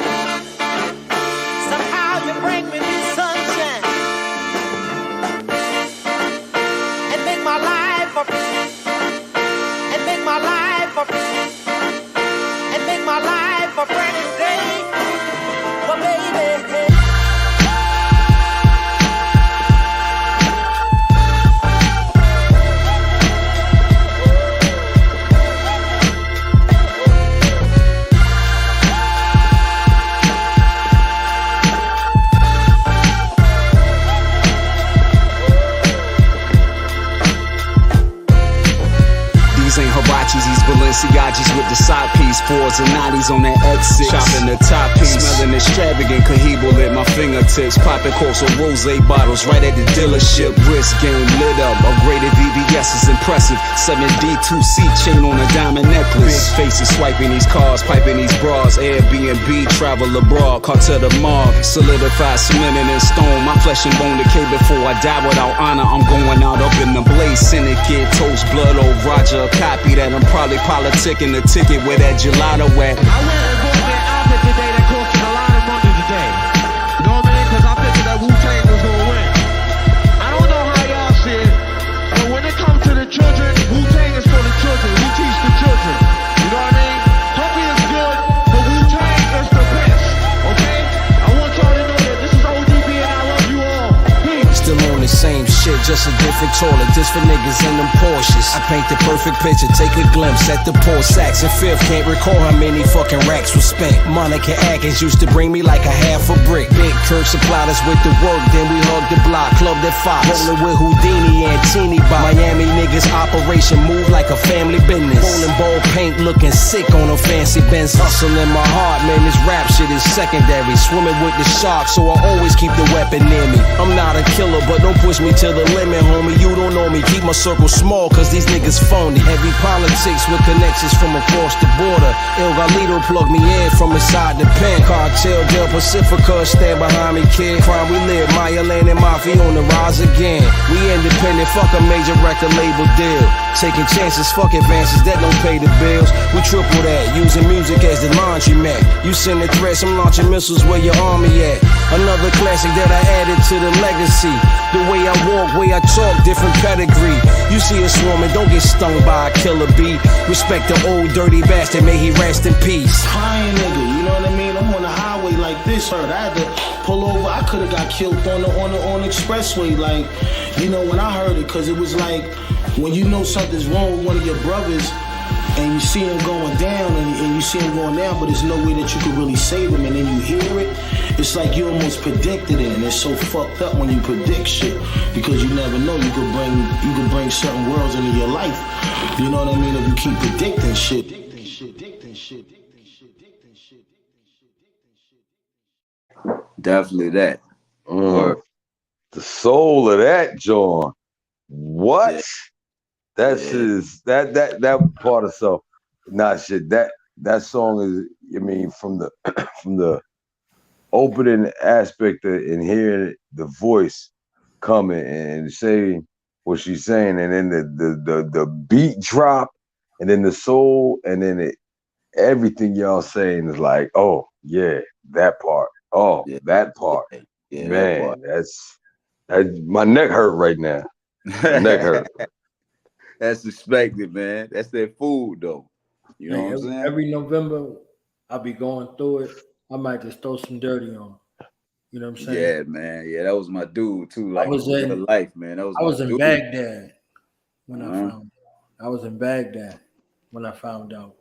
Somehow you bring me new sunshine. And make my life a a peace and make my life a brand new day. Well, baby. Ain't Hirachis, these Balenciagis with the side piece, fours and 90s on that exit. Chopping the top piece, smelling extravagant Cahibo at my fingertips. Popping corks or rose bottles right at the dealership. Wrist game lit up, upgraded VVS is impressive. 7D2C chain on a diamond necklace. Big faces swiping these cars, piping these bras. Airbnb, travel abroad, cartel the mob. Solidified, cemented in stone. My flesh and bone decay before I die without honor. I'm going out up in the blaze. Syndicate, toast, blood, old Roger. Copy that, I'm probably politicking the ticket where that gelato at. I went and bought me an outfit today that costed a lot of money today. You know what I mean? Because I figured that Wu-Tang was going to win. I don't know how y'all see it, but when it comes to the children, Wu-Tang is for the children. We teach the children. You know what I mean? Puppy is good, but Wu-Tang is the best. Okay? I want y'all to know that this is ODB and I love you all. Peace. Still on the same shit, just a different toilet. This for niggas in them Porsches. I paint the perfect picture, take a glimpse at the poor sacks. And fifth, can't recall how many fucking racks were spent. Monica Atkins used to bring me like a half a brick. Big Kirk supplied us with the work, then we hugged the block, clubbed at Fox. Rolling with Houdini and Teeny Bop. Miami niggas operation move like a family business. Bowling ball paint looking sick on a fancy Benz. Hustle in my heart, man, this rap shit is secondary. Swimming with the sharks, so I always keep the weapon near me. I'm not a killer, but don't push me to the limit, homie. You don't know me, keep my circle small, cause these niggas phony. Heavy politics with connections from across the border. El Galito plugged me in from inside the pen. Cartel Del Pacifica, stand behind me, kid. Crime we live, Maya Land and Mafia on the rise again. We independent, fuck a major record label deal. Taking chances, fuck advances that don't pay the bills. We triple that, using music as the laundromat. You send the threats, I'm launching missiles where your army at. Another classic that I added to the legacy. The way I walk, way I talk, different pedigree. You see us swarming, don't get stung by a killer bee. Respect the old dirty bastard, may he rest in peace. Crying nigga, you know what I mean? I'm on the highway like this hurt. I had to pull over. I could have got killed on the expressway. Like, you know, when I heard it, cause it was like when you know something's wrong with one of your brothers and you see him going down and you see him going down, but there's no way that you could really save him, and then you hear it, it's like you almost predicted it, and it's so fucked up when you predict shit, because you never know, you could bring certain worlds into your life, you know what I mean, if you keep predicting shit. Definitely that. The soul of that, John. What? Yeah. That part of stuff. Nah, shit. That song is. I mean, from the opening aspect and hearing the voice coming and saying what she's saying, and then the beat drop, and then the soul, and then everything y'all saying is like, oh yeah, that part. Oh, yeah. That part. Yeah, man, that part. That's my neck hurt right now. My neck hurt. That's expected, man. That's their food, though. You know what I'm saying? Every November, I'll be going through it. I might just throw some dirty on. You know what I'm saying? Yeah, man. Yeah, that was my dude too. Like, I was in life, man. I was in Baghdad when I found out. I was in Baghdad when I found out.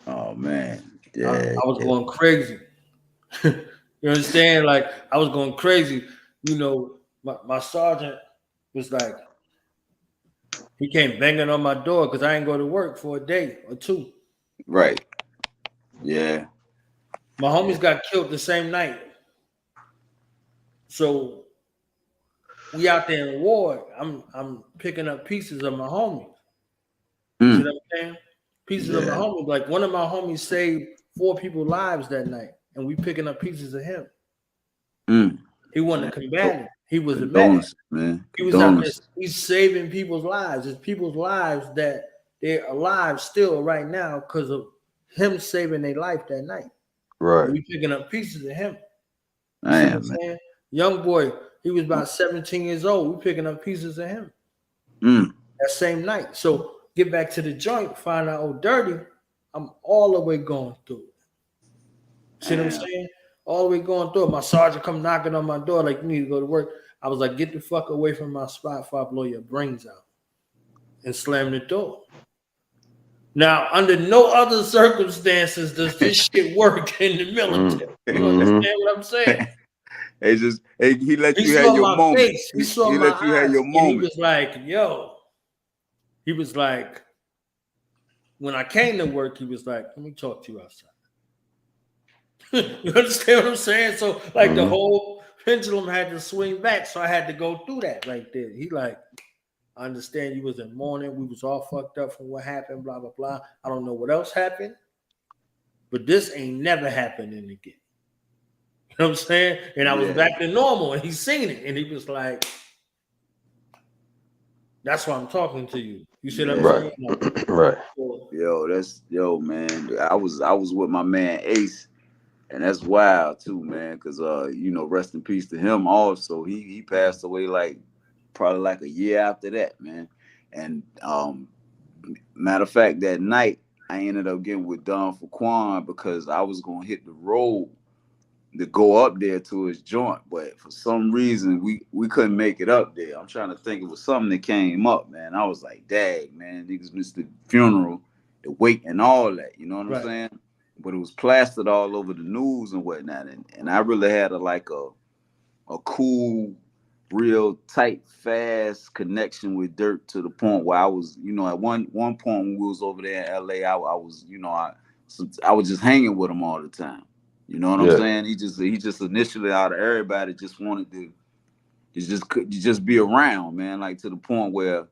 Oh man, yeah. I was going crazy. You understand? Like, I was going crazy. You know, my sergeant was like, he came banging on my door because I ain't go to work for a day or two. Right. Yeah. My homies got killed the same night. So we out there in war. I'm picking up pieces of my homies. You see what I'm saying? Pieces of my homies. Like, one of my homies saved 4 people's lives that night, and we picking up pieces of him. He wasn't a combatant. He was a man. He was out there. He's saving people's lives. It's people's lives that they're alive still right now because of him saving their life that night. Right. And we picking up pieces of him. Man. Young boy, he was about 17 years old. We picking up pieces of him that same night. So get back to the joint, find out, oh, dirty, I'm all the way going through it. See what I'm saying? All the way going through it. My sergeant come knocking on my door like, you need to go to work. I was like, get the fuck away from my spot before I blow your brains out. And slam the door. Now, under no other circumstances does this shit work in the military. You understand what I'm saying? It's just he let you have your moment. He saw he my let you have your eyes, moment. He was like, yo. He was like, when I came to work, he was like, let me talk to you outside. You understand what I'm saying? So, like, the whole pendulum had to swing back, so I had to go through that right there. He like, I understand you was in mourning. We was all fucked up from what happened, blah, blah, blah. I don't know what else happened, but this ain't never happening again. You know what I'm saying? And I was back to normal, and he seen it, and he was like, that's why I'm talking to you. You see what I'm saying? Right. Yo, man. I was with my man Ace, and that's wild too, man, because you know, rest in peace to him also. He passed away probably like a year after that, man. And matter of fact, that night I ended up getting with Don Faquan because I was gonna hit the road to go up there to his joint, but for some reason we couldn't make it up there. I'm trying to think, it was something that came up, man. I was like, dang, man, niggas missed the funeral, the wake and all that, you know what I'm saying? But it was plastered all over the news and whatnot, and I really had a cool, real tight, fast connection with Dirt to the point where I was, you know, at one point when we was over there in LA, I was, you know, I was just hanging with him all the time. You know what I'm saying? He just initially out of everybody just wanted to just be around, man. Like to the point where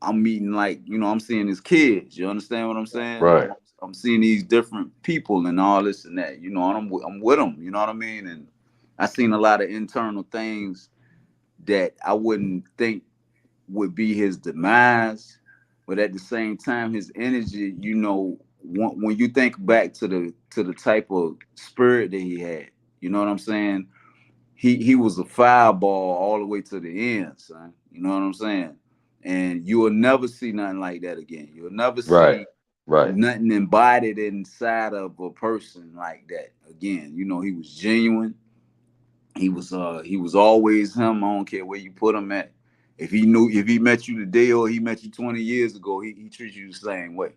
I'm meeting, like, you know, I'm seeing his kids. You understand what I'm saying? Right. I'm seeing these different people and all this and that. You know, and I'm with them. You know what I mean? And I seen a lot of internal things that I wouldn't think would be his demise, but at the same time, his energy, you know, when you think back to the type of spirit that he had, you know what I'm saying? He was a fireball all the way to the end, son. You know what I'm saying? And you will never see nothing like that again. You'll never see nothing embodied inside of a person like that again. You know, he was genuine. He was always him. I don't care where you put him at. If he met you today or he met you 20 years ago, he treats you the same way.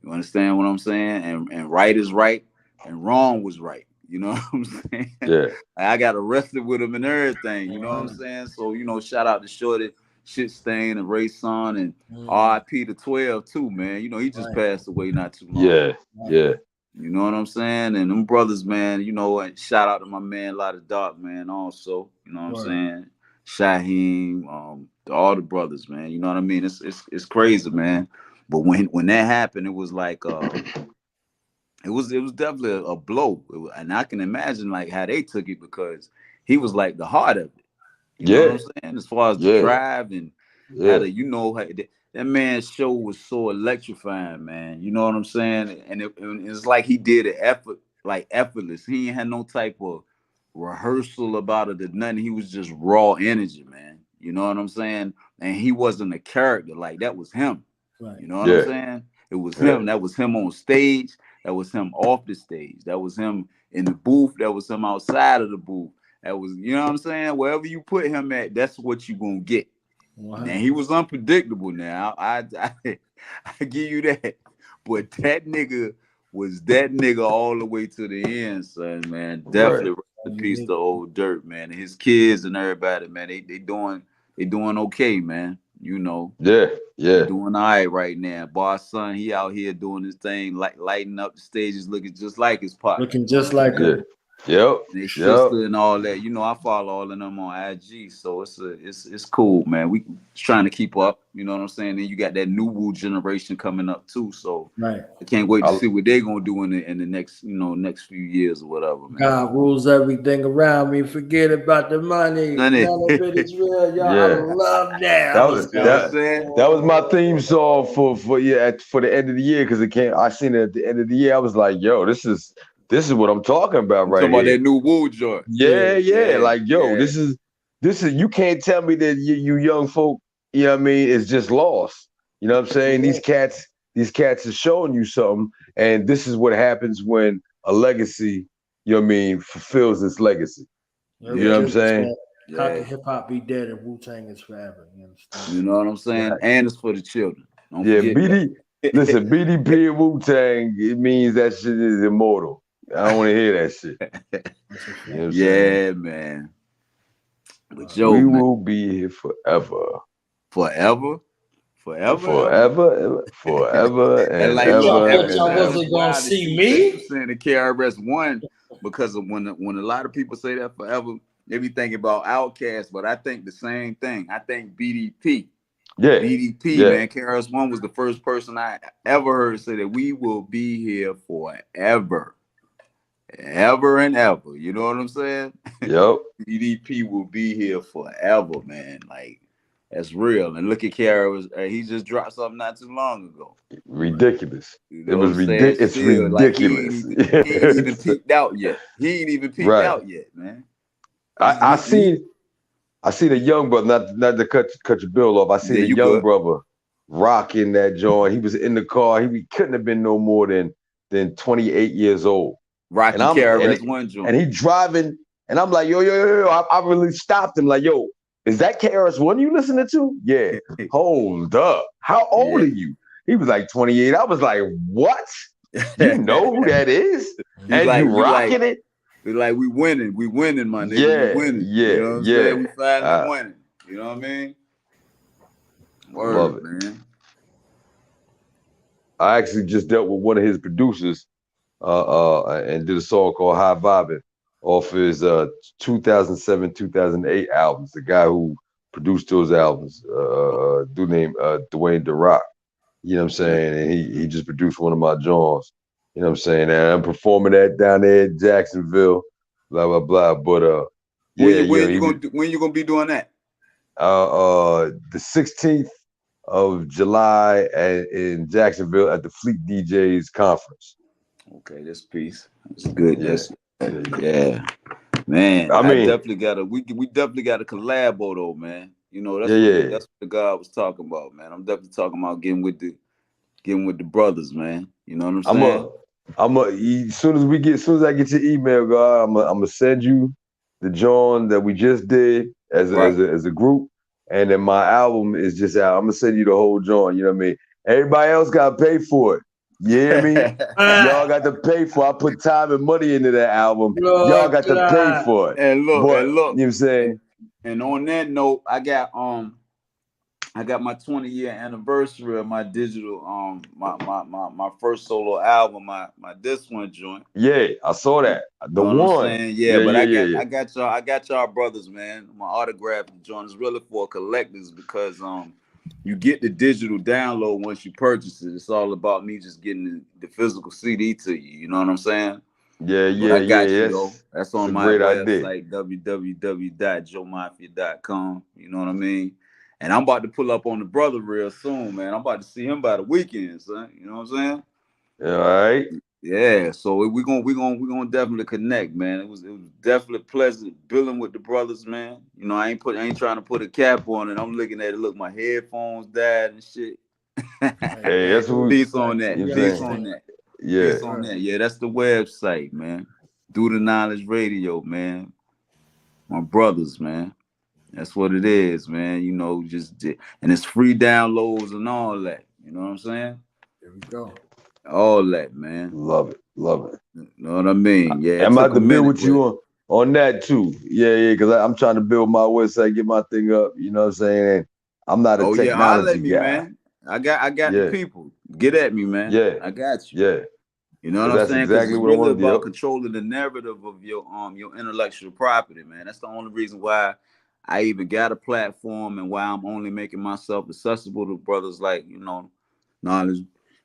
You understand what I'm saying? And right is right and wrong was right. You know what I'm saying? Yeah. I got arrested with him and everything. You know what I'm saying? So, you know, shout out to Shorty, Shit Stain, and Ray Son, and RIP to 12 too, man. You know, he just passed away not too long. Yeah. You know what I'm saying? And them brothers, man, you know, and shout out to my man, Lot of Dark, man, also. You know what I'm saying? Shaheem, all the brothers, man. You know what I mean? It's crazy, man. But when that happened, it was like it was definitely a blow. And I can imagine like how they took it because he was like the heart of it. You know what I'm saying? As far as the drive and how to, you know, that man's show was so electrifying, man. You know what I'm saying? And it's like he did it effortless. He ain't had no type of rehearsal about it or nothing. He was just raw energy, man. You know what I'm saying? And he wasn't a character. Like, that was him. Right. You know what I'm saying? It was him. That was him on stage. That was him off the stage. That was him in the booth. That was him outside of the booth. That was, you know what I'm saying? Wherever you put him at, that's what you're going to get. Wow. And he was unpredictable now. I give you that. But that nigga was that nigga all the way to the end, son, man. Definitely rest in peace to old Dirt, man. And his kids and everybody, man. They doing okay, man. You know. Yeah. Doing all right now. Boss son, he out here doing his thing, like lighting up the stages, looking just like his partner. Looking just like him. Yep. Their sister and all that. You know, I follow all of them on IG, so it's cool, man. We trying to keep up. You know what I'm saying? Then you got that new woo generation coming up too. So I can't wait to see what they're gonna do in the next few years or whatever, man. God rules everything around me. Forget about the money. None of it is real, y'all. I love that. That was my theme song for the end of the year because I seen it at the end of the year. I was like, yo, this is what I'm talking about right here. Talking about that new woo joint. Yeah. Like, yo, this is you can't tell me that you young folk, you know what I mean, is just lost. You know what I'm saying? These cats are showing you something, and this is what happens when a legacy, you know what I mean, fulfills its legacy. You know what I'm saying? How can hip hop be dead and Wu-Tang is forever? You understand? You know what I'm saying? Right. And it's for the children. Don't forget listen, BDP and Wu-Tang, it means that shit is immortal. I don't want to hear that shit. You know what I'm saying? Man. But we will be here forever. Forever? Forever and like, ever. Y'all wasn't gonna see me saying the KRS-One because of when a lot of people say that forever, they be thinking about Outkast, but I think the same thing. I think BDP. Yeah, BDP, man. KRS-One was the first person I ever heard say that we will be here forever. Ever and ever. You know what I'm saying? Yep. BDP will be here forever, man. Like, that's real. And look at KRS, he just dropped something not too long ago. Ridiculous. You know it was ridiculous. It's ridiculous. Like, he ain't even peaked out yet. He ain't even peaked out yet, man. I seen a young brother, not to cut your bill off. I seen a young brother rocking that joint. He was in the car. He couldn't have been no more than 28 years old. Rocking KRS-One joint. And he driving, and I'm like, yo. I really stopped him, like, yo, is that KRS-One you listening to? Yeah. Hold up. How old are you? He was like 28. I was like, what? You know who that is? And like, you rocking it? We winning, my nigga. Yeah, we winning. Yeah, you know what I'm saying? We finally winning. You know what I mean? Word, love it, man. I actually just dealt with one of his producers, and did a song called High Vibin' off his 2007, 2008 albums. The guy who produced those albums, dude named Dwayne DeRock. You know what I'm saying? And he just produced one of my joints. You know what I'm saying? And I'm performing that down there in Jacksonville, blah, blah, blah. But when you gonna be doing that? The 16th of July in Jacksonville at the Fleet DJs conference. Okay, this piece. It's good. Yeah. Man, I mean, definitely gotta we definitely gotta collabo though, man. You know, that's what the guy was talking about, man. I'm definitely talking about getting with the brothers, man. You know what I'm saying? As soon as I get your email, God, I'm gonna send you the joint that we just did as a group, and then my album is just out. I'm gonna send you the whole joint. You know what I mean? Everybody else gotta pay for it. You hear me? Y'all got to pay for it. I put time and money into that album. Y'all got to pay for it. And look, you know what I'm saying? And on that note, I got my 20-year anniversary of my digital my first solo album, my this one joint. Yeah, I saw that. The you know one. What I'm saying? Yeah, but I got y'all brothers, man. My autograph joint is really for collectors because you get the digital download once you purchase it. It's all about me just getting the physical CD to you. You know what I'm saying? Yeah. I got you, though. That's on my website, www.joemafia.com. You know what I mean? And I'm about to pull up on the brother real soon, man. I'm about to see him by the weekend, son. You know what I'm saying? All right. Yeah. So we're gonna definitely connect, man. It was definitely pleasant building with the brothers, man. You know, I ain't trying to put a cap on it. I'm looking at it. Look, my headphones died and shit. Hey, that's what Peace on that. Peace on that. Yeah. Peace on that. Yeah, that's the website, man. Do the Knowledge Radio, man. My brothers, man. That's what it is, man. You know, and it's free downloads and all that. You know what I'm saying? There we go. All that, man. Love it. You know what I mean? Yeah. I'm about to build with you on that too. Yeah, because I'm trying to build my website, get my thing up. You know what I'm saying? And I'm not a technology guy. Man. I got the people. Get at me, man. Yeah. I got you. Yeah. You know what I'm saying? Exactly it's what really I want about controlling the narrative of your intellectual property, man. That's the only reason why I even got a platform and why I'm only making myself accessible to brothers like, you know,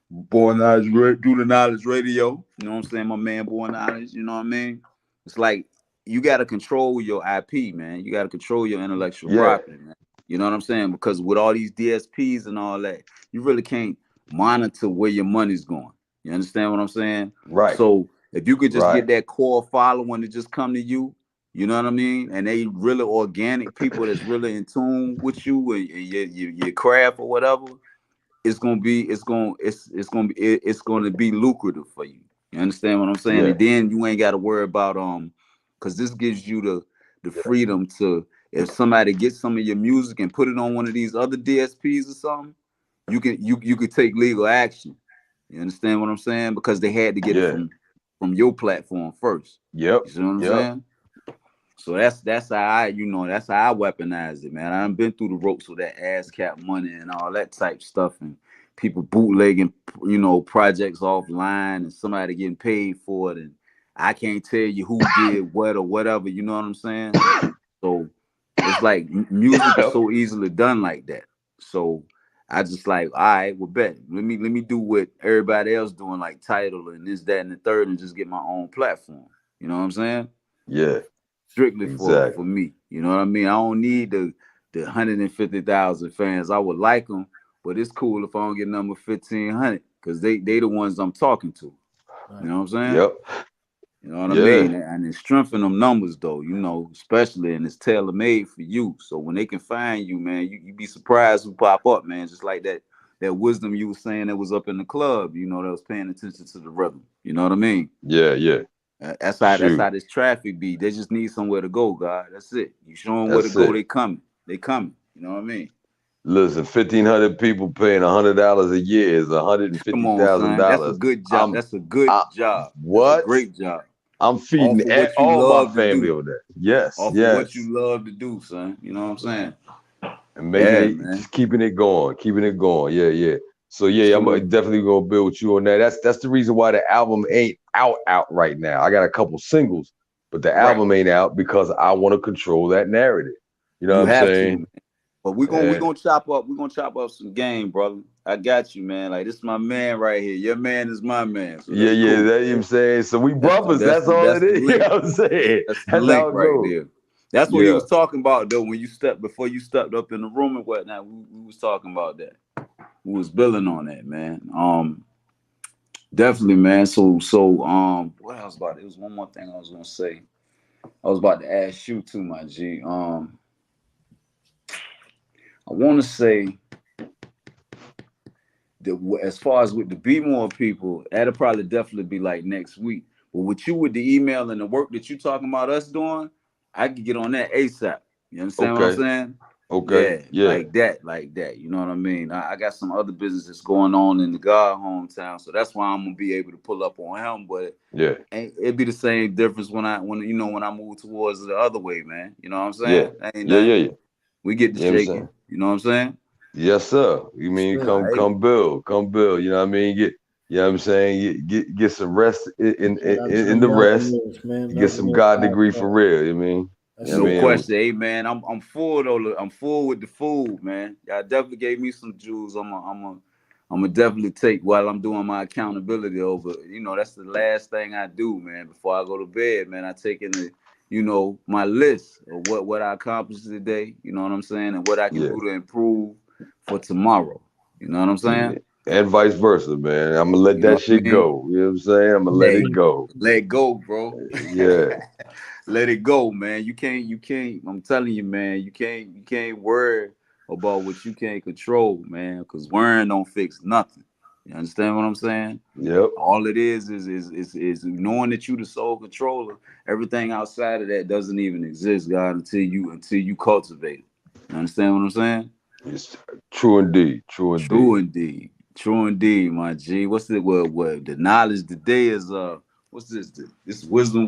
Born Knowledge, do the Knowledge Radio. You know what I'm saying? My man, Born Knowledge. You know what I mean? It's like you got to control your IP, man. You got to control your intellectual property, man. You know what I'm saying? Because with all these DSPs and all that, you really can't monitor where your money's going. You understand what I'm saying? Right. So if you could just get that core following to just come to you, you know what I mean? And they really organic people that's really in tune with you and your craft or whatever, it's gonna be lucrative for you. You understand what I'm saying? Yeah. And then you ain't got to worry about because this gives you the freedom to, if somebody gets some of your music and put it on one of these other DSPs or something, you could take legal action. You understand what I'm saying? Because they had to get it from your platform first. Yep. You see what I'm saying? So that's how I weaponize it, man. I've been through the ropes with that ASCAP money and all that type stuff, and people bootlegging, projects offline, and somebody getting paid for it, and I can't tell you who did what or whatever. You know what I'm saying? So it's like music is so easily done like that. So I just like, all right, well, bet. Let me do what everybody else doing, like Tidal and this, that, and the third, and just get my own platform. You know what I'm saying? Yeah. Strictly for me. You know what I mean? I don't need the 150,000 fans. I would like them, but it's cool if I don't get number 1,500 because they the ones I'm talking to. You know what I'm saying? Yep. You know what I mean? And it's strengthening them numbers though, especially, and it's tailor-made for you. So when they can find you, man, you be surprised who pop up, man. Just like that wisdom you were saying that was up in the club, that was paying attention to the rhythm. You know what I mean? Yeah. That's how this traffic be. They just need somewhere to go, God. That's it. You show them where to go, they coming. They coming. You know what I mean? Listen, 1,500 people paying $100 a year is $150,000. That's a good job. That's a good job. What? That's a great job. I'm feeding all my family over there. Yes. Off of what you love to do, son. You know what I'm saying? And maybe just keeping it going. Yeah. So I'm definitely gonna build with you on that. That's the reason why the album ain't out right now. I got a couple singles, but the album ain't out because I want to control that narrative. You know what I'm saying? But we're gonna chop up. We're gonna chop up some game, brother. I got you, man. Like, this is my man right here. Your man is my man. So cool. That you know what I'm saying. So we brothers. That's all it is. You know what I'm saying? That's the link right there. That's what he was talking about though. When before you stepped up in the room and whatnot, we was talking about that. We was building on that, man. Definitely, man. So what else about it? There was one more thing I was gonna say. I was about to ask you too, my G. I want to say that as far as with the Be More people, that'll probably definitely be like next week. But with you, with the email and the work that you talking about us doing, I could get on that ASAP. You understand what I'm saying? Okay. Yeah. Like that. You know what I mean? I got some other businesses going on in the God hometown, so that's why I'm gonna be able to pull up on him. But it'd be the same difference when I move towards the other way, man. You know what I'm saying? Yeah. We get to shaking. You know what I'm saying? Yes, sir. You mean come build. You know what I mean? You know what I'm saying? Get some rest in the rest. Get some God degree for real. You mean? No question. Hey, man, I'm full though. I'm full with the food, man. Y'all definitely gave me some jewels. I'm gonna definitely take while I'm doing my accountability over. That's the last thing I do, man. Before I go to bed, man, I take in the my list of what I accomplished today, you know what I'm saying, and what I can do to improve for tomorrow. You know what I'm saying? And vice versa, man. I'm gonna let that shit go. You know what I'm saying? I'm gonna let it go. Let it go, bro. Yeah. Let it go, man. You can't, I'm telling you, man, you can't worry about what you can't control, man, because worrying don't fix nothing. You understand what I'm saying? Yep. All it is knowing that you the sole controller. Everything outside of that doesn't even exist, God, until you cultivate it. You understand what I'm saying? It's true indeed. True indeed, my G. What's the what the knowledge today is what's this? This wisdom?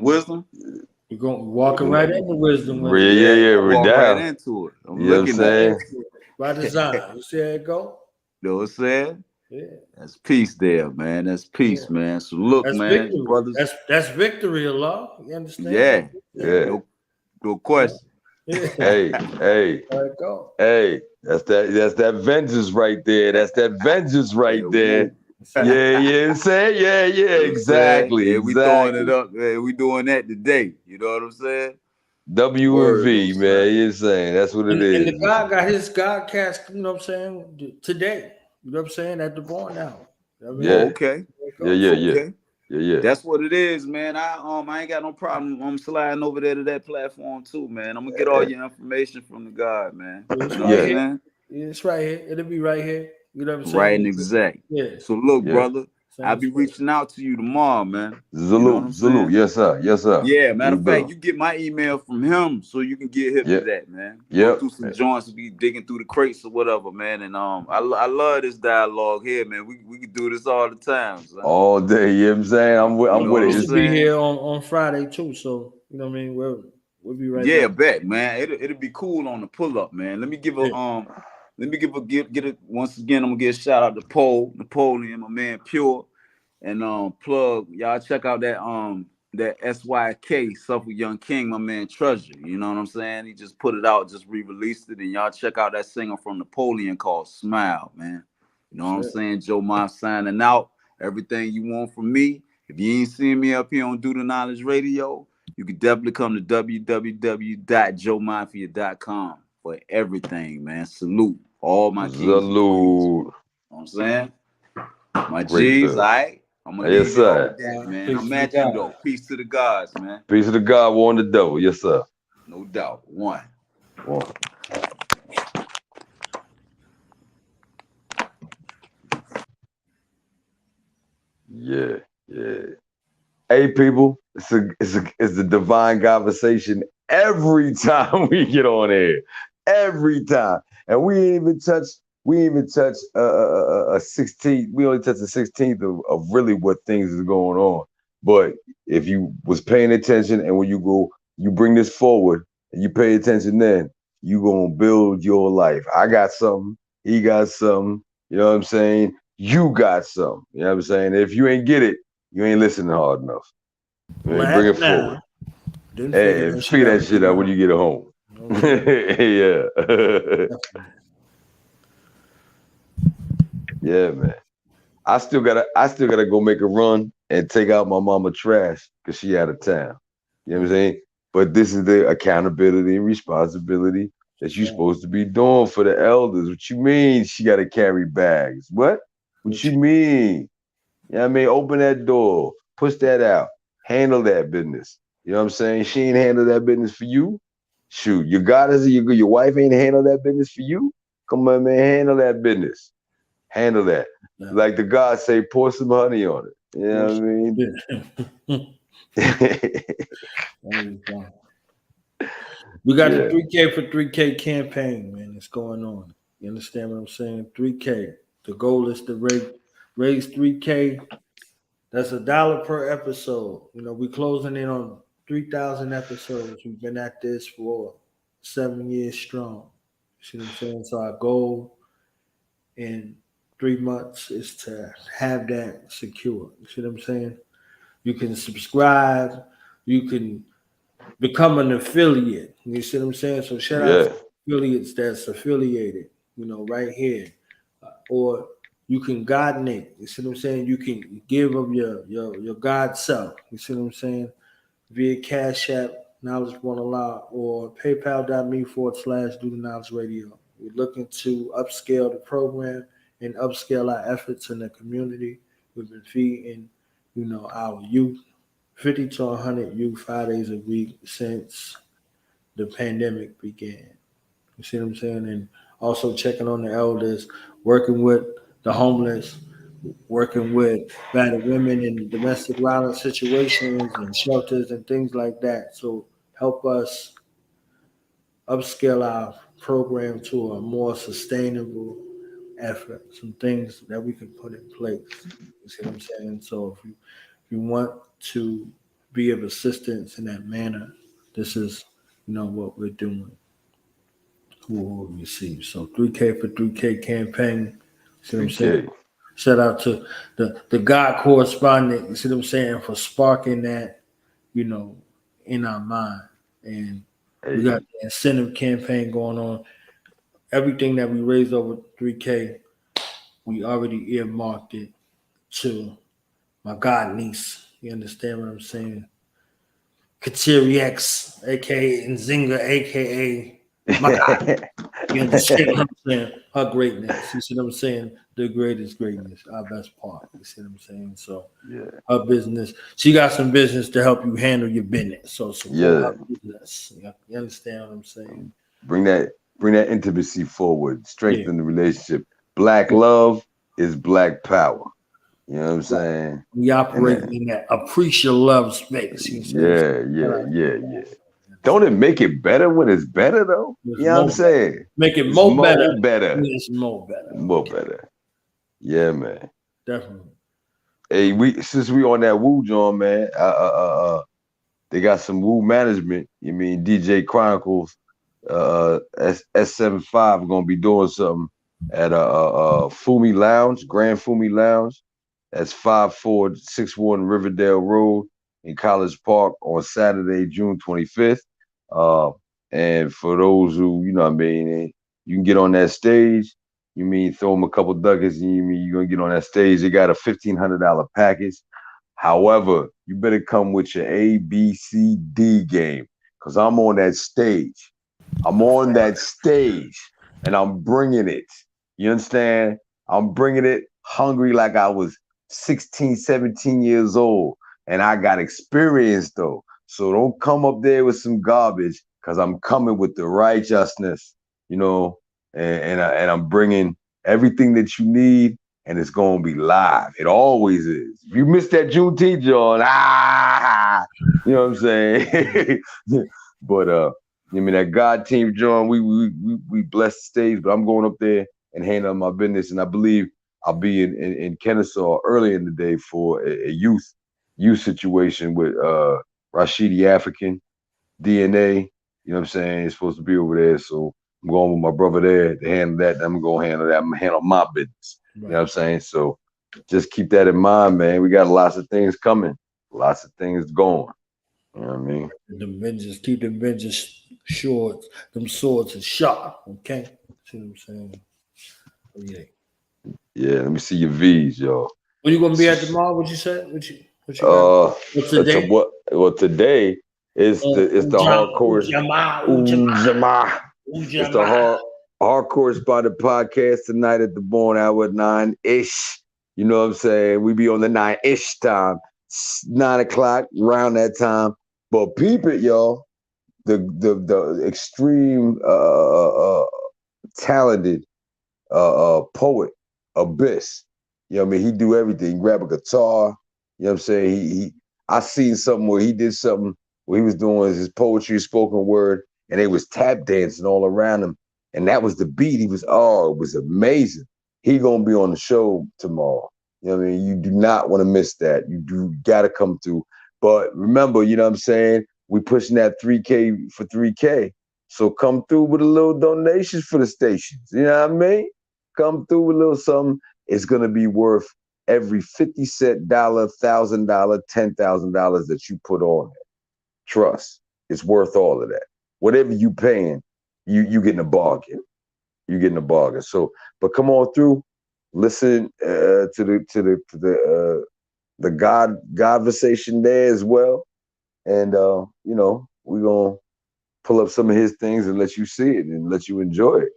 You're going walking right into wisdom. Yeah. Walk right into it. I'm looking at it. By design. You see how it go? You know what I'm saying? Yeah. That's peace there, man. That's peace, man. So look, that's man, victory. brothers. That's victory, Allah. You understand? Yeah. No question. Yeah. Hey. There it go. Hey, that's that vengeance right there. That's that vengeance right there. Yeah, say yeah, exactly. Yeah, we throwing it up, man. We doing that today. You know what I'm saying? W&V, man. You're saying that's what it is. And the God got his Godcast, you know what I'm saying, today. You know what I'm saying? At the Born now. You know what I mean? Okay. Yeah. That's what it is, man. I ain't got no problem. I'm sliding over there to that platform too, man. I'm gonna get all your information from the God, man. It's right here. It'll be right here. You know what I'm saying? Right and exact. Yeah. So look, brother, I'll be reaching out to you tomorrow, man. Salute. Yes, sir. Yes, sir. Yeah, matter of fact, you get my email from him so you can get hip to that, man. Go through some joints, be digging through the crates or whatever, man. And I love this dialogue here, man. We can do this all the time. Son. All day, you know what I'm saying? I'm with it. We should be here on Friday too, so you know what I mean. We'll be right. Yeah, bet, man. It'll be cool on the pull up, man. Let me give a get it once again. I'm gonna give a shout out to Napoleon, my man Pure, and plug y'all check out that SYK Suffolk Young King, my man Treasure. You know what I'm saying? He just put it out, just re-released it, and y'all check out that singer from Napoleon called Smile, man. You know what I'm saying? Joe Moff signing out. Everything you want from me. If you ain't seen me up here on Do the Knowledge Radio, you can definitely come to www.joemafia.com for everything, man. Salute all my kings. Salute. You know what I'm saying? My G's, all right? I'm gonna leave you all with that, man. I'm at you though. Peace to the gods, man. Peace to the God, warn the devil. Yes, sir. No doubt. One. Yeah. Hey, people, it's the divine conversation every time we get on air. Every time. And we ain't even touch a 16th. We only touched the 16th of really what things is going on. But if you was paying attention, and when you bring this forward and you pay attention, then you gonna build your life. I got something, he got something, you know what I'm saying? You got something, you know what I'm saying? If you ain't get it, you ain't listening hard enough. Bring it forward. Hey, figure that shit out when you get it home. Yeah. Yeah, man. I still gotta go make a run and take out my mama trash because she out of town. You know what I'm saying? But this is the accountability and responsibility that you're supposed to be doing for the elders. What you mean she gotta carry bags? What you mean? You know what I mean? Open that door, push that out, handle that business. You know what I'm saying? She ain't handle that business for you. Shoot, your goddess, your wife ain't handle that business for you. Come on, man, handle that business. Handle that. Yeah. Like the God say, pour some honey on it. You know what I mean? We got the 3K for 3K campaign, man. It's going on. You understand what I'm saying? 3K. The goal is to raise 3K. That's $1 per episode. You know, we're closing in on 3,000 episodes. We've been at this for 7 years strong. You see what I'm saying? So our goal in 3 months is to have that secure. You see what I'm saying? You can subscribe. You can become an affiliate. You see what I'm saying? So shout out to affiliates that's affiliated, you know, right here. Or you can Godnik. You see what I'm saying? You can give of your God self. You see what I'm saying? Via Cash App, knowledgebornallah, or paypal.me/Do the Knowledge Radio. We're looking to upscale the program and upscale our efforts in the community. We've been feeding, you know, our youth, 50 to 100 youth 5 days a week since the pandemic began. You see what I'm saying? And also checking on the elders, working with the homeless, working with battered women in domestic violence situations and shelters and things like that. So help us upscale our program to a more sustainable effort, some things that we can put in place. You see what I'm saying? So if you want to be of assistance in that manner, this is, you know, what we're doing. Who will receive? So 3K for 3K campaign. See what I'm saying? Shout out to the God correspondent, you see what I'm saying, for sparking that, you know, in our mind. And we got the incentive campaign going on. Everything that we raised over 3K, we already earmarked it to my god niece. You understand what I'm saying? Kateri X, aka Nzinga, aka my god. You understand what I'm saying? Her greatness. You see what I'm saying? The greatest greatness, our best part. You see what I'm saying? So her business, she got some business to help you handle your business. So support her business. You understand what I'm saying? Bring that intimacy forward, strengthen the relationship. Black love is black power. You know what I'm saying? We operate in that appreciate love space. Yeah. Don't it make it better when it's better though? You know what I'm saying? Make it it's more better. It's more better. More better. Yeah, man. Definitely. Hey, since we on that Woo John, man, they got some Woo management. You mean DJ Chronicles, S75 gonna be doing something at Fumi Lounge, Grand Fumi Lounge. That's 5461 Riverdale Road in College Park on Saturday, June 25th. And for those who, you know what I mean, you can get on that stage. You mean throw them a couple ducats and you mean you're going to get on that stage. They got a $1,500 package. However, you better come with your A, B, C, D game because I'm on that stage. I'm on that stage and I'm bringing it. You understand? I'm bringing it hungry like I was 16, 17 years old. And I got experience though. So don't come up there with some garbage because I'm coming with the righteousness, you know, and I'm bringing everything that you need and it's going to be live. It always is. If you missed that Juneteenth, John, you know what I'm saying? But, I mean, that God team, John, we blessed the stage, but I'm going up there and handling my business. And I believe I'll be in Kennesaw early in the day for a youth situation with Rashidi African, DNA. You know what I'm saying? It's supposed to be over there. So I'm going with my brother there to handle that. I'm going to handle that. I'm going to handle my business. Right. You know what I'm saying? So just keep that in mind, man. We got lots of things coming, lots of things going. You know what I mean? Keep the vengeance short, them swords are sharp. Okay? See what I'm saying? Yeah, let me see your V's, y'all. When you gonna be at the mall? What you said? What you today? Well, today is the hardcore. It's the hardcore spotted podcast tonight at the Born Hour at 9-ish. You know what I'm saying? We be on the 9-ish time, 9 o'clock around that time. But peep it, y'all. The extreme talented poet Abyss. You know what I mean? He do everything. He grab a guitar. You know what I'm saying? I seen something where he did something where he was doing his poetry, spoken word, and they was tap dancing all around him. And that was the beat. It was amazing. He gonna be on the show tomorrow. You know what I mean? You do not want to miss that. You gotta come through. But remember, you know what I'm saying? We pushing that 3K for 3K. So come through with a little donations for the stations. You know what I mean? Come through with a little something. It's gonna be worth every 50-cent dollar, $1,000, $10,000 that you put on it. Trust, it's worth all of that. Whatever you paying, you getting a bargain. You getting a bargain. So, but come on through. Listen to the GodVersation there as well, and you know we're gonna pull up some of his things and let you see it and let you enjoy it.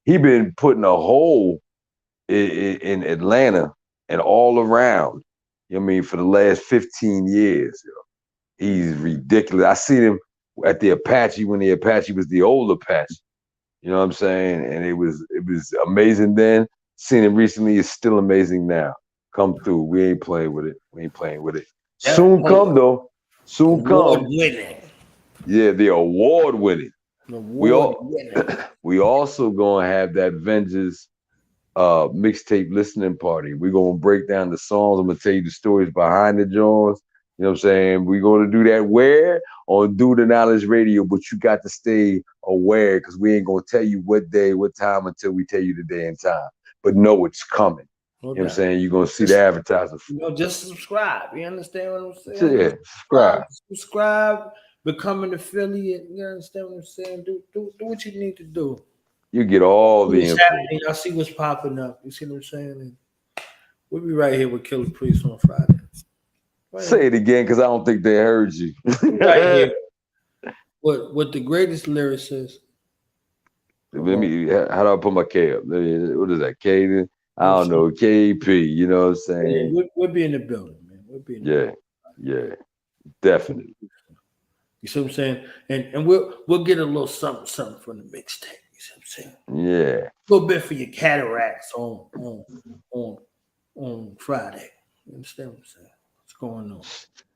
He been putting a hole in Atlanta and all around, you know what I mean, for the last 15 years. You know? He's ridiculous. I seen him at the Apache when the Apache was the old Apache. You know what I'm saying? And it was amazing then. Seen him recently, it's still amazing now. Come through. We ain't playing with it. Yeah, soon come though. Soon come. Winning. Yeah, the award winning. We also gonna have that Vengeance mixtape listening party. We're gonna break down the songs. I'm gonna tell you the stories behind the Jones. You know what I'm saying? We're gonna do that where? On Do the Knowledge Radio, but you got to stay aware because we ain't gonna tell you what day, what time until we tell you the day and time. But know it's coming. Okay. You know what I'm saying? You're gonna see the advertising. You know, just subscribe. You understand what I'm saying? Yeah, subscribe, become an affiliate. You understand what I'm saying? Do what you need to do. You get all the info. I see what's popping up. You see what I'm saying? And we'll be right here with Killer Priest on Friday. Say it again, because I don't think they heard you. Right here. What the greatest lyricist. Let me. How do I put my K up? What is that? K? I don't know. KP. You know what I'm saying? Yeah, we'll be in the building, man. We'll be in the building. Yeah, definitely. You see what I'm saying? And we'll get a little something from the mixtape. You Yeah. A little bit for your cataracts on Friday. You understand what I'm saying? What's going on?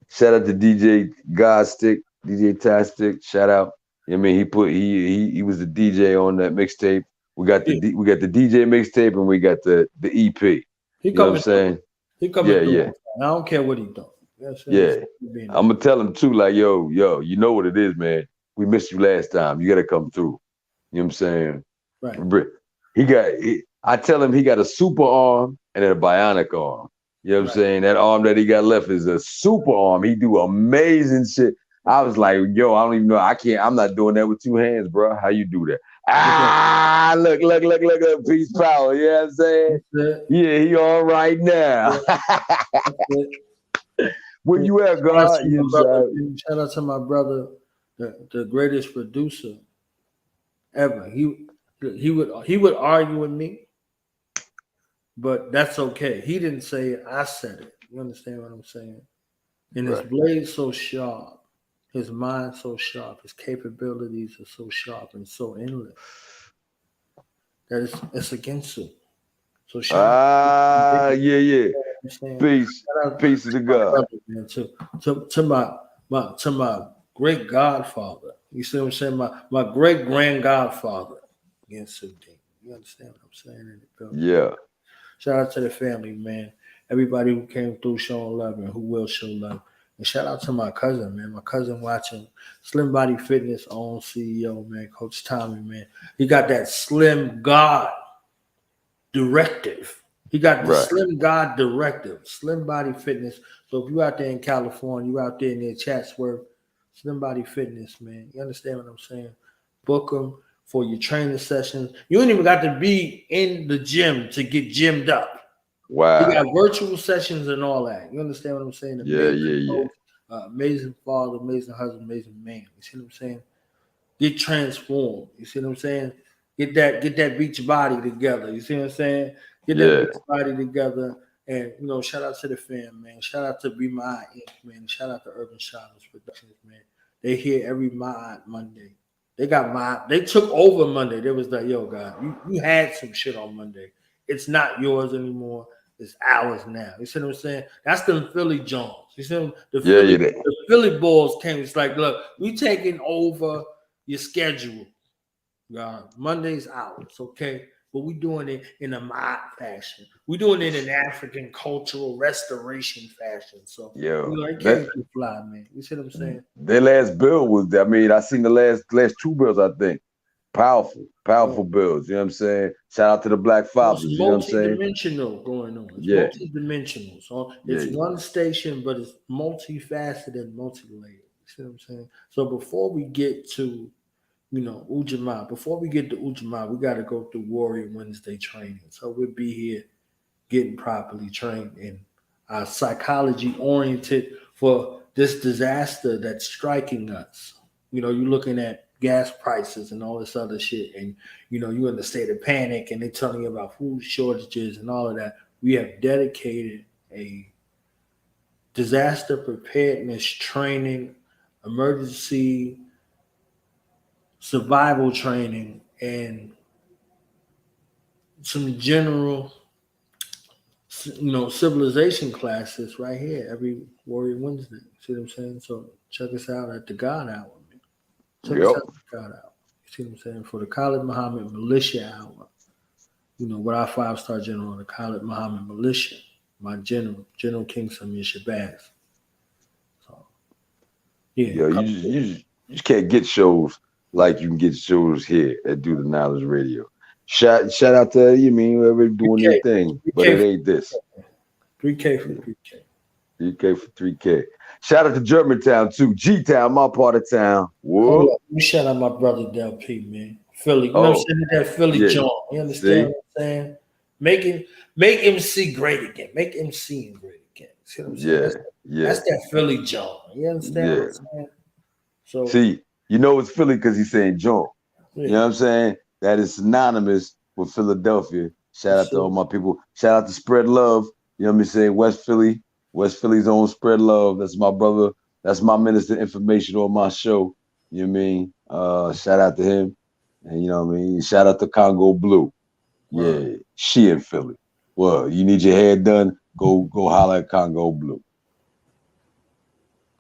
Shout out to DJ Godstick, DJ Tastic. Shout out. I mean, he was the DJ on that mixtape. We got the DJ mixtape and we got the EP. He you know what I'm saying? He coming through. Yeah. I don't care what he doing. Yeah. I'm gonna tell him too, like, yo, you know what it is, man. We missed you last time. You gotta come through. You know what I'm saying? Right. I tell him he got a super arm and a bionic arm. You know what I'm saying? That arm that he got left is a super arm. He do amazing shit. I was like, yo, I don't even know. I'm not doing that with two hands, bro. How you do that? Look at peace power. You know what I'm saying? Yeah, he all right now. Where you at, God? Shout out to my brother, the greatest producer ever. He would argue with me, but that's okay. He didn't say it, I said it. You understand what I'm saying? And his blade so sharp, his mind so sharp, his capabilities are so sharp and so endless that it's against him. So yeah. Peace to the God. To my great godfather. You see what I'm saying? My great grand godfather against him. You understand what I'm saying? Yeah. Shout out to the family, man. Everybody who came through showing love and who will show love. And shout out to my cousin, man. My cousin watching Slim Body Fitness own CEO, man. Coach Tommy, man. He got that Slim God directive. He got the Slim God directive, Slim Body Fitness. So if you out there in California, you out there near Chatsworth, Slim Body Fitness, man. You understand what I'm saying? Book them for your training sessions. You ain't even got to be in the gym to get gymmed up. Wow. You got virtual sessions and all that. You understand what I'm saying? Yeah. Amazing father, amazing husband, amazing man. You see what I'm saying? Get transformed. You see what I'm saying? Get that beach body together. You see what I'm saying? Get that beach body together. And, you know, shout out to the fam, man. Shout out to Be My Inc., man. Shout out to Urban Shadows Productions, man. They here every Monday. They took over Monday. They was like, yo, God, you had some shit on Monday. It's not yours anymore. It's ours now. You see what I'm saying? That's the Philly Jones. You see them? The Philly Bulls came. It's like, look, we taking over your schedule. God, Monday's ours, okay? But we doing it in a mod fashion. We doing it in African cultural restoration fashion. So, it can't be fly, man. You see what I'm saying? Their last bill was, I seen the last two bills, I think. Powerful bills. You know what I'm saying? Shout out to the Black Fathers. You know what I'm saying? Multi-dimensional going on. It's multi-dimensional. So it's one station, but it's multifaceted and multi-layered. You see what I'm saying? So before we get to, Ujamaa, we got to go through Warrior Wednesday training. So we'll be here getting properly trained and psychology oriented for this disaster that's striking us. You're looking at gas prices and all this other shit, and you're in the state of panic, and they're telling you about food shortages and all of that. We have dedicated a disaster preparedness training, emergency survival training, and some general civilization classes right here every Warrior Wednesday. See what I'm saying? So check us out at the God Hour. Check us out. You see what I'm saying? For the Khalid Muhammad Militia Hour. With our 5-star general, the Khalid Muhammad Militia, my General King Samir Shabazz. So, you just can't get shows like you can get shows here at Do the Knowledge Radio. Shout out to whoever doing their thing, but it ain't this. 3K for 3K. 3K for 3K. Shout out to Germantown too. G-Town, my part of town. Whoa. You shout out my brother Del P, man. Philly. You know what I'm saying? That Philly joint. You understand what I'm saying? Make MC great again. Make MC great again. See what I'm saying? That's that Philly joint. You understand what I'm saying? So see, it's Philly because he's saying joint. You know what I'm saying? That is synonymous with Philadelphia. Shout out to all my people. Shout out to Spread Love. You know what I'm saying? West Philly's own Spread Love. That's my brother. That's my minister of information on my show. You know what I mean? Shout out to him. And you know what I mean? Shout out to Congo Blue. Yeah, she in Philly. Well, you need your hair done, go holler at Congo Blue.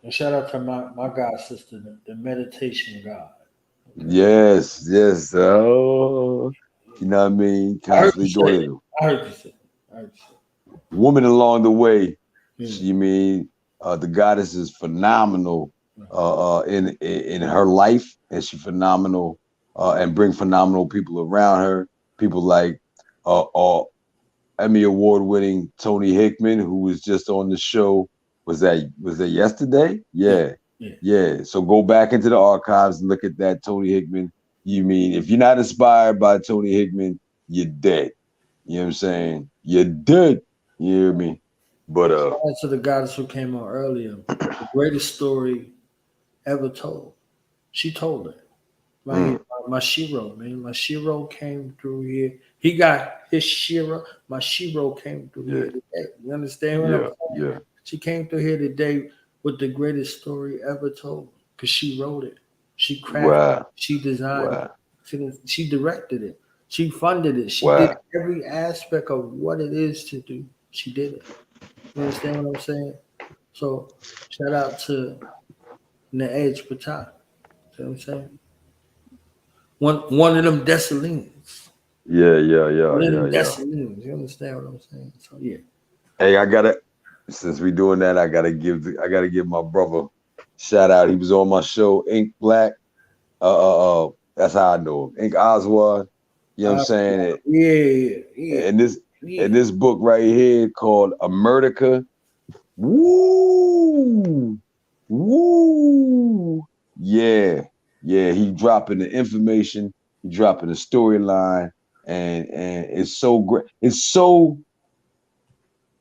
And shout out to my God sister, the meditation God. Yes. Oh, you know what I mean? Constantly doing it. I heard you say. Woman along the way. You mean the goddess is phenomenal in her life, and she's phenomenal and bring phenomenal people around her. People like Emmy Award winning Tony Hickman, who was just on the show. Was that yesterday? Yeah. So go back into the archives and look at that Tony Hickman. You mean if you're not inspired by Tony Hickman, you're dead. You know what I'm saying? You're dead. You hear me? But to the goddess who came on earlier, the greatest story ever told. She told it. My Shiro, man. My Shiro came through here. He got his Shiro. My Shiro came through here today. You understand what I'm saying? Yeah. She came through here today with the greatest story ever told. Because she wrote it. She crafted it. She designed it. She directed it. She funded it. She did every aspect of what it is to do. She did it. You understand what I'm saying? So shout out to Naej Patak. You know what I'm saying? One of them Dessalines. Yeah. Dessalines. You understand what I'm saying? So yeah. Hey, since we doing that, I gotta give my brother shout out. He was on my show, Ink Black. That's how I know him. Ink Oswald. You know what I'm saying? Yeah. And this book right here called America. Woo. Yeah. He dropping the information. He dropping the storyline, and it's so great. It's so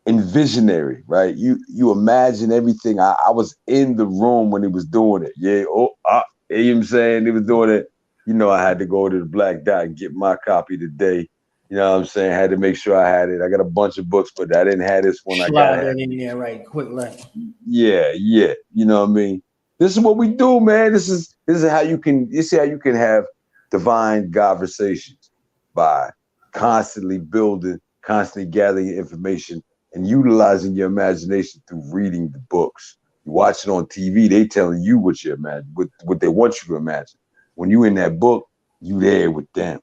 visionary, right? You imagine everything. I was in the room when he was doing it. Yeah. You know what I'm saying? He was doing it. You know, I had to go to the Black Dot and get my copy today. You know what I'm saying? I had to make sure I had it. I got a bunch of books, but I didn't have this one. I got it in there, right? Quick, like. Yeah. You know what I mean? This is what we do, man. This is how you can. You see how you can have divine conversations by constantly building, constantly gathering information, and utilizing your imagination through reading the books. You watch it on TV, they telling you what you imagine, what they want you to imagine. When you in that book, you there with them,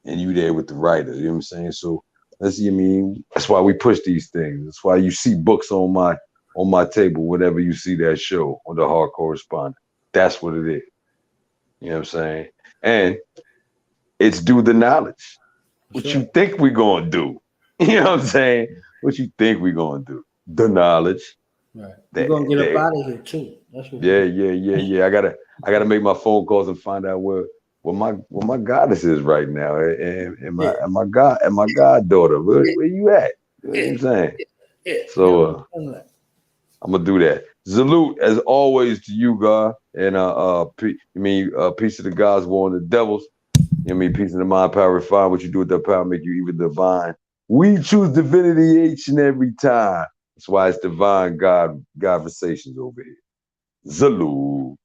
and you there with the writers. You know what I'm saying? So that's why we push these things. That's why you see books on my table whenever you see that show on the Hard Correspondent. That's what it is. You know what I'm saying? And it's due the knowledge. What you think we're gonna do? You know what I'm saying? What you think we're gonna do? The knowledge. Right. We're gonna get up out of here too. That's what Yeah. I gotta make my phone calls and find out where my goddess is right now, and my goddaughter. Where you at? You know what I'm saying? So I'm gonna do that. Salute as always to you, God, and peace to the gods, war and the devils. You know what I mean? Peace in the mind, power refine. What you do with that power make you even divine. We choose divinity each and every time. That's why it's divine GodVersations over here. Salute.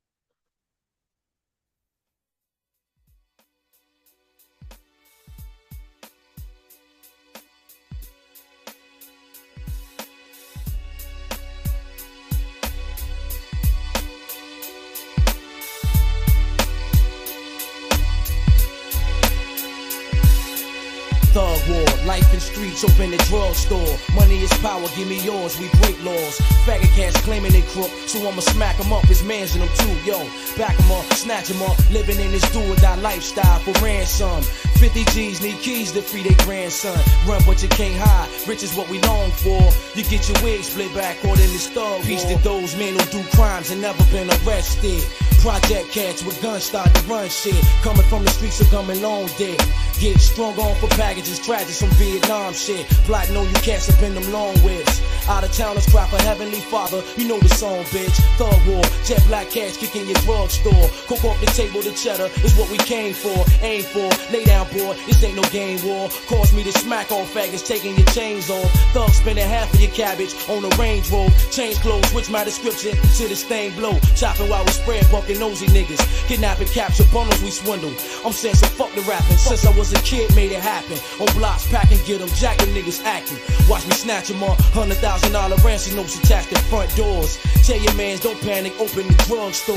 Thug war, life in streets, open the drugstore. Money is power, give me yours, we break laws. Faggot cats claiming they crook, so I'ma smack them up, his mans in them too. Yo, back them up, snatch them up, living in this do-or-die lifestyle for ransom. 50 G's need keys to free their grandson. Run but you can't hide, rich is what we long for. You get your wig split back, or in this thug war. Peace to those men who do crimes and never been arrested. Project cats with guns start to run shit. Coming from the streets of Gum and Long Dick. Get strung on for packages, tragic, some Vietnam shit. Plotting on you cats up in them long whips. Out of towners cry for Heavenly Father, you know the song, bitch. Thug war, jet black cash kicking your drugstore. Cook off the table, the cheddar is what we came for. Aim for, lay down, boy, this ain't no game war. Cause me to smack on faggots, taking your chains off. Thug spending half of your cabbage on the Range Road. Change clothes, switch my description to the stain blow. Chopping while we spread, bucking nosy niggas. Kidnapping, capture bundles, we swindle. I'm saying so fuck the rapping. Since I was a kid, made it happen. On blocks, packing, get them, jacking niggas acting. Watch me snatch them up, $100,000 ransom notes attached to front doors. Tell your mans don't panic, open the drugstore.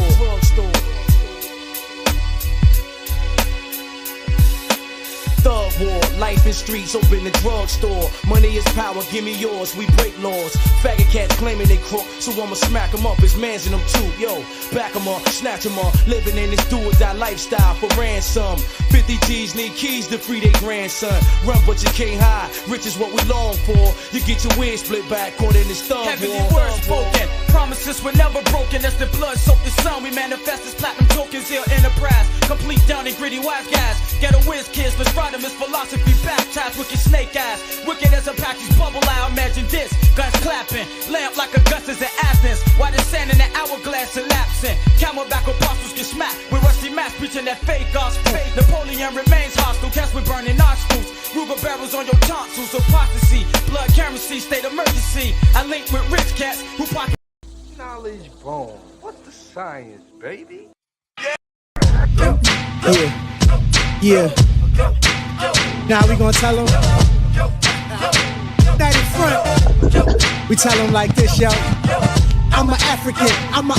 Thug war, life in streets, open the drugstore. Money is power, give me yours, we break laws. Faggot cats claiming they crook, so I'ma smack them up, it's mans in them too. Yo, back them up, snatch them up, living in this do-or-die lifestyle for ransom. 50 G's need keys to free their grandson. Run but you can't hide, rich is what we long for. You get your wig split back, caught in this thug war. Heavenly words spoken, promises were never broken. As the blood soaked the sun, we manifest as platinum tokens, ill enterprise. Complete down and gritty wise guys. Ghetto whiz kids, let's ride them as philosophy baptized. Wicked snake eyes, wicked as Apache's bubble. I imagine this, guns clapping, lamp like Augustus at Athens. While the sand in the hourglass elapsing. Camelback apostles get smacked with rusty mask preaching that fake gospel. Napoleon remains hostile, cats with burning nostrils. Ruger barrels on your tonsils, apostasy. Blood currency, state emergency. I link with rich cats who pocket. Knowledge born. What's the science, baby? Yeah. Now we gonna tell them that in front. We tell them like this, yo. I'm a African. I'm a